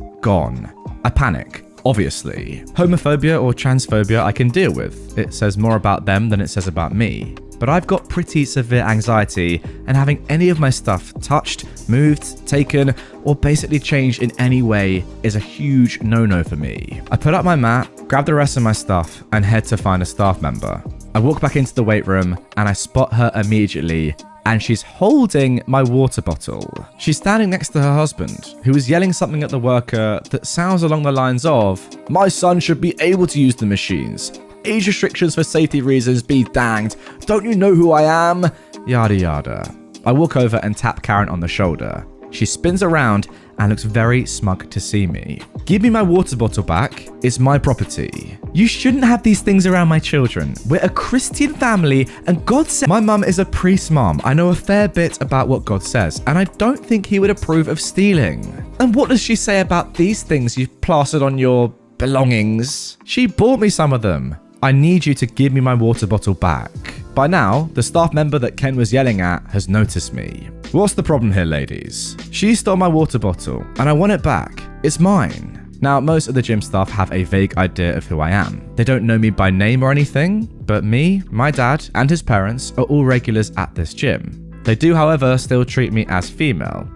[SPEAKER 1] gone. I panic, obviously. Homophobia or transphobia I can deal with. It says more about them than it says about me. but I've got pretty severe anxiety, and having any of my stuff touched, moved, taken, or basically changed in any way is a huge no-no for me. I put up my mat, grab the rest of my stuff, and head to find a staff member. I walk back into the weight room, and I spot her immediately, and she's holding my water bottle. She's standing next to her husband, who is yelling something at the worker that sounds along the lines of, "My son should be able to use the machines. Age restrictions for safety reasons be danged. Don't you know who I am?" Yada yada. I walk over and tap Karen on the shoulder. She spins around and looks very smug to see me. "Give me my water bottle back. It's my property. You shouldn't have these things around my children. We're a Christian family and God said..." My mum is a priest mom. I know a fair bit about what God says, and I don't think he would approve of stealing. And what does she say about these things you've plastered on your belongings? She bought me some of them. I need you to give me my water bottle back. By now, the staff member that Ken was yelling at has noticed me. "What's the problem here, ladies? She stole my water bottle, and I want it back. It's mine." Now, most of the gym staff have a vague idea of who I am. They don't know me by name or anything, but me, my dad, and his parents are all regulars at this gym. They do, however, still treat me as female.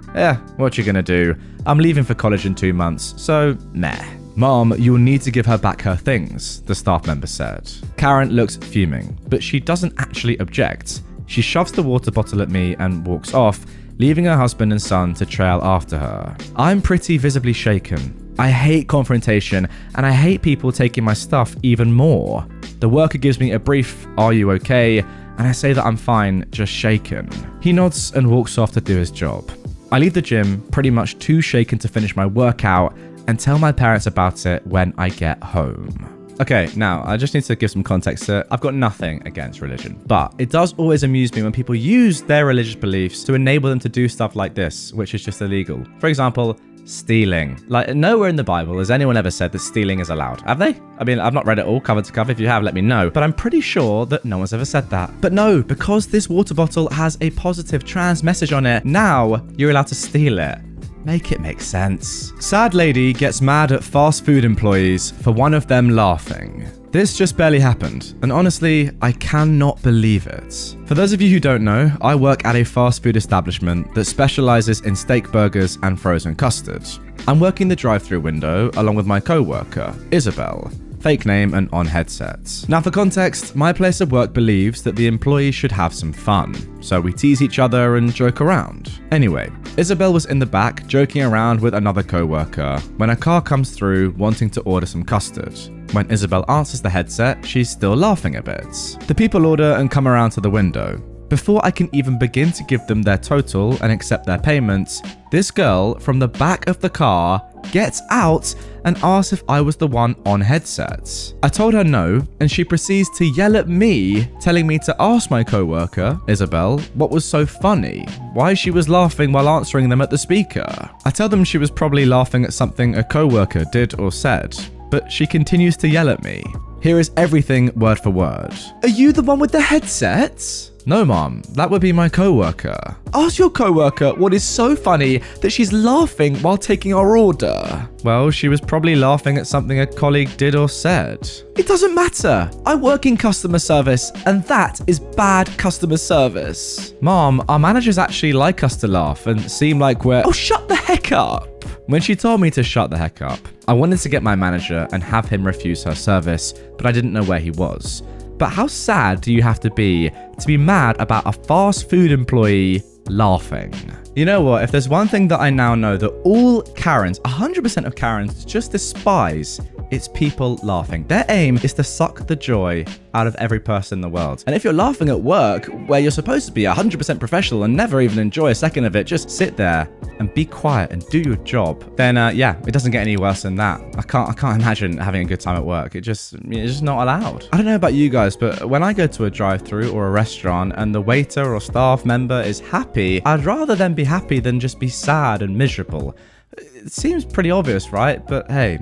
[SPEAKER 1] What you gonna do? I'm leaving for college in 2 months, so meh. "Mom, you'll need to give her back her things," the staff member said. Karen looks fuming, but she doesn't actually object. She shoves the water bottle at me and walks off, leaving her husband and son to trail after her. I'm pretty visibly shaken. I hate confrontation, and I hate people taking my stuff even more. The worker gives me a brief, "Are you okay?" and I say that I'm fine, just shaken. He nods and walks off to do his job. I leave the gym pretty much too shaken to finish my workout and tell my parents about it when I get home. Okay, now I just need to give some context to it. I've got nothing against religion, but it does always amuse me when people use their religious beliefs to enable them to do stuff like this, which is just illegal. For example, stealing. Like, nowhere in the Bible has anyone ever said that stealing is allowed, have they? I mean, I've not read it all cover to cover. If you have, let me know. But I'm pretty sure that no one's ever said that. But no, because this water bottle has a positive trans message on it, now you're allowed to steal it. Make it make sense. Sad lady gets mad at fast food employees for one of them laughing. This just barely happened, and honestly, I cannot believe it. For those of you who don't know, I work at a fast food establishment that specializes in steak burgers and frozen custard. I'm working the drive-thru window along with my co-worker, Isabel. Fake name and on headsets. Now for context, my place of work believes that the employees should have some fun, so we tease each other and joke around. Anyway, Isabel was in the back joking around with another co-worker when a car comes through wanting to order some custard. When Isabel answers the headset, she's still laughing a bit. The people order and come around to the window. Before I can even begin to give them their total and accept their payments, this girl from the back of the car gets out and asks if I was the one on headsets. I told her no, and she proceeds to yell at me, telling me to ask my co-worker, Isabel, what was so funny, why she was laughing while answering them at the speaker. I tell them she was probably laughing at something a co-worker did or said, but she continues to yell at me. Here is everything word for word. "Are you the one with the headsets?" "No, Mom, that would be my co-worker." "Ask your co-worker what is so funny that she's laughing while taking our order." "Well, she was probably laughing at something a colleague did or said." "It doesn't matter. I work in customer service, and that is bad customer service." "Mom, our managers actually like us to laugh and seem like we're..." "Oh, shut the heck up." When she told me to shut the heck up, I wanted to get my manager and have him refuse her service, but I didn't know where he was. But how sad do you have to be mad about a fast food employee laughing? You know what? If there's one thing that I now know that all Karens, 100% of Karens, just despise, it's people laughing. Their aim is to suck the joy out of every person in the world. And if you're laughing at work, where you're supposed to be 100% professional and never even enjoy a second of it, just sit there and be quiet and do your job, then yeah, it doesn't get any worse than that. I can't imagine having a good time at work. It's just not allowed. I don't know about you guys, but when I go to a drive-thru or a restaurant and the waiter or staff member is happy, I'd rather them be happy than just be sad and miserable. It seems pretty obvious, right? But hey,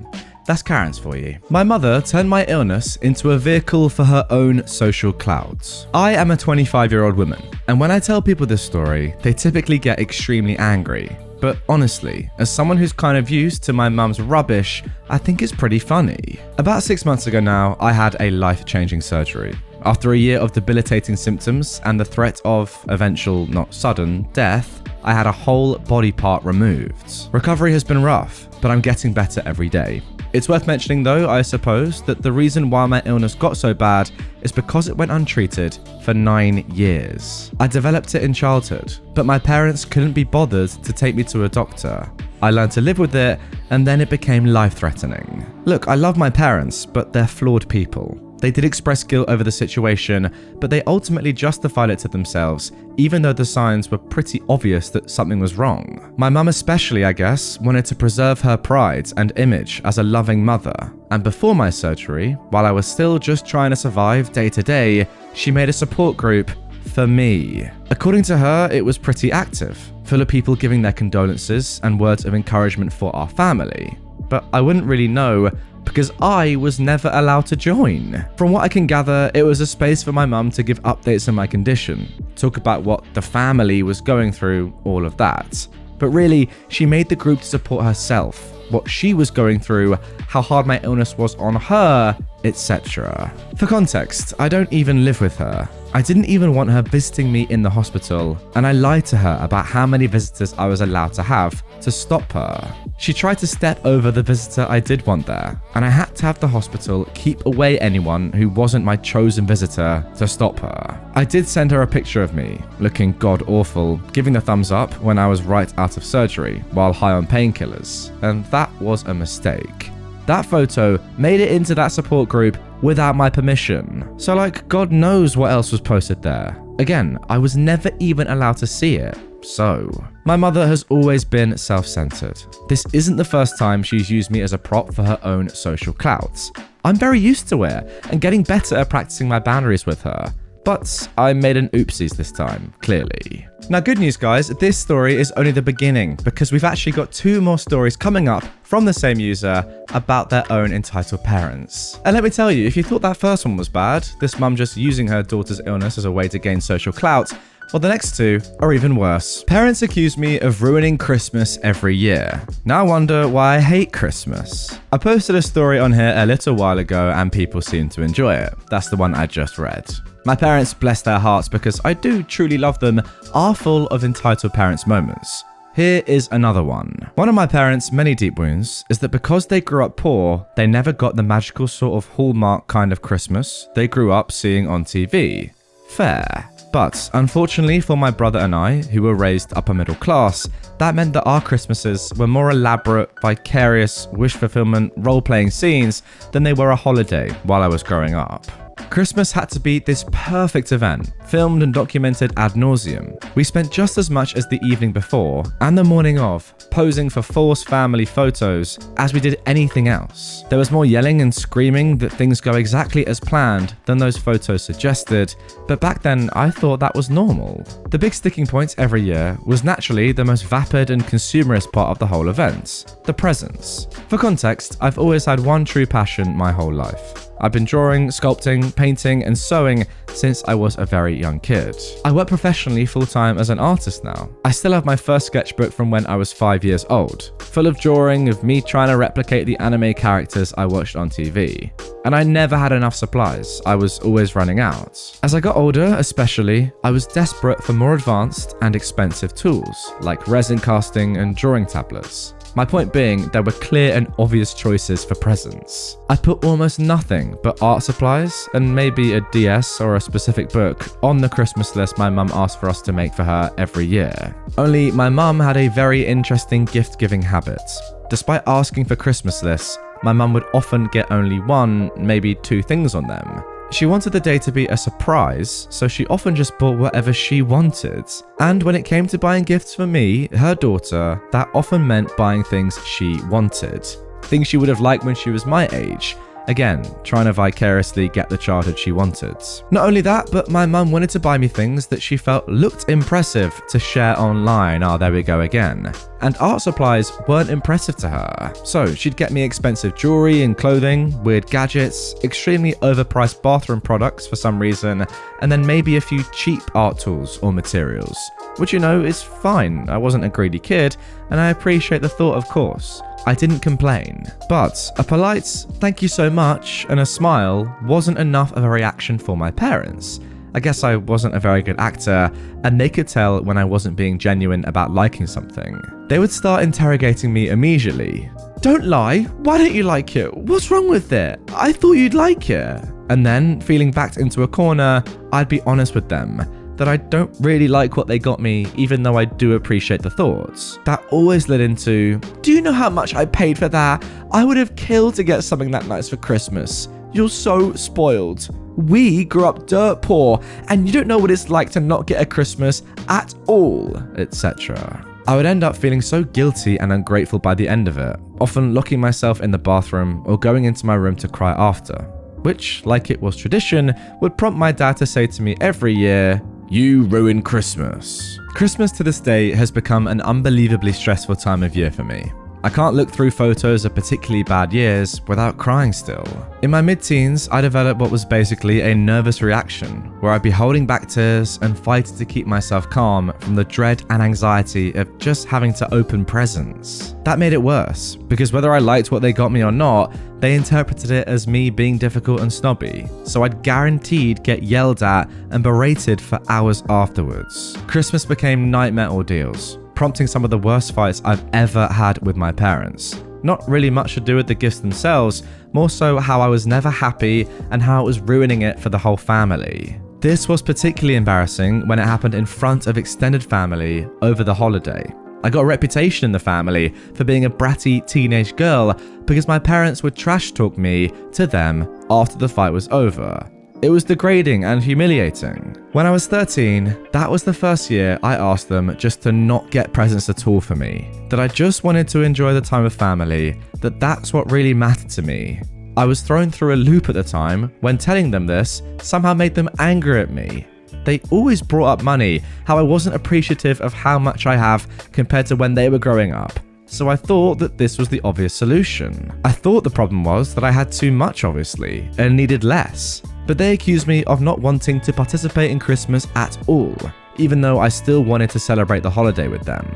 [SPEAKER 1] that's Karen's for you. My mother turned my illness into a vehicle for her own social clout. I am a 25-year-old woman, and when I tell people this story, they typically get extremely angry. But honestly, as someone who's kind of used to my mum's rubbish, I think it's pretty funny. About 6 months ago now, I had a life-changing surgery. After a year of debilitating symptoms and the threat of eventual, not sudden, death, I had a whole body part removed. Recovery has been rough, but I'm getting better every day. It's worth mentioning though, I suppose, that the reason why my illness got so bad is because it went untreated for 9 years. I developed it in childhood, but my parents couldn't be bothered to take me to a doctor. I learned to live with it, and then it became life-threatening. Look, I love my parents, but they're flawed people. They did express guilt over the situation, but they ultimately justified it to themselves, even though the signs were pretty obvious that something was wrong. My mum especially, I guess, wanted to preserve her pride and image as a loving mother. And before my surgery, while I was still just trying to survive day to day, she made a support group for me. According to her, it was pretty active, full of people giving their condolences and words of encouragement for our family. But I wouldn't really know because I was never allowed to join. From what I can gather, it was a space for my mum to give updates on my condition, talk about what the family was going through, all of that. But really, she made the group to support herself, what she was going through, how hard my illness was on her, etc. For context, I don't even live with her. I didn't even want her visiting me in the hospital, and I lied to her about how many visitors I was allowed to have to stop her. She tried to step over the visitor I did want there, and I had to have the hospital keep away anyone who wasn't my chosen visitor to stop her. I did send her a picture of me, looking god-awful, giving the thumbs up when I was right out of surgery, while high on painkillers, and that was a mistake. That photo made it into that support group without my permission. So like, God knows what else was posted there. Again, I was never even allowed to see it. So, my mother has always been self-centered. This isn't the first time she's used me as a prop for her own social clout. I'm very used to it and getting better at practicing my boundaries with her. But I made an oopsies this time, clearly. Now, good news, guys, this story is only the beginning because we've actually got 2 more stories coming up from the same user about their own entitled parents. And let me tell you, if you thought that first one was bad, this mum just using her daughter's illness as a way to gain social clout, well, the next 2 are even worse. Parents accuse me of ruining Christmas every year. Now I wonder why I hate Christmas. I posted a story on here a little while ago and people seem to enjoy it. That's the one I just read. My parents, bless their hearts because I do truly love them, are full of entitled parents moments. Here is another one. One of my parents' many deep wounds is that because they grew up poor, they never got the magical sort of Hallmark kind of Christmas they grew up seeing on TV. Fair. But unfortunately for my brother and I, who were raised upper middle class, that meant that our Christmases were more elaborate, vicarious, wish fulfillment, role-playing scenes than they were a holiday while I was growing up. Christmas had to be this perfect event, filmed and documented ad nauseum. We spent just as much as the evening before and the morning of posing for false family photos as we did anything else. There was more yelling and screaming that things go exactly as planned than those photos suggested, but back then I thought that was normal. The big sticking point every year was naturally the most vapid and consumerist part of the whole event, the presents. For context, I've always had one true passion my whole life. I've been drawing, sculpting, painting, and sewing since I was a very young kid. I work professionally full-time as an artist now. I still have my first sketchbook from when I was 5 years old, full of drawing of me trying to replicate the anime characters I watched on TV. And I never had enough supplies. I was always running out. As I got older, especially, I was desperate for more advanced and expensive tools, like resin casting and drawing tablets. My point being, there were clear and obvious choices for presents. I put almost nothing but art supplies and maybe a DS or a specific book on the Christmas list my mum asked for us to make for her every year. Only my mum had a very interesting gift-giving habit. Despite asking for Christmas lists, my mum would often get only 1, maybe 2 things on them. She wanted the day to be a surprise, so she often just bought whatever she wanted. And when it came to buying gifts for me, her daughter, that often meant buying things she wanted. Things she would have liked when she was my age. Again, trying to vicariously get the childhood she wanted. Not only that, but my mum wanted to buy me things that she felt looked impressive to share online. Oh, there we go again. And art supplies weren't impressive to her. So she'd get me expensive jewelry and clothing, weird gadgets, extremely overpriced bathroom products for some reason, and then maybe a few cheap art tools or materials. Which, you know, is fine. I wasn't a greedy kid, and I appreciate the thought, of course. I didn't complain. But a polite "thank you so much" and a smile wasn't enough of a reaction for my parents. I guess I wasn't a very good actor, and they could tell when I wasn't being genuine about liking something. They would start interrogating me immediately. "Don't lie, why don't you like it? What's wrong with it? I thought you'd like it." And then, feeling backed into a corner, I'd be honest with them that I don't really like what they got me, even though I do appreciate the thoughts. That always led into, "Do you know how much I paid for that? I would have killed to get something that nice for Christmas. You're so spoiled. We grew up dirt poor, and you don't know what it's like to not get a Christmas at all," etc. I would end up feeling so guilty and ungrateful by the end of it, often locking myself in the bathroom or going into my room to cry after, which, like it was tradition, would prompt my dad to say to me every year, "You ruined Christmas." Christmas to this day has become an unbelievably stressful time of year for me. I can't look through photos of particularly bad years without crying still. In my mid-teens, I developed what was basically a nervous reaction, where I'd be holding back tears and fighting to keep myself calm from the dread and anxiety of just having to open presents. That made it worse, because whether I liked what they got me or not, they interpreted it as me being difficult and snobby, so I'd guaranteed get yelled at and berated for hours afterwards. Christmas became nightmare ordeals, prompting some of the worst fights I've ever had with my parents. Not really much to do with the gifts themselves, more so how I was never happy and how it was ruining it for the whole family. This was particularly embarrassing when it happened in front of extended family over the holiday. I got a reputation in the family for being a bratty teenage girl because my parents would trash talk me to them after the fight was over. It was degrading and humiliating. When I was 13, that was the first year I asked them just to not get presents at all for me, that I just wanted to enjoy the time with family, that that's what really mattered to me. I was thrown through a loop at the time when telling them this somehow made them angry at me. They always brought up money, how I wasn't appreciative of how much I have compared to when they were growing up. So I thought that this was the obvious solution. I thought the problem was that I had too much, obviously, and needed less. But they accused me of not wanting to participate in Christmas at all, even though I still wanted to celebrate the holiday with them.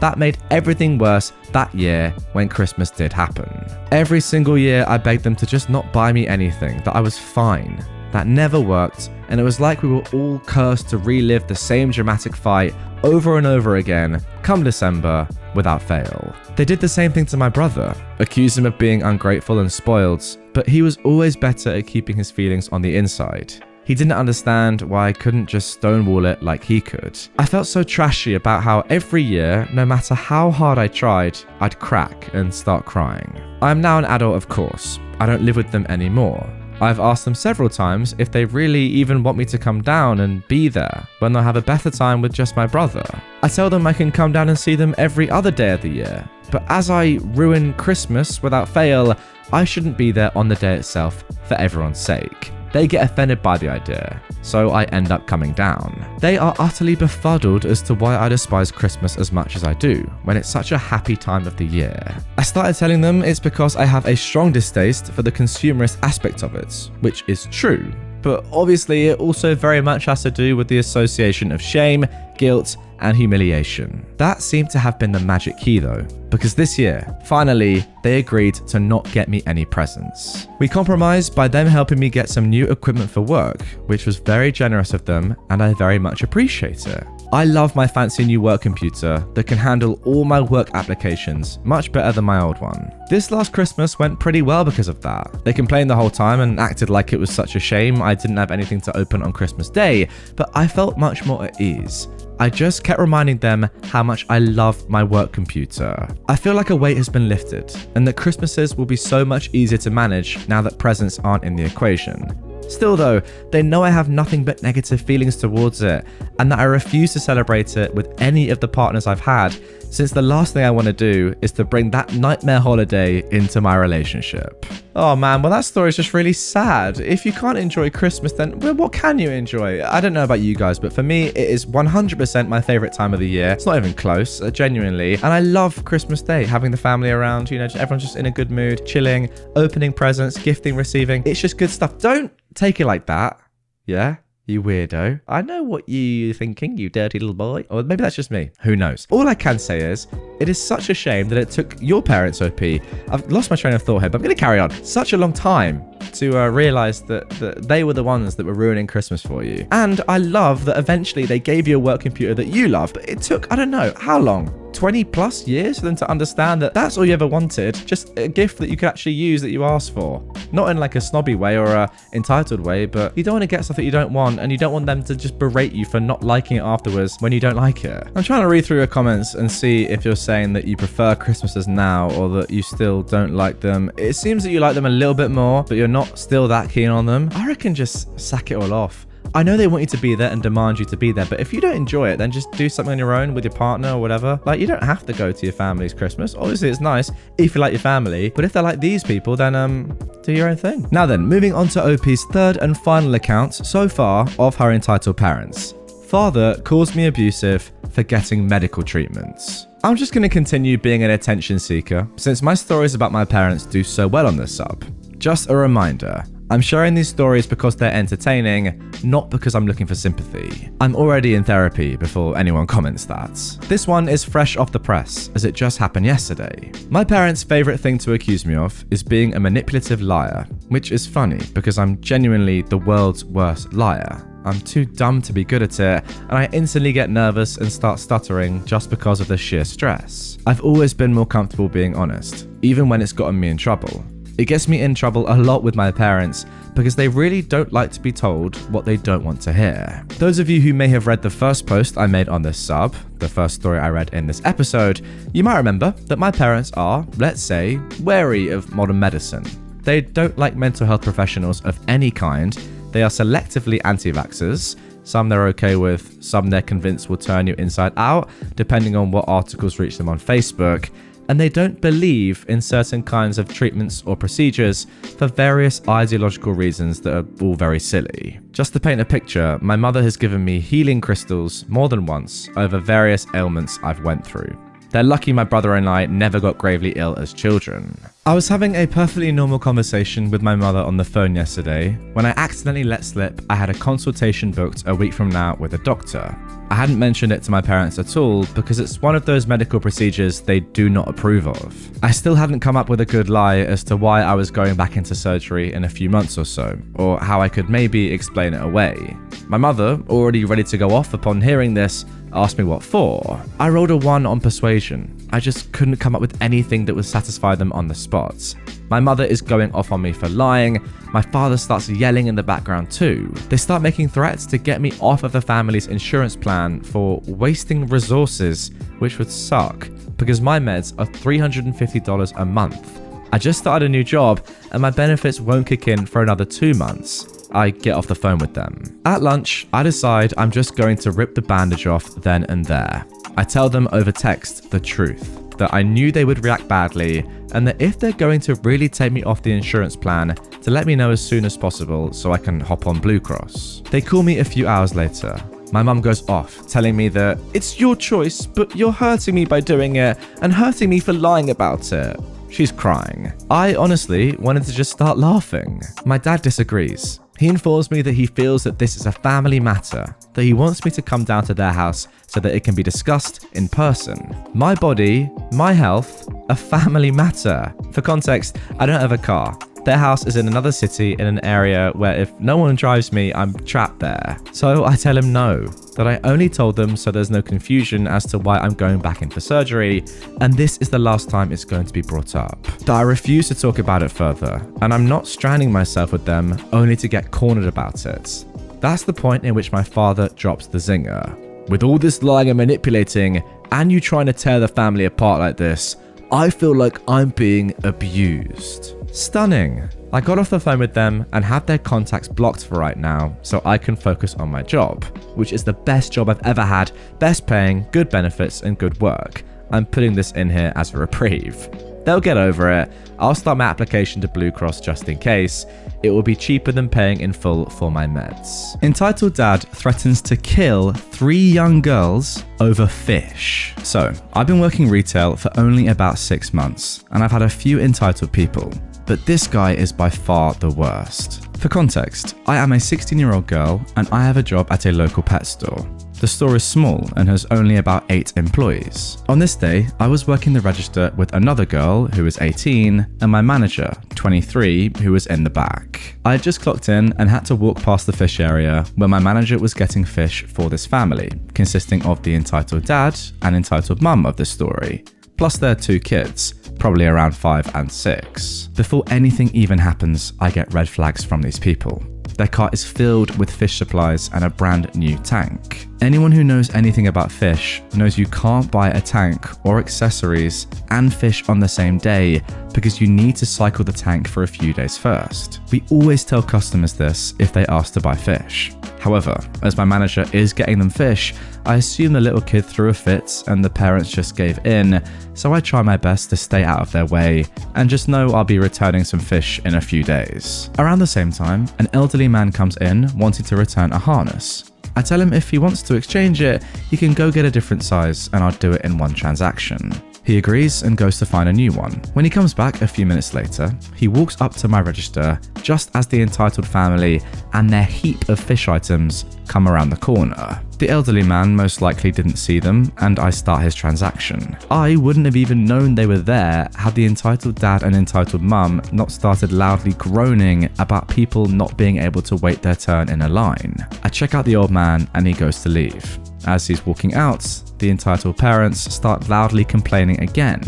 [SPEAKER 1] That made everything worse that year when Christmas did happen. Every single year I begged them to just not buy me anything, that I was fine. That never worked, and it was like we were all cursed to relive the same dramatic fight over and over again, come December, without fail. They did the same thing to my brother, accused him of being ungrateful and spoiled, but he was always better at keeping his feelings on the inside. He didn't understand why I couldn't just stonewall it like he could. I felt so trashy about how every year, no matter how hard I tried, I'd crack and start crying. I am now an adult, of course. I don't live with them anymore. I've asked them several times if they really even want me to come down and be there when they'll have a better time with just my brother. I tell them I can come down and see them every other day of the year, but as I ruin Christmas without fail, I shouldn't be there on the day itself for everyone's sake. They get offended by the idea, so I end up coming down. They are utterly befuddled as to why I despise Christmas as much as I do, when it's such a happy time of the year. I started telling them it's because I have a strong distaste for the consumerist aspect of it, which is true, but obviously it also very much has to do with the association of shame, guilt, and humiliation. That seemed to have been the magic key though, because this year, finally, they agreed to not get me any presents. We compromised by them helping me get some new equipment for work, which was very generous of them, and I very much appreciate it. I love my fancy new work computer that can handle all my work applications much better than my old one. This last Christmas went pretty well because of that. They complained the whole time and acted like it was such a shame I didn't have anything to open on Christmas Day, but I felt much more at ease. I just kept reminding them how much I love my work computer. I feel like a weight has been lifted, and that Christmases will be so much easier to manage now that presents aren't in the equation. Still though, they know I have nothing but negative feelings towards it, and that I refuse to celebrate it with any of the partners I've had, since the last thing I want to do is to bring that nightmare holiday into my relationship. Oh man, well that story is just really sad. If you can't enjoy Christmas, then what can you enjoy? I don't know about you guys, but for me, it is 100% my favorite time of the year. It's not even close, genuinely. And I love Christmas Day, having the family around, you know, everyone's just in a good mood, chilling, opening presents, gifting, receiving. It's just good stuff. Don't take it like that, yeah? You weirdo. I know what you're thinking, you dirty little boy. Or maybe that's just me. Who knows? All I can say is, it is such a shame that it took your parents, OP. I've lost my train of thought here, but I'm going to carry on. Such a long time to realize that they were the ones that were ruining Christmas for you. And I love that eventually they gave you a work computer that you love, but it took, I don't know, how long? 20 plus years for them to understand that that's all you ever wanted, just a gift that you could actually use that you asked for. Not in like a snobby way or a entitled way, but you don't want to get stuff that you don't want, and you don't want them to just berate you for not liking it afterwards when you don't like it. I'm trying to read through your comments and see if you're saying that you prefer Christmases now or that you still don't like them. It seems that you like them a little bit more, but you're not still that keen on them. I reckon just sack it all off. I know they want you to be there and demand you to be there, but if you don't enjoy it, then just do something on your own with your partner or whatever. Like, you don't have to go to your family's Christmas. Obviously, it's nice if you like your family, but if they're like these people, then do your own thing. Now then, moving on to OP's third and final account so far of her entitled parents. Father calls me abusive for getting medical treatments. I'm just going to continue being an attention seeker since my stories about my parents do so well on this sub. Just a reminder. I'm sharing these stories because they're entertaining, not because I'm looking for sympathy. I'm already in therapy before anyone comments that. This one is fresh off the press, as it just happened yesterday. My parents' favourite thing to accuse me of is being a manipulative liar, which is funny because I'm genuinely the world's worst liar. I'm too dumb to be good at it, and I instantly get nervous and start stuttering just because of the sheer stress. I've always been more comfortable being honest, even when it's gotten me in trouble. It gets me in trouble a lot with my parents because they really don't like to be told what they don't want to hear. Those of you who may have read the first post I made on this sub, the first story I read in this episode, you might remember that my parents are, let's say, wary of modern medicine. They don't like mental health professionals of any kind. They are selectively anti-vaxxers. Some they're okay with, some they're convinced will turn you inside out, depending on what articles reach them on Facebook. And they don't believe in certain kinds of treatments or procedures for various ideological reasons that are all very silly. Just to paint a picture, my mother has given me healing crystals more than once over various ailments I've went through. They're lucky my brother and I never got gravely ill as children. I was having a perfectly normal conversation with my mother on the phone yesterday when I accidentally let slip I had a consultation booked a week from now with a doctor. I hadn't mentioned it to my parents at all because it's one of those medical procedures they do not approve of. I still hadn't come up with a good lie as to why I was going back into surgery in a few months or so, or how I could maybe explain it away. My mother, already ready to go off upon hearing this, asked me what for. I rolled a 1 on persuasion. I just couldn't come up with anything that would satisfy them on the spot. My mother is going off on me for lying. My father starts yelling in the background too. They start making threats to get me off of the family's insurance plan for wasting resources, which would suck because my meds are $350 a month. I just started a new job and my benefits won't kick in for another 2 months. I get off the phone with them. At lunch, I decide I'm just going to rip the bandage off then and there. I tell them over text the truth, that I knew they would react badly, and that if they're going to really take me off the insurance plan, to let me know as soon as possible so I can hop on Blue Cross. They call me a few hours later. My mum goes off, telling me that it's your choice, but you're hurting me by doing it, and hurting me for lying about it. She's crying. I honestly wanted to just start laughing. My dad disagrees. He informs me that he feels that this is a family matter, that he wants me to come down to their house so that it can be discussed in person. My body, my health, a family matter. For context, I don't have a car. Their house is in another city in an area where if no one drives me, I'm trapped there. So I tell him no, that I only told them so there's no confusion as to why I'm going back in for surgery, and this is the last time it's going to be brought up. That I refuse to talk about it further, and I'm not stranding myself with them only to get cornered about it. That's the point in which my father drops the zinger. With all this lying and manipulating, and you trying to tear the family apart like this, I feel like I'm being abused. Stunning. I got off the phone with them and have their contacts blocked for right now so I can focus on my job, which is the best job I've ever had, best paying, good benefits and good work. I'm putting this in here as a reprieve. They'll get over it. I'll start my application to Blue Cross just in case. It will be cheaper than paying in full for my meds. Entitled dad threatens to kill 3 young girls over fish. So, I've been working retail for only about 6 months, and I've had a few entitled people. But this guy is by far the worst.
[SPEAKER 2] For context, I am a 16-year-old girl and I have a job at a local pet store. The store is small and has only about 8 employees. On this day, I was working the register with another girl who was 18 and my manager, 23, who was in the back. I had just clocked in and had to walk past the fish area where my manager was getting fish for this family, consisting of the entitled dad and entitled mum of the story, plus their 2 kids, probably around 5 and 6. Before anything even happens, I get red flags from these people. Their cart is filled with fish supplies and a brand new tank. Anyone who knows anything about fish knows you can't buy a tank or accessories and fish on the same day because you need to cycle the tank for a few days first. We always tell customers this if they ask to buy fish. However, as my manager is getting them fish, I assume the little kid threw a fit and the parents just gave in, so I try my best to stay out of their way and just know I'll be returning some fish in a few days. Around the same time, an elderly man comes in wanting to return a harness. I tell him if he wants to exchange it, he can go get a different size and I'll do it in one transaction. He agrees and goes to find a new one. When he comes back a few minutes later, he walks up to my register just as the entitled family and their heap of fish items come around the corner. The elderly man most likely didn't see them and I start his transaction. I wouldn't have even known they were there had the entitled dad and entitled mum not started loudly groaning about people not being able to wait their turn in a line. I check out the old man and he goes to leave. As he's walking out, the entitled parents start loudly complaining again,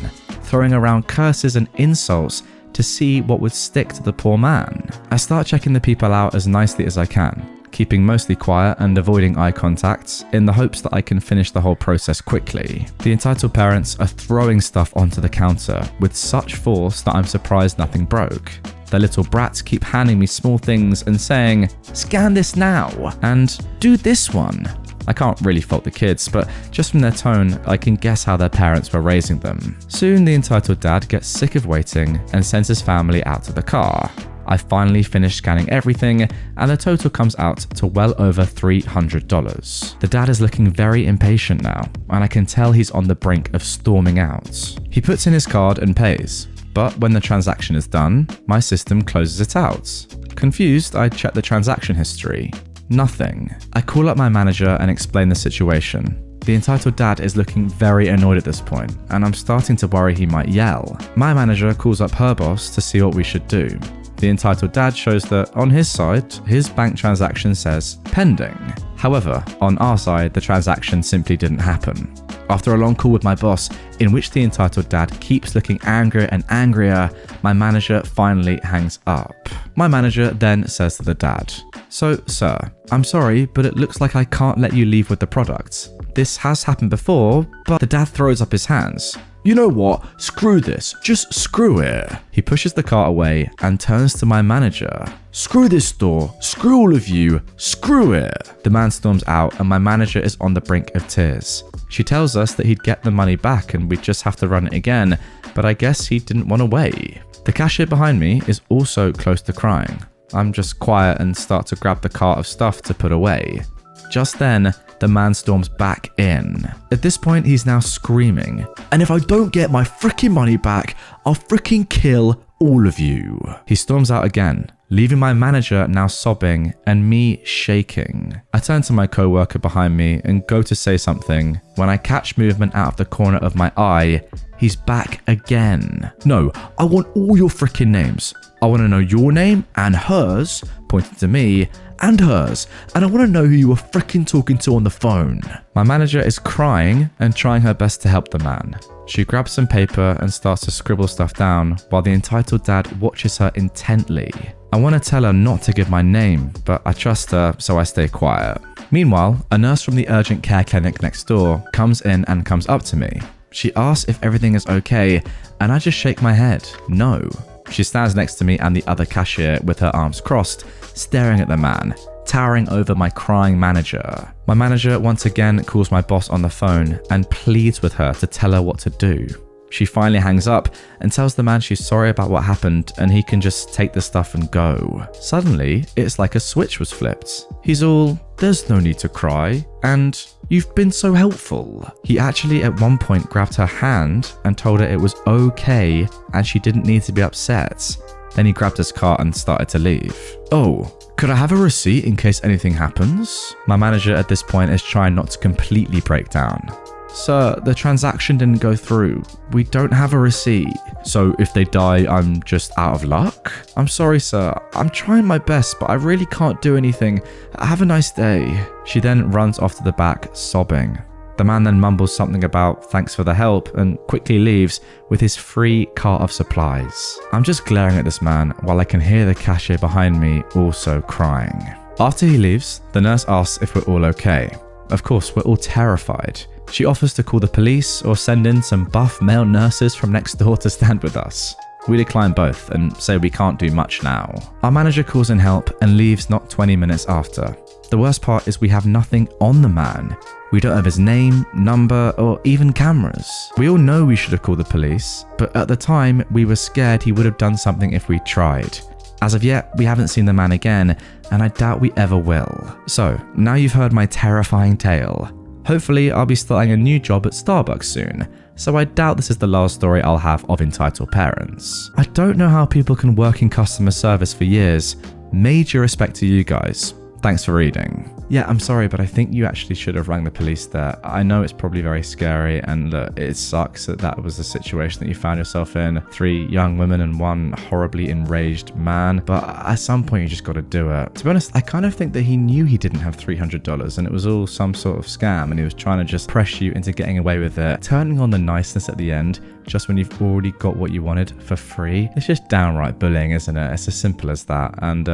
[SPEAKER 2] throwing around curses and insults to see what would stick to the poor man. I start checking the people out as nicely as I can, keeping mostly quiet and avoiding eye contact in the hopes that I can finish the whole process quickly. The entitled parents are throwing stuff onto the counter with such force that I'm surprised nothing broke. Their little brats keep handing me small things and saying, "Scan this now," and "Do this one." I can't really fault the kids, but just from their tone, I can guess how their parents were raising them. Soon the entitled dad gets sick of waiting and sends his family out to the car. I finally finish scanning everything and the total comes out to well over $300. The dad is looking very impatient now, and I can tell he's on the brink of storming out. He puts in his card and pays, but when the transaction is done, my system closes it out. Confused, I check the transaction history. Nothing. I call up my manager and explain the situation. The entitled dad is looking very annoyed at this point, and I'm starting to worry he might yell. My manager calls up her boss to see what we should do. The entitled dad shows that on his side, his bank transaction says pending. However, on our side, the transaction simply didn't happen. After a long call with my boss, in which the entitled dad keeps looking angrier and angrier, my manager finally hangs up. My manager then says to the dad, "So, sir, I'm sorry, but it looks like I can't let you leave with the product. This has happened before," but the dad throws up his hands. "You know what? Screw this. Just screw it." He pushes the cart away and turns to my manager. "Screw this store. Screw all of you. Screw it." The man storms out and my manager is on the brink of tears. She tells us that he'd get the money back and we'd just have to run it again, but I guess he didn't want to wait. The cashier behind me is also close to crying. I'm just quiet and start to grab the cart of stuff to put away. Just then, the man storms back in. At this point, he's now screaming, "And if I don't get my freaking money back, I'll freaking kill all of you." He storms out again, leaving my manager now sobbing and me shaking. I turn to my co-worker behind me and go to say something. When I catch movement out of the corner of my eye, he's back again. "No, I want all your freaking names. I want to know your name and hers," pointing to me, "and hers, and I want to know who you were freaking talking to on the phone." My manager is crying and trying her best to help the man. She grabs some paper and starts to scribble stuff down while the entitled dad watches her intently. I want to tell her not to give my name, but I trust her, so I stay quiet. Meanwhile, a nurse from the urgent care clinic next door comes in and comes up to me. She asks if everything is okay, and I just shake my head, no. She stands next to me and the other cashier with her arms crossed, staring at the man, towering over my crying manager. My manager once again calls my boss on the phone and pleads with her to tell her what to do. She finally hangs up and tells the man she's sorry about what happened and he can just take the stuff and go. Suddenly, it's like a switch was flipped. He's all, "There's no need to cry," and "You've been so helpful." He actually at one point grabbed her hand and told her it was okay and she didn't need to be upset. Then he grabbed his cart and started to leave. Oh, could I have a receipt in case anything happens? My manager at this point is trying not to completely break down. Sir, the transaction didn't go through. We don't have a receipt. So if they die, I'm just out of luck? I'm sorry, sir. I'm trying my best, but I really can't do anything. Have a nice day. She then runs off to the back, sobbing. The man then mumbles something about thanks for the help and quickly leaves with his free cart of supplies. I'm just glaring at this man while I can hear the cashier behind me also crying. After he leaves, the nurse asks if we're all okay. Of course, we're all terrified. She offers to call the police or send in some buff male nurses from next door to stand with us. We decline both and say we can't do much now. Our manager calls in help and leaves not 20 minutes after. The worst part is we have nothing on the man. We don't have his name, number, or even cameras. We all know we should have called the police, but at the time we were scared he would have done something if we tried. As of yet, we haven't seen the man again, and I doubt we ever will. So, now you've heard my terrifying tale. Hopefully, I'll be starting a new job at Starbucks soon, so I doubt this is the last story I'll have of entitled parents. I don't know how people can work in customer service for years. Major respect to you guys. Thanks for reading. Yeah, I'm sorry, but I think you actually should have rang the police there. I know it's probably very scary, and it sucks that that was the situation that you found yourself in. 3 young women and 1 horribly enraged man, but at some point you just got to do it. To be honest, I kind of think that he knew he didn't have $300 and it was all some sort of scam, and he was trying to just press you into getting away with it, turning on the niceness at the end just when you've already got what you wanted for free. It's just downright bullying, isn't it? It's as simple as that. And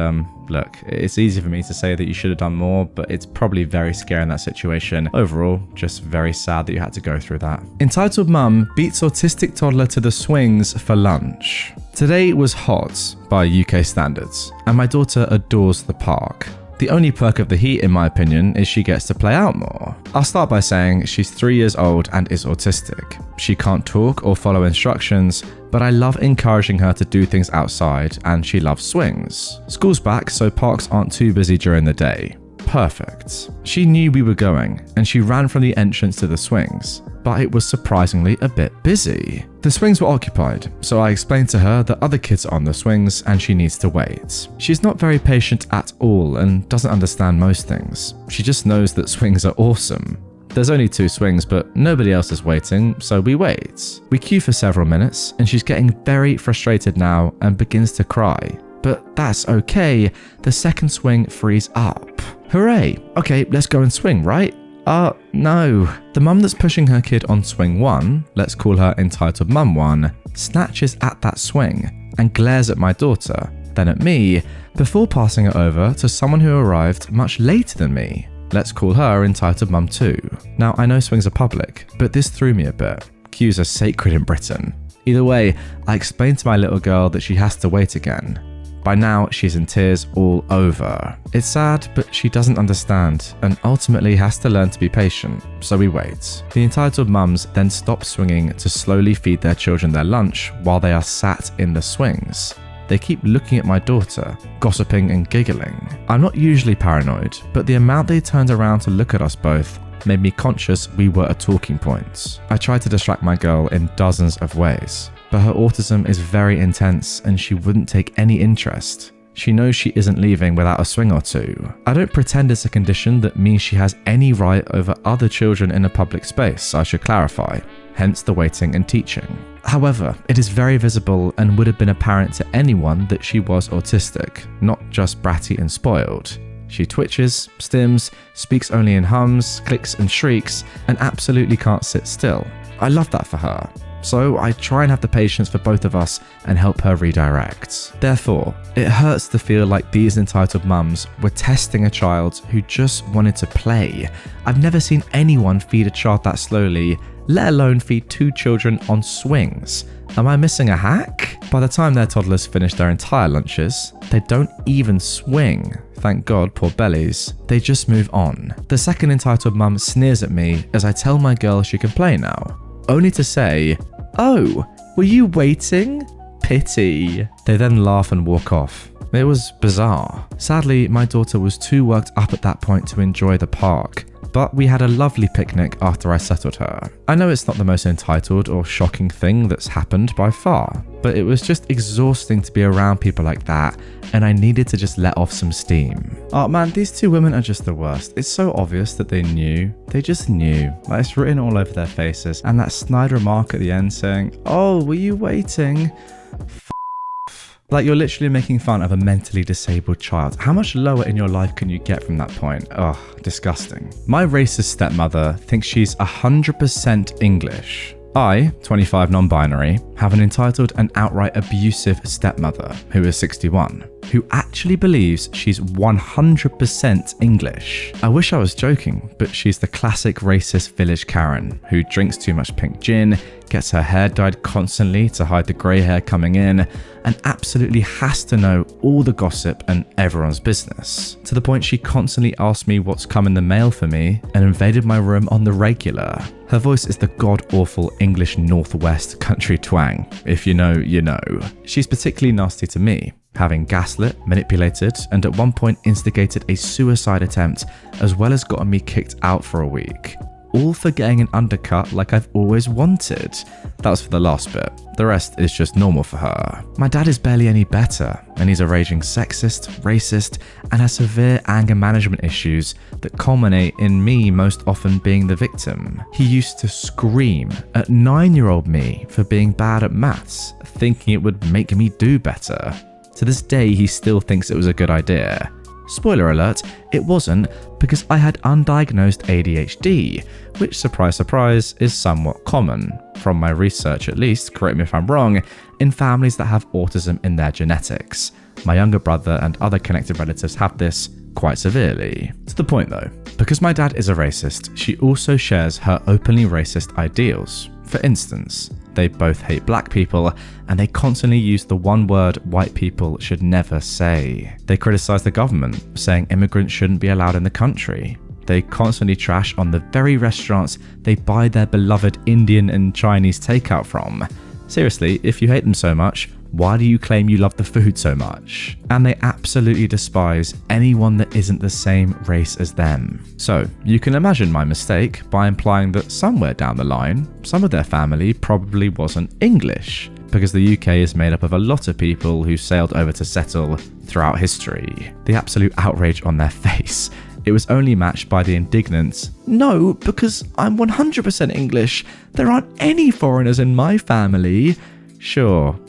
[SPEAKER 2] look, it's easy for me to say that you should have done more, but it's probably very scary in that situation. Overall, just very sad that you had to go through that. Entitled mum beats autistic toddler to the swings for lunch. Today was hot by UK standards, and my daughter adores the park. The only perk of the heat, in my opinion, is she gets to play out more. I'll start by saying she's 3 years old and is autistic. She can't talk or follow instructions, but I love encouraging her to do things outside, and she loves swings. School's back, so parks aren't too busy during the day. Perfect. She knew we were going, and she ran from the entrance to the swings, but it was surprisingly a bit busy. The swings were occupied, so I explained to her that other kids are on the swings and she needs to wait. She's not very patient at all and doesn't understand most things. She just knows that swings are awesome. There's only 2 swings, but nobody else is waiting, so we wait. We queue for several minutes, and she's getting very frustrated now and begins to cry. But that's okay, the second swing frees up. Hooray! Okay, let's go and swing, right? No. The mum that's pushing her kid on swing 1, let's call her entitled mum 1, snatches at that swing and glares at my daughter, then at me, before passing it over to someone who arrived much later than me. Let's call her entitled mum 2. Now, I know swings are public, but this threw me a bit. Queues are sacred in Britain. Either way, I explained to my little girl that she has to wait again. By now, she's in tears all over. It's sad, but she doesn't understand and ultimately has to learn to be patient, so we wait. The entitled mums then stop swinging to slowly feed their children their lunch while they are sat in the swings. They keep looking at my daughter, gossiping and giggling. I'm not usually paranoid, but the amount they turned around to look at us both made me conscious we were a talking point. I tried to distract my girl in dozens of ways, but her autism is very intense and she wouldn't take any interest. She knows she isn't leaving without a swing or 2. I don't pretend it's a condition that means she has any right over other children in a public space, I should clarify, hence the waiting and teaching. However, it is very visible and would have been apparent to anyone that she was autistic, not just bratty and spoiled. She twitches, stims, speaks only in hums, clicks and shrieks, and absolutely can't sit still. I love that for her. So I try and have the patience for both of us and help her redirect. Therefore, it hurts to feel like these entitled mums were testing a child who just wanted to play. I've never seen anyone feed a child that slowly, let alone feed 2 children on swings. Am I missing a hack? By the time their toddlers finish their entire lunches, they don't even swing. Thank God, poor bellies. They just move on. The second entitled mum sneers at me as I tell my girl she can play now, only to say, "Oh, were you waiting? Pity." They then laugh and walk off. It was bizarre. Sadly, my daughter was too worked up at that point to enjoy the park. but we had a lovely picnic after I settled her. I know it's not the most entitled or shocking thing that's happened by far, but it was just exhausting to be around people like that, and I needed to just let off some steam. Oh man, these two women are just the worst. It's so obvious that they knew. They just knew. Like, it's written all over their faces, and that snide remark at the end saying, "Oh, were you waiting?" Like, you're literally making fun of a mentally disabled child. How much lower in your life can you get from that point? Ugh, disgusting. My racist stepmother thinks she's 100% English. I, 25 non-binary, have an entitled and outright abusive stepmother who is 61, who actually believes she's 100% English. I wish I was joking, but she's the classic racist village Karen who drinks too much pink gin, gets her hair dyed constantly to hide the grey hair coming in, and absolutely has to know all the gossip and everyone's business. To the point she constantly asked me what's come in the mail for me and invaded my room on the regular. Her voice is the god-awful English Northwest country twang. If you know, you know. She's particularly nasty to me, having gaslit, manipulated, and at one point instigated a suicide attempt, as well as gotten me kicked out for a week. All for getting an undercut like I've always wanted. That was for the last bit. The rest is just normal for her. My dad is barely any better, and he's a raging sexist, racist, and has severe anger management issues that culminate in me most often being the victim. He used to scream at 9-year-old me for being bad at maths, thinking it would make me do better. To this day, he still thinks it was a good idea. Spoiler alert, it wasn't, because I had undiagnosed ADHD, which, surprise surprise, is somewhat common, from my research at least, correct me if I'm wrong, in families that have autism in their genetics. My younger brother and other connected relatives have this quite severely. To the point though, because my dad is a racist, she also shares her openly racist ideals. For instance, they both hate black people, and they constantly use the one word white people should never say. They criticize the government, saying immigrants shouldn't be allowed in the country. They constantly trash on the very restaurants they buy their beloved Indian and Chinese takeout from. Seriously, if you hate them so much, why do you claim you love the food so much? And they absolutely despise anyone that isn't the same race as them. So, you can imagine my mistake by implying that somewhere down the line, some of their family probably wasn't English, because the UK is made up of a lot of people who sailed over to settle throughout history. The absolute outrage on their face. It was only matched by the indignant, "No, because I'm 100% English. There aren't any foreigners in my family." Sure.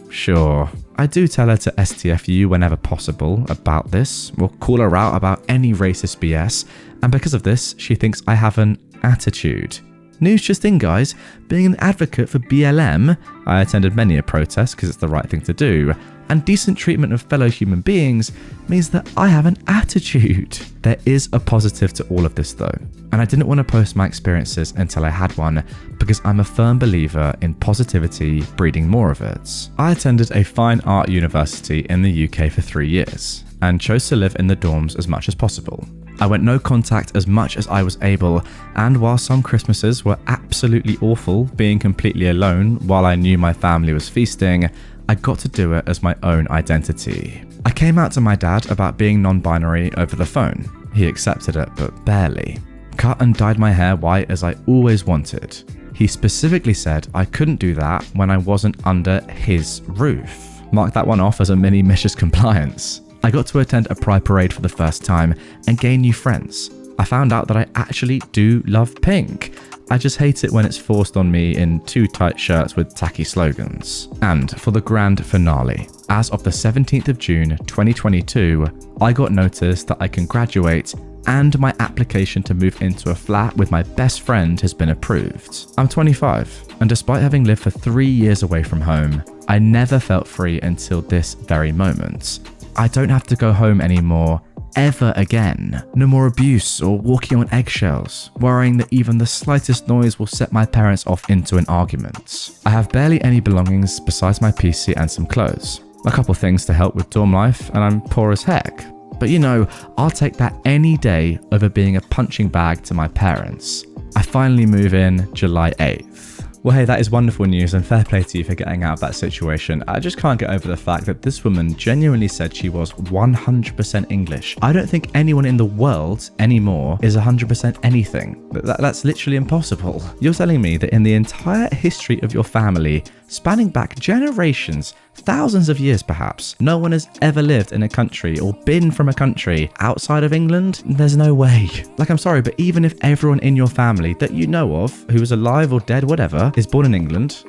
[SPEAKER 2] I do tell her to STFU whenever possible about this, or call her out about any racist BS, and because of this, she thinks I have an attitude. News just in, guys. Being an advocate for BLM, I attended many a protest because it's the right thing to do, and decent treatment of fellow human beings means that I have an attitude. There is a positive to all of this though, and I didn't want to post my experiences until I had one because I'm a firm believer in positivity breeding more of it. I attended a fine art university in the UK for 3 years and chose to live in the dorms as much as possible. I went no contact as much as I was able, and while some Christmases were absolutely awful, being completely alone while I knew my family was feasting, I got to do it as my own identity. I came out to my dad about being non-binary over the phone. He accepted it, but barely. Cut and dyed my hair white as I always wanted. He specifically said I couldn't do that when I wasn't under his roof. Mark that one off as a mini Mish's compliance. I got to attend a pride parade for the first time and gain new friends. I found out that I actually do love pink. I just hate it when it's forced on me in too tight shirts with tacky slogans. And for the grand finale, as of the 17th of June 2022, I got notice that I can graduate and my application to move into a flat with my best friend has been approved. I'm 25, and despite having lived for 3 years away from home, I never felt free until this very moment. I don't have to go home anymore, ever again. No more abuse or walking on eggshells, worrying that even the slightest noise will set my parents off into an argument. I have barely any belongings besides my PC and some clothes. A couple things to help with dorm life, and I'm poor as heck. But you know, I'll take that any day over being a punching bag to my parents. I finally move in July 8th. Well, hey, that is wonderful news and fair play to you for getting out of that situation. I just can't get over the fact that this woman genuinely said she was 100% English. I don't think anyone in the world anymore is 100% anything. That's literally impossible. You're telling me that in the entire history of your family, spanning back generations, thousands of years perhaps, no one has ever lived in a country or been from a country outside of England? There's no way. Like, I'm sorry, but even if everyone in your family that you know of, who is alive or dead, whatever, was born in England,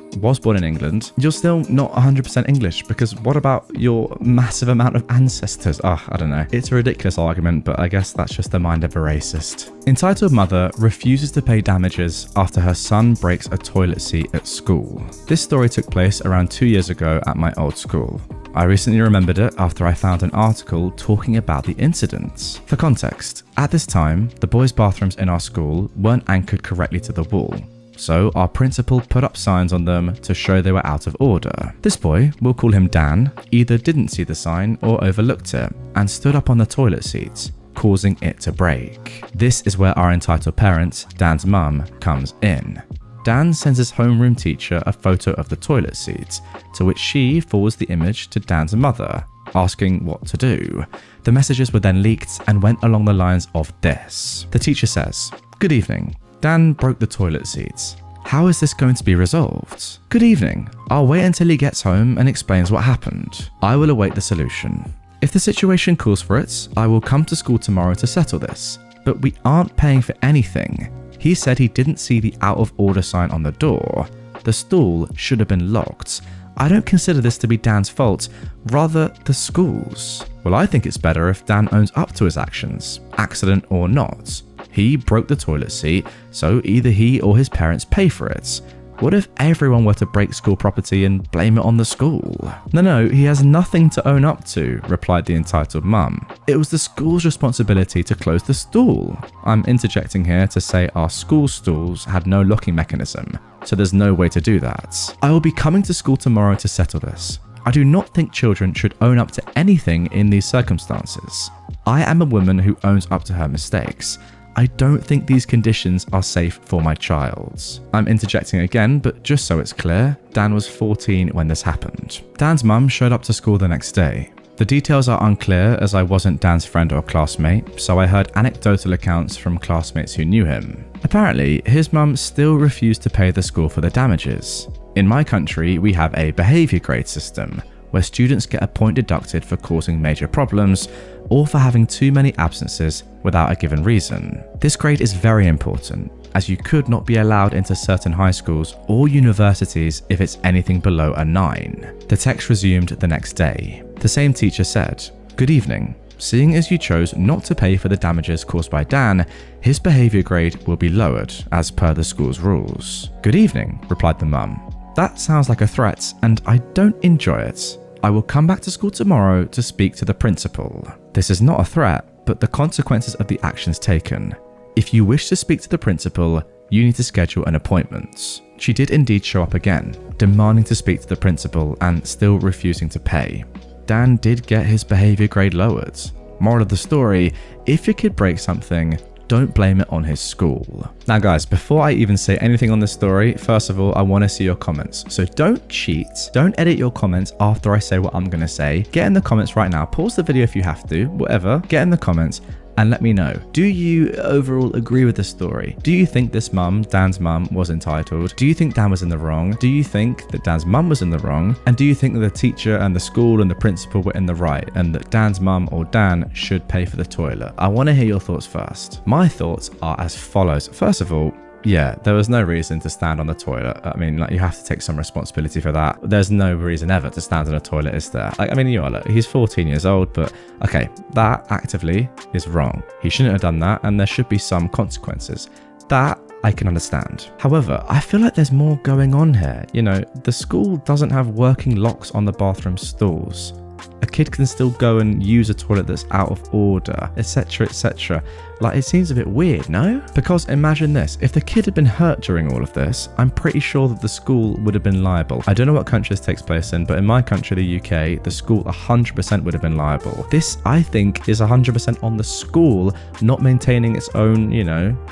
[SPEAKER 2] you're still not 100% English, because what about your massive amount of ancestors? I don't know. It's a ridiculous argument, but I guess that's just the mind of a racist. Entitled mother refuses to pay damages after her son breaks a toilet seat at school. This story took place around 2 years ago at my old school. I recently remembered it after I found an article talking about the incident. For context, at this time, the boys' bathrooms in our school weren't anchored correctly to the wall, so our principal put up signs on them to show they were out of order. This boy, we'll call him Dan, either didn't see the sign or overlooked it and stood up on the toilet seat, causing it to break. This is where our entitled parent, Dan's mum, comes in. Dan sends his homeroom teacher a photo of the toilet seat, to which she forwards the image to Dan's mother, asking what to do. The messages were then leaked and went along the lines of this. The teacher says, "Good evening. Dan broke the toilet seat. How is this going to be resolved? Good evening. I'll wait until he gets home and explains what happened. I will await the solution. If the situation calls for it, I will come to school tomorrow to settle this, but we aren't paying for anything. He said he didn't see the out of order sign on the door. The stall should have been locked. I don't consider this to be Dan's fault, rather the school's." Well, I think it's better if Dan owns up to his actions, accident or not. He broke the toilet seat, so either he or his parents pay for it. What if everyone were to break school property and blame it on the school? No, he has nothing to own up to, replied the entitled mum. It was the school's responsibility to close the stall. I'm interjecting here to say our school stalls had no locking mechanism, so there's no way to do that. I will be coming to school tomorrow to settle this. I do not think children should own up to anything in these circumstances. I am a woman who owns up to her mistakes. I don't think these conditions are safe for my child. I'm interjecting again, but just so it's clear, Dan was 14 when this happened. Dan's mum showed up to school the next day. The details are unclear as I wasn't Dan's friend or classmate, so I heard anecdotal accounts from classmates who knew him. Apparently, his mum still refused to pay the school for the damages. In my country, we have a behaviour grade system, where students get a point deducted for causing major problems or for having too many absences without a given reason. This grade is very important, as you could not be allowed into certain high schools or universities if it's anything below a 9. The text resumed the next day. The same teacher said, "Good evening. Seeing as you chose not to pay for the damages caused by Dan, his behaviour grade will be lowered as per the school's rules." "Good evening," replied the mum. "That sounds like a threat and I don't enjoy it. I will come back to school tomorrow to speak to the principal." This is not a threat, but the consequences of the actions taken. If you wish to speak to the principal, you need to schedule an appointment. She did indeed show up again, demanding to speak to the principal and still refusing to pay. Dan did get his behaviour grade lowered. Moral of the story, if your kid breaks something, don't blame it on his school. Now guys, before I even say anything on this story, first of all, I want to see your comments. So don't cheat. Don't edit your comments after I say what I'm going to say. Get in the comments right now. Pause the video if you have to, whatever. Get in the comments and let me know. Do you overall agree with this story? Do you think this mum, Dan's mum, was entitled? Do you think Dan was in the wrong? Do you think that Dan's mum was in the wrong? And do you think that the teacher and the school and the principal were in the right and that Dan's mum or Dan should pay for the toilet? I want to hear your thoughts first. My thoughts are as follows. First of all, yeah, there was no reason to stand on the toilet. I mean, like, you have to take some responsibility for that. There's no reason ever to stand on a toilet, is there? Like, I mean, you know, look, he's 14 years old, but okay, that actively is wrong. He shouldn't have done that, and there should be some consequences. That I can understand. However, I feel like there's more going on here. You know, the school doesn't have working locks on the bathroom stalls. A kid can still go and use a toilet that's out of order, etc, etc. Like, it seems a bit weird, no? Because imagine this, if the kid had been hurt during all of this, I'm pretty sure that the school would have been liable. I don't know what country this takes place in, but in my country, the UK, the school 100% would have been liable. This, I think, is 100% on the school not maintaining its own,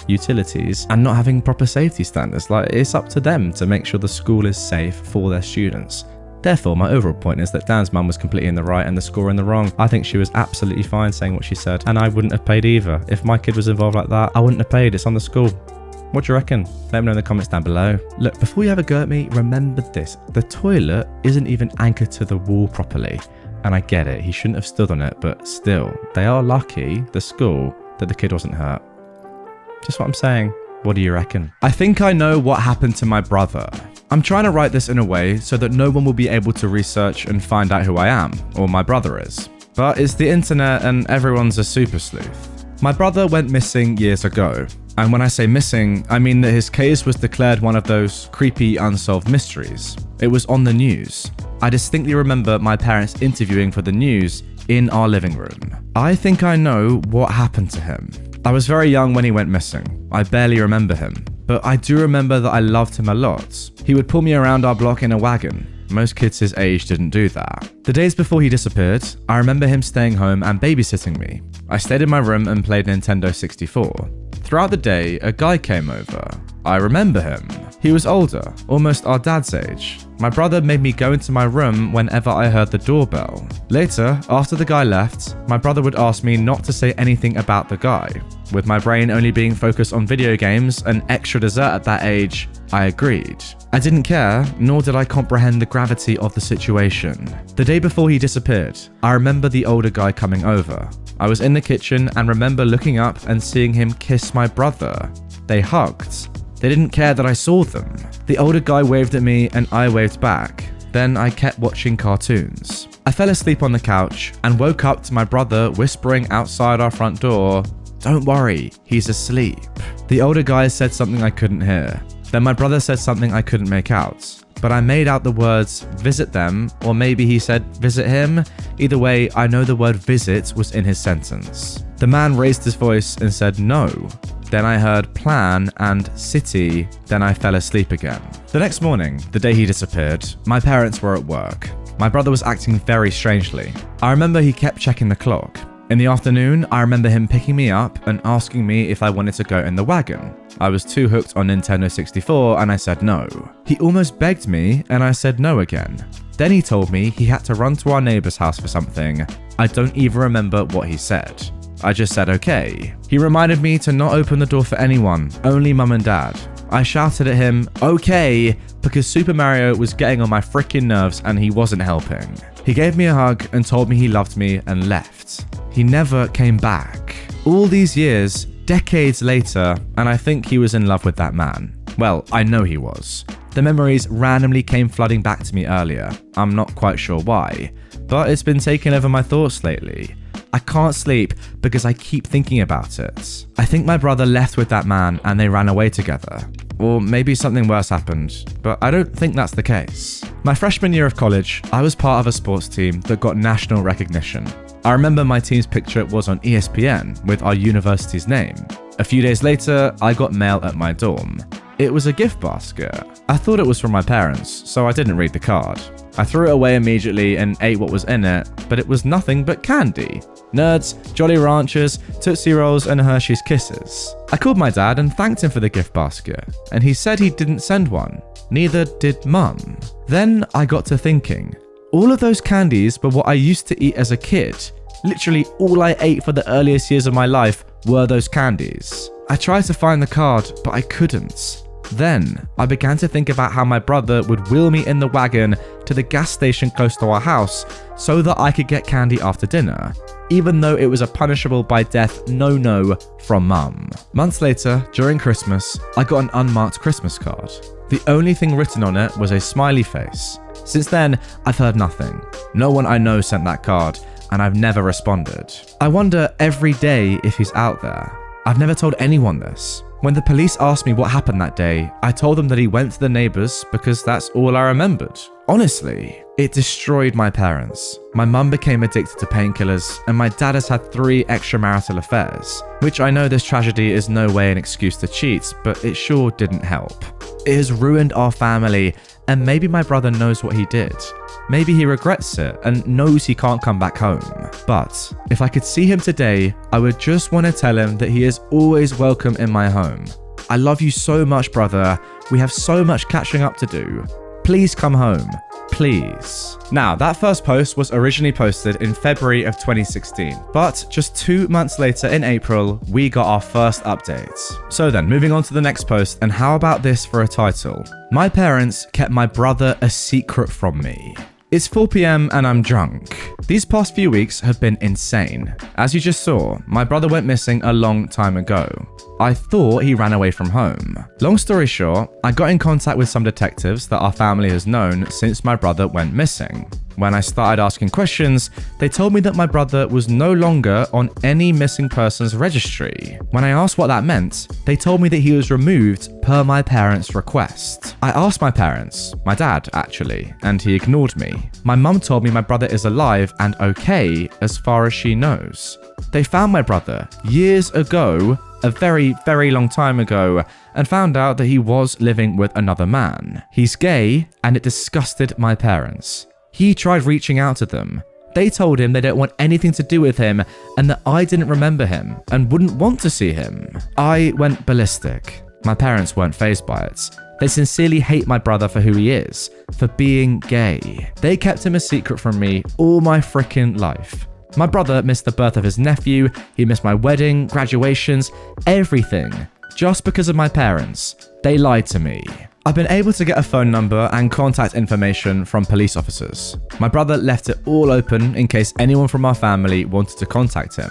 [SPEAKER 2] utilities and not having proper safety standards. Like, it's up to them to make sure the school is safe for their students. Therefore, my overall point is that Dan's mum was completely in the right and the score in the wrong. I think she was absolutely fine saying what she said, and I wouldn't have paid either. If my kid was involved like that, I wouldn't have paid. It's on the school. What do you reckon? Let me know in the comments down below. Look, before you have a go at me, remember this. The toilet isn't even anchored to the wall properly. And I get it, he shouldn't have stood on it, but still, they are lucky, the school, that the kid wasn't hurt. Just what I'm saying. What do you reckon? I think I know what happened to my brother. I'm trying to write this in a way so that no one will be able to research and find out who I am, or my brother is. But it's the internet and everyone's a super sleuth. My brother went missing years ago. And when I say missing, I mean that his case was declared one of those creepy unsolved mysteries. It was on the news. I distinctly remember my parents interviewing for the news in our living room. I think I know what happened to him. I was very young when he went missing. I barely remember him, but I do remember that I loved him a lot. He would pull me around our block in a wagon. Most kids his age didn't do that. The days before he disappeared, I remember him staying home and babysitting me. I stayed in my room and played Nintendo 64. Throughout the day, a guy came over. I remember him. He was older, almost our dad's age. My brother made me go into my room whenever I heard the doorbell. Later, after the guy left, my brother would ask me not to say anything about the guy. With my brain only being focused on video games and extra dessert at that age, I agreed. I didn't care, nor did I comprehend the gravity of the situation. The day before he disappeared, I remember the older guy coming over. I was in the kitchen and remember looking up and seeing him kiss my brother. They hugged. They didn't care that I saw them. The older guy waved at me and I waved back. Then I kept watching cartoons. I fell asleep on the couch and woke up to my brother whispering outside our front door, "Don't worry, he's asleep." The older guy said something I couldn't hear. Then my brother said something I couldn't make out. But I made out the words visit them, or maybe he said visit him. Either way, I know the word visit was in his sentence. The man raised his voice and said no. Then I heard plan and city, then I fell asleep again. The next morning, the day he disappeared, my parents were at work. My brother was acting very strangely. I remember he kept checking the clock. In the afternoon, I remember him picking me up and asking me if I wanted to go in the wagon. I was too hooked on Nintendo 64 and I said no. He almost begged me and I said no again. Then he told me he had to run to our neighbor's house for something. I don't even remember what he said. I just said okay. He reminded me to not open the door for anyone, only mum and dad. I shouted at him, okay, because Super Mario was getting on my freaking nerves and he wasn't helping. He gave me a hug and told me he loved me and left. He never came back. All these years, decades later, and I think he was in love with that man. Well, I know he was. The memories randomly came flooding back to me earlier. I'm not quite sure why, but it's been taking over my thoughts lately. I can't sleep because I keep thinking about it. I think my brother left with that man and they ran away together. Or maybe something worse happened, but I don't think that's the case. My freshman year of college, I was part of a sports team that got national recognition. I remember my team's picture was on ESPN with our university's name. A few days later, I got mail at my dorm. It was a gift basket. I thought it was from my parents, so I didn't read the card. I threw it away immediately and ate what was in it, but it was nothing but candy. Nerds, Jolly Ranchers, Tootsie Rolls, and Hershey's Kisses. I called my dad and thanked him for the gift basket, and he said he didn't send one. Neither did mum. Then I got to thinking, all of those candies were what I used to eat as a kid. Literally all I ate for the earliest years of my life were those candies. I tried to find the card, but I couldn't. Then, I began to think about how my brother would wheel me in the wagon to the gas station close to our house so that I could get candy after dinner, even though it was a punishable by death no from mum. Months later, during Christmas, I got an unmarked Christmas card. The only thing written on it was a smiley face. Since then, I've heard nothing. No one I know sent that card, and I've never responded. I wonder every day if he's out there. I've never told anyone this. When the police asked me what happened that day, I told them that he went to the neighbors because that's all I remembered. Honestly, It destroyed my parents. My mum became addicted to painkillers, and my dad has had 3 extramarital affairs, which I know this tragedy is no way an excuse to cheat, but it sure didn't help. It has ruined our family, and maybe my brother knows what he did. Maybe he regrets it and knows he can't come back home. But if I could see him today, I would just want to tell him that he is always welcome in my home. I love you so much, brother. We have so much catching up to do. Please come home. Please. Now, that first post was originally posted in February of 2016, but just 2 months later in April, we got our first update. So then, moving on to the next post, and how about this for a title? My parents kept my brother a secret from me. It's 4 p.m. and I'm drunk. These past few weeks have been insane. As you just saw, my brother went missing a long time ago. I thought he ran away from home. Long story short, I got in contact with some detectives that our family has known since my brother went missing. When I started asking questions, they told me that my brother was no longer on any missing persons registry. When I asked what that meant, they told me that he was removed per my parents' request. I asked my parents, my dad actually, and he ignored me. My mum told me my brother is alive and okay as far as she knows. They found my brother years ago, a very, very long time ago, and found out that he was living with another man. He's gay, and it disgusted my parents. He tried reaching out to them. They told him they don't want anything to do with him and that I didn't remember him and wouldn't want to see him. I went ballistic. My parents weren't fazed by it. They sincerely hate my brother for who he is, for being gay. They kept him a secret from me all my frickin' life. My brother missed the birth of his nephew, he missed my wedding, graduations, everything. Just because of my parents. They lied to me. I've been able to get a phone number and contact information from police officers. My brother left it all open in case anyone from our family wanted to contact him.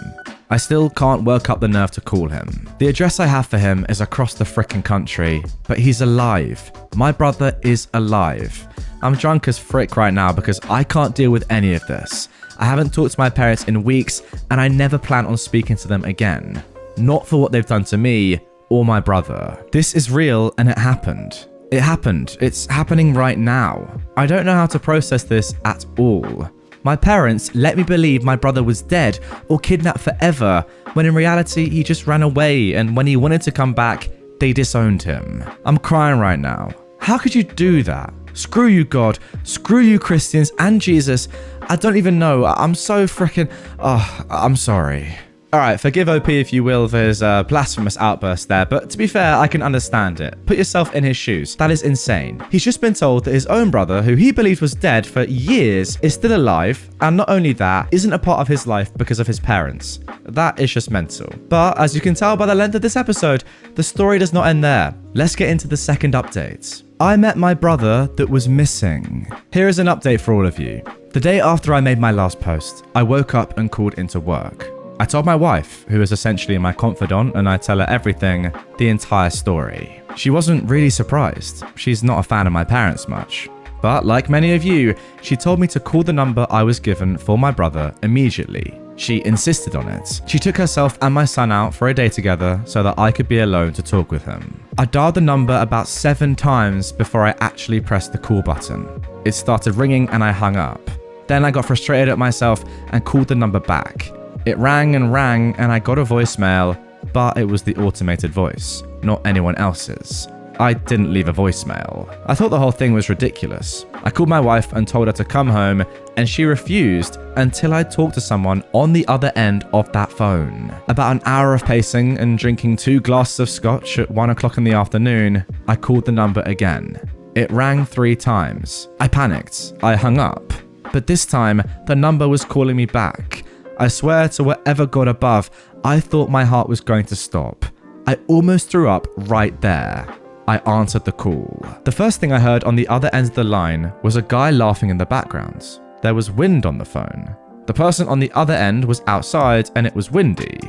[SPEAKER 2] I still can't work up the nerve to call him. The address I have for him is across the frickin' country, but he's alive. My brother is alive. I'm drunk as frick right now because I can't deal with any of this. I haven't talked to my parents in weeks and I never plan on speaking to them again. Not for what they've done to me or my brother. This is real and it happened. It happened. It's happening right now. I don't know how to process this at all. My parents let me believe my brother was dead or kidnapped forever, when in reality he just ran away, and when he wanted to come back, they disowned him. I'm crying right now. How could you do that? Screw you, God. Screw you, Christians and Jesus. I don't even know. I'm so freaking... Oh, I'm sorry. Alright, forgive OP if you will for his blasphemous outburst there, but to be fair, I can understand it. Put yourself in his shoes. That is insane. He's just been told that his own brother, who he believed was dead for years, is still alive, and not only that, isn't a part of his life because of his parents. That is just mental. But as you can tell by the length of this episode, the story does not end there. Let's get into the second update. I met my brother that was missing. Here is an update for all of you. The day after I made my last post, I woke up and called into work. I told my wife, who is essentially my confidant, and I tell her everything, the entire story. She wasn't really surprised. She's not a fan of my parents much. But like many of you, she told me to call the number I was given for my brother immediately. She insisted on it. She took herself and my son out for a day together so that I could be alone to talk with him. I dialed the number about 7 times before I actually pressed the call button. It started ringing and I hung up. Then I got frustrated at myself and called the number back. It rang and I got a voicemail, but it was the automated voice, not anyone else's. I didn't leave a voicemail. I thought the whole thing was ridiculous. I called my wife and told her to come home, and she refused until I talked to someone on the other end of that phone. About an hour of pacing and drinking 2 glasses of scotch at 1 o'clock in the afternoon, I called the number again. It rang 3 times. I panicked. I hung up. But this time, the number was calling me back. I swear to whatever God above, I thought my heart was going to stop. I almost threw up right there. I answered the call. The first thing I heard on the other end of the line was a guy laughing in the background. There was wind on the phone. The person on the other end was outside and it was windy.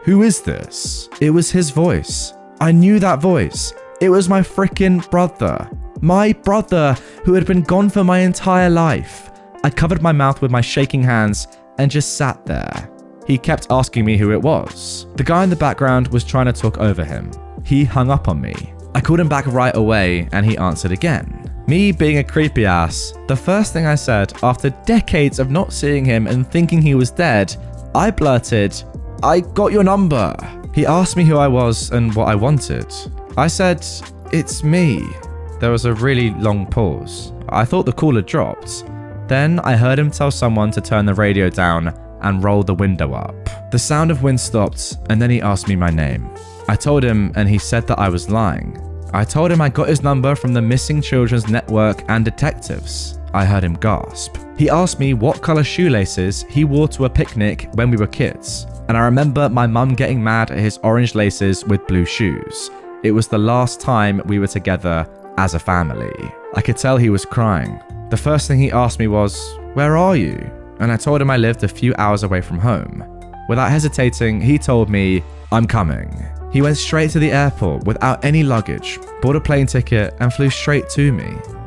[SPEAKER 2] Who is this? It was his voice. I knew that voice. It was my freaking brother. My brother who had been gone for my entire life. I covered my mouth with my shaking hands and just sat there. He kept asking me who it was. The guy in the background was trying to talk over him. He hung up on me. I called him back right away and he answered again. Me being a creepy ass, the first thing I said after decades of not seeing him and thinking he was dead, I blurted, "I got your number." He asked me who I was and what I wanted. I said, "It's me." There was a really long pause. I thought the call had dropped. Then I heard him tell someone to turn the radio down and roll the window up. The sound of wind stopped, and then he asked me my name. I told him, and he said that I was lying. I told him I got his number from the Missing Children's Network and detectives. I heard him gasp. He asked me what color shoelaces he wore to a picnic when we were kids, and I remember my mum getting mad at his orange laces with blue shoes. It was the last time we were together as a family. I could tell he was crying. The first thing he asked me was, "Where are you?" And I told him I lived a few hours away from home. Without hesitating, he told me, "I'm coming." He went straight to the airport without any luggage, bought a plane ticket, and flew straight to me.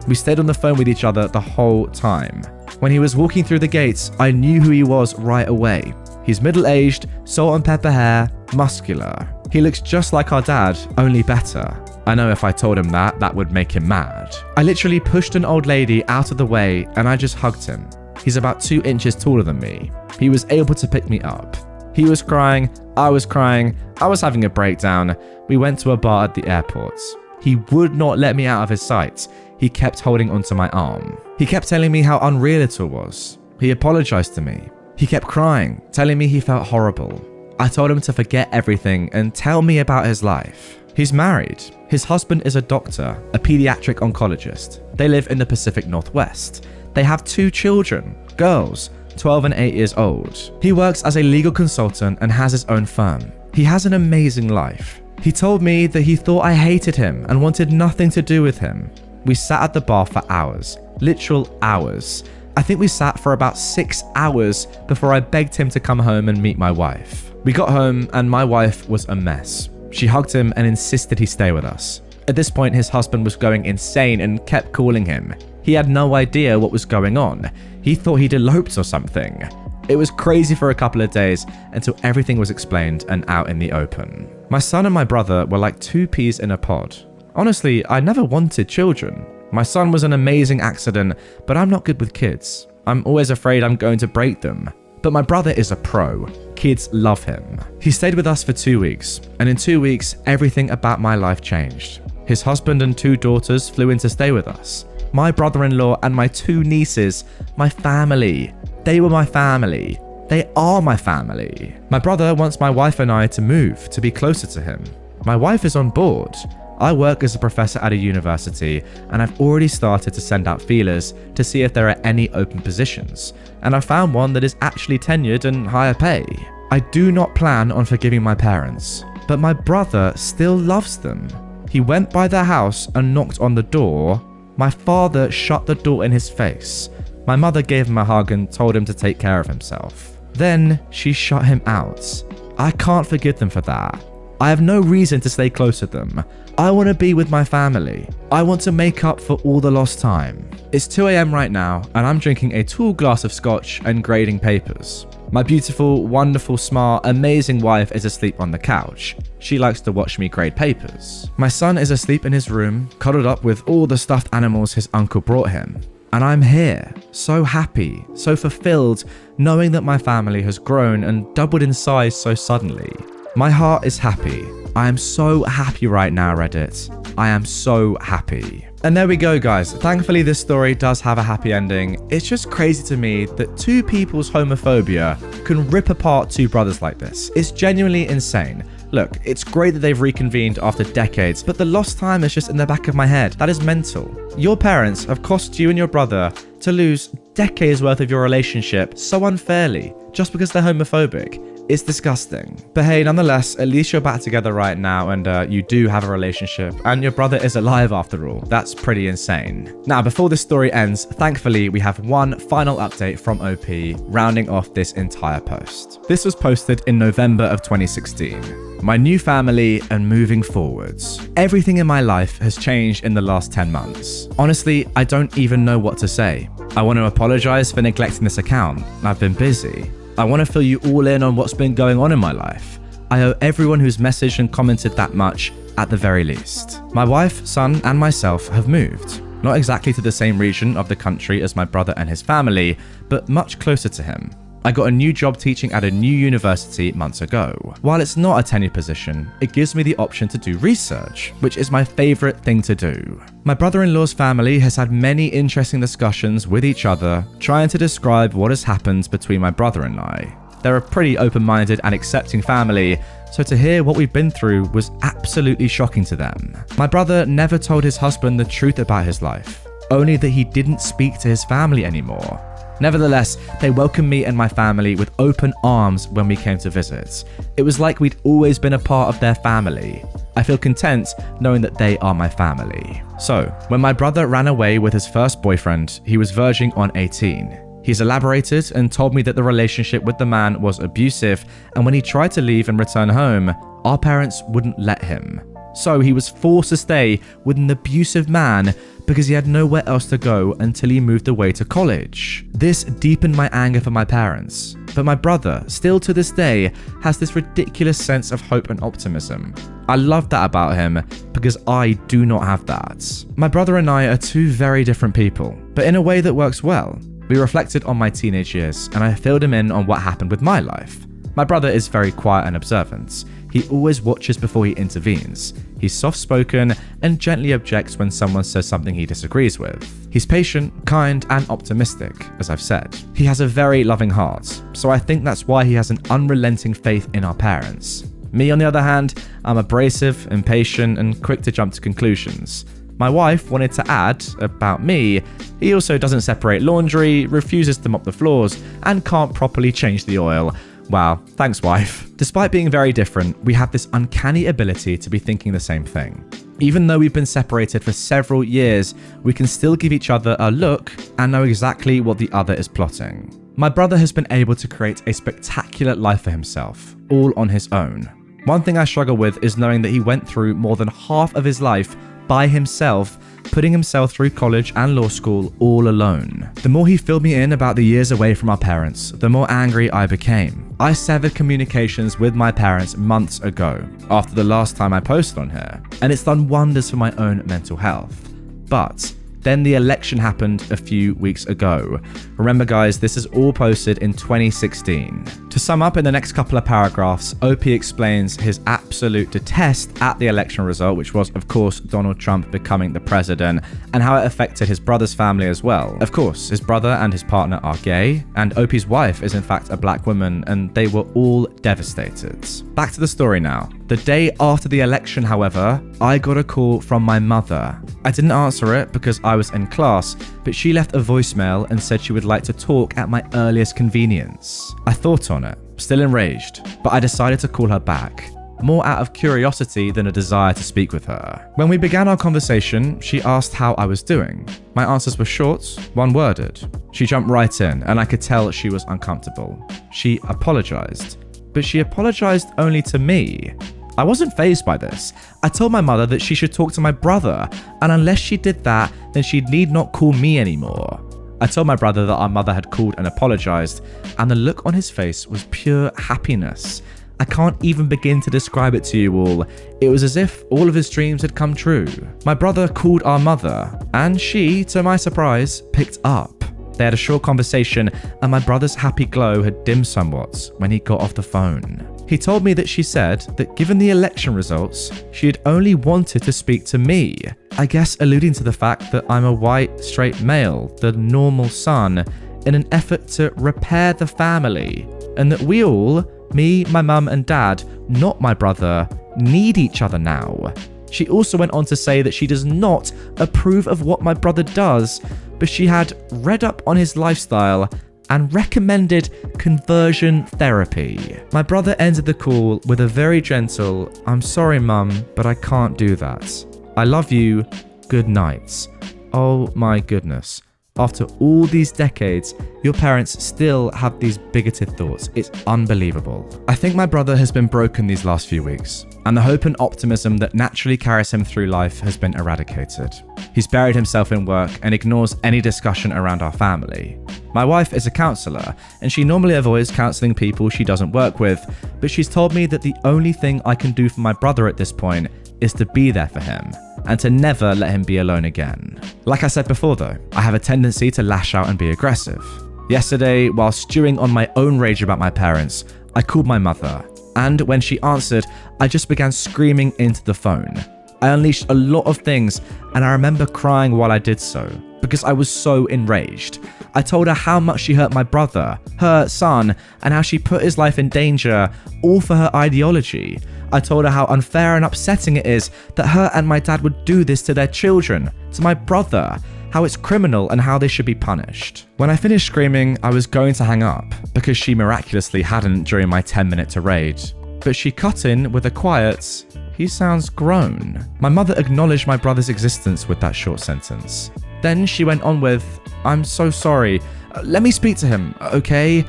[SPEAKER 2] We stayed on the phone with each other the whole time. When he was walking through the gates, I knew who he was right away. He's middle-aged, salt and pepper hair, muscular. He looks just like our dad, only better. I know if I told him that, that would make him mad. I literally pushed an old lady out of the way and I just hugged him. He's about 2 inches taller than me. He was able to pick me up. He was crying, I was having a breakdown. We went to a bar at the airport. He would not let me out of his sight. He kept holding onto my arm. He kept telling me how unreal it all was. He apologized to me. He kept crying, telling me he felt horrible. I told him to forget everything and tell me about his life. He's married. His husband is a doctor, a pediatric oncologist. They live in the Pacific Northwest. They have 2 children, girls, 12 and 8 years old. He works as a legal consultant and has his own firm. He has an amazing life. He told me that he thought I hated him and wanted nothing to do with him. We sat at the bar for hours, literal hours. I think we sat for about 6 hours before I begged him to come home and meet my wife. We got home and my wife was a mess. She hugged him and insisted he stay with us. At this point, his husband was going insane and kept calling him. He had no idea what was going on. He thought he'd eloped or something. It was crazy for a couple of days until everything was explained and out in the open. My son and my brother were like 2 peas in a pod. Honestly, I never wanted children. My son was an amazing accident, but I'm not good with kids. I'm always afraid I'm going to break them. But my brother is a pro. Kids love him. He stayed with us for 2 weeks, and in 2 weeks, everything about my life changed. His husband and 2 daughters flew in to stay with us. My brother-in-law and my 2 nieces, my family. They were my family. They are my family. My brother wants my wife and I to move, to be closer to him. My wife is on board. I work as a professor at a university, and I've already started to send out feelers to see if there are any open positions, and I found one that is actually tenured and higher pay. I do not plan on forgiving my parents, but my brother still loves them. He went by their house and knocked on the door. My father shut the door in his face. My mother gave him a hug and told him to take care of himself. Then she shut him out. I can't forgive them for that. I have no reason to stay close to them. I want to be with my family. I want to make up for all the lost time. It's 2 a.m. right now, and I'm drinking a tall glass of scotch and grading papers. My beautiful, wonderful, smart, amazing wife is asleep on the couch. She likes to watch me grade papers. My son is asleep in his room, cuddled up with all the stuffed animals his uncle brought him. And I'm here, so happy, so fulfilled, knowing that my family has grown and doubled in size so suddenly. My heart is happy. I am so happy right now, Reddit. I am so happy. And there we go, guys. Thankfully, this story does have a happy ending. It's just crazy to me that 2 people's homophobia can rip apart 2 brothers like this. It's genuinely insane. Look, it's great that they've reconvened after decades, but the lost time is just in the back of my head. That is mental. Your parents have cost you and your brother to lose decades worth of your relationship so unfairly, just because they're homophobic. It's disgusting. But hey, nonetheless, at least you're back together right now and you do have a relationship and your brother is alive after all. That's pretty insane. Now, before this story ends, thankfully, we have one final update from OP rounding off this entire post. This was posted in November of 2016. My new family and moving forwards. Everything in my life has changed in the last 10 months. Honestly, I don't even know what to say. I want to apologize for neglecting this account. I've been busy. I want to fill you all in on what's been going on in my life. I owe everyone who's messaged and commented that much at the very least. My wife, son, and myself have moved. not exactly to the same region of the country as my brother and his family, but much closer to him. I got a new job teaching at a new university months ago. While it's not a tenure position, it gives me the option to do research, which is my favorite thing to do. My brother-in-law's family has had many interesting discussions with each other, trying to describe what has happened between my brother and I. They're a pretty open-minded and accepting family, so to hear what we've been through was absolutely shocking to them. My brother never told his husband the truth about his life, only that he didn't speak to his family anymore. Nevertheless, they welcomed me and my family with open arms when we came to visit. It was like we'd always been a part of their family. I feel content knowing that they are my family. So, when my brother ran away with his first boyfriend, he was verging on 18. He's elaborated and told me that the relationship with the man was abusive, and when he tried to leave and return home, our parents wouldn't let him. So he was forced to stay with an abusive man because he had nowhere else to go until he moved away to college. This deepened my anger for my parents, but my brother, still to this day, has this ridiculous sense of hope and optimism. I love that about him because I do not have that. My brother and I are two very different people, but in a way that works well. We reflected on my teenage years, and I filled him in on what happened with my life. My brother is very quiet and observant. He always watches before he intervenes. He's soft-spoken and gently objects when someone says something he disagrees with. He's patient, kind, and optimistic, as I've said. He has a very loving heart, so I think that's why he has an unrelenting faith in our parents. Me, on the other hand, I'm abrasive, impatient, and quick to jump to conclusions. My wife wanted to add, about me, he also doesn't separate laundry, refuses to mop the floors, and can't properly change the oil. Wow, thanks wife. Despite being very different, we have this uncanny ability to be thinking the same thing. Even though we've been separated for several years, we can still give each other a look and know exactly what the other is plotting. My brother has been able to create a spectacular life for himself, all on his own. One thing I struggle with is knowing that he went through more than half of his life by himself, putting himself through college and law school all alone. The more he filled me in about the years away from our parents, the more angry I became. I severed communications with my parents months ago, after the last time I posted on here, and it's done wonders for my own mental health. But then the election happened a few weeks ago. Remember guys, this is all posted in 2016. To sum up in the next couple of paragraphs, OP explains his absolute detest at the election result, which was of course Donald Trump becoming the president, and how it affected his brother's family as well. Of course, his brother and his partner are gay, and OP's wife is in fact a black woman, and they were all devastated. Back to the story now. The day after the election, however, I got a call from my mother. I didn't answer it because I was in class, but she left a voicemail and said she would like to talk at my earliest convenience. I thought on it, still enraged, but I decided to call her back, more out of curiosity than a desire to speak with her. When we began our conversation, she asked how I was doing. My answers were short, one-worded. She jumped right in, and I could tell she was uncomfortable. She apologized, but she apologized only to me. I wasn't fazed by this. I told my mother that she should talk to my brother, and unless she did that, then she need not call me anymore. I told my brother that our mother had called and apologized, and the look on his face was pure happiness. I can't even begin to describe it to you all. It was as if all of his dreams had come true. My brother called our mother, and she, to my surprise, picked up. They had a short conversation, and my brother's happy glow had dimmed somewhat when he got off the phone. He told me that she said that given the election results, she had only wanted to speak to me. I guess alluding to the fact that I'm a white, straight male, the normal son, in an effort to repair the family, and that we all, me, my mum and dad, not my brother, need each other now. She also went on to say that she does not approve of what my brother does, but she had read up on his lifestyle and recommended conversion therapy. My brother ended the call with a very gentle, "I'm sorry mum, but I can't do that. I love you, good night." Oh my goodness. After all these decades, your parents still have these bigoted thoughts. It's unbelievable. I think my brother has been broken these last few weeks, and the hope and optimism that naturally carries him through life has been eradicated. He's buried himself in work and ignores any discussion around our family. My wife is a counsellor, and she normally avoids counselling people she doesn't work with, but she's told me that the only thing I can do for my brother at this point is to be there for him. and to never let him be alone again. Like I said before though, I have a tendency to lash out and be aggressive. Yesterday, while stewing on my own rage about my parents, I called my mother, and when she answered, I just began screaming into the phone. I unleashed a lot of things, and I remember crying while I did so, because I was so enraged. I told her how much she hurt my brother, her son, and how she put his life in danger, all for her ideology. I told her how unfair and upsetting it is that her and my dad would do this to their children, to my brother, how it's criminal and how they should be punished. When I finished screaming, I was going to hang up, because she miraculously hadn't during my 10-minute tirade. But she cut in with a quiet, "He sounds grown." My mother acknowledged my brother's existence with that short sentence. Then she went on with, "I'm so sorry. Let me speak to him, okay?"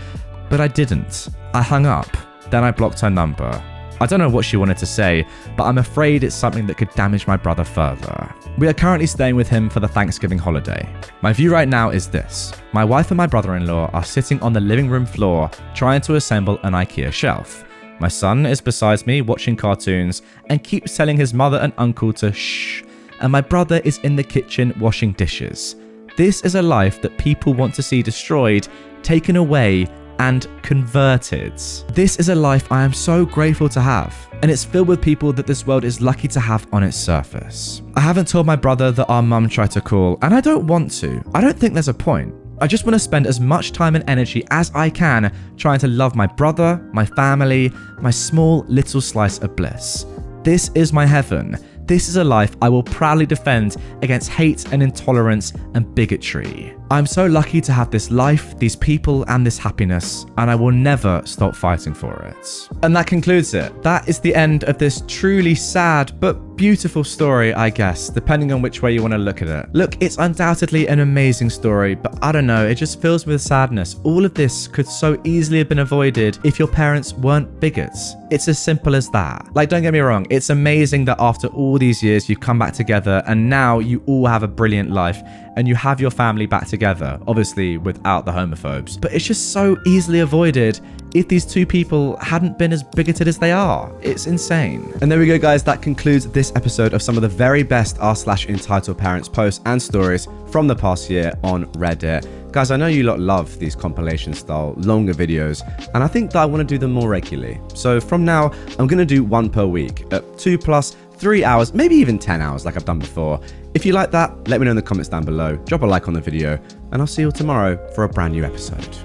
[SPEAKER 2] But I didn't. I hung up. Then I blocked her number. I don't know what she wanted to say, but I'm afraid it's something that could damage my brother further. We are currently staying with him for the Thanksgiving holiday. My view right now is this. My wife and my brother-in-law are sitting on the living room floor trying to assemble an IKEA shelf. My son is beside me watching cartoons and keeps telling his mother and uncle to shh, and my brother is in the kitchen washing dishes. This is a life that people want to see destroyed, taken away, and converted. This is a life I am so grateful to have, and it's filled with people that this world is lucky to have on its surface. I haven't told my brother that our mum tried to call, and I don't want to. I don't think there's a point. I just want to spend as much time and energy as I can trying to love my brother, my family, my small little slice of bliss. This is my heaven. This is a life I will proudly defend against hate and intolerance and bigotry. I'm so lucky to have this life, these people, and this happiness, and I will never stop fighting for it. And that concludes it. That is the end of this truly sad but beautiful story, I guess, depending on which way you want to look at it. Look, it's undoubtedly an amazing story, but I don't know, it just fills me with sadness. All of this could so easily have been avoided if your parents weren't bigots. It's as simple as that. Like, don't get me wrong, it's amazing that after all these years you've come back together and now you all have a brilliant life and you have your family back together, obviously without the homophobes. But it's just so easily avoided if these two people hadn't been as bigoted as they are. It's insane. And there we go, guys. That concludes this episode of some of the very best r/entitled parents posts and stories from the past year on Reddit. Guys, I know you lot love these compilation style longer videos, and I think that I want to do them more regularly. So from now, I'm going to do one per week at 2+, 3 hours, maybe even 10 hours like I've done before. If you like that, let me know in the comments down below, drop a like on the video, and I'll see you all tomorrow for a brand new episode.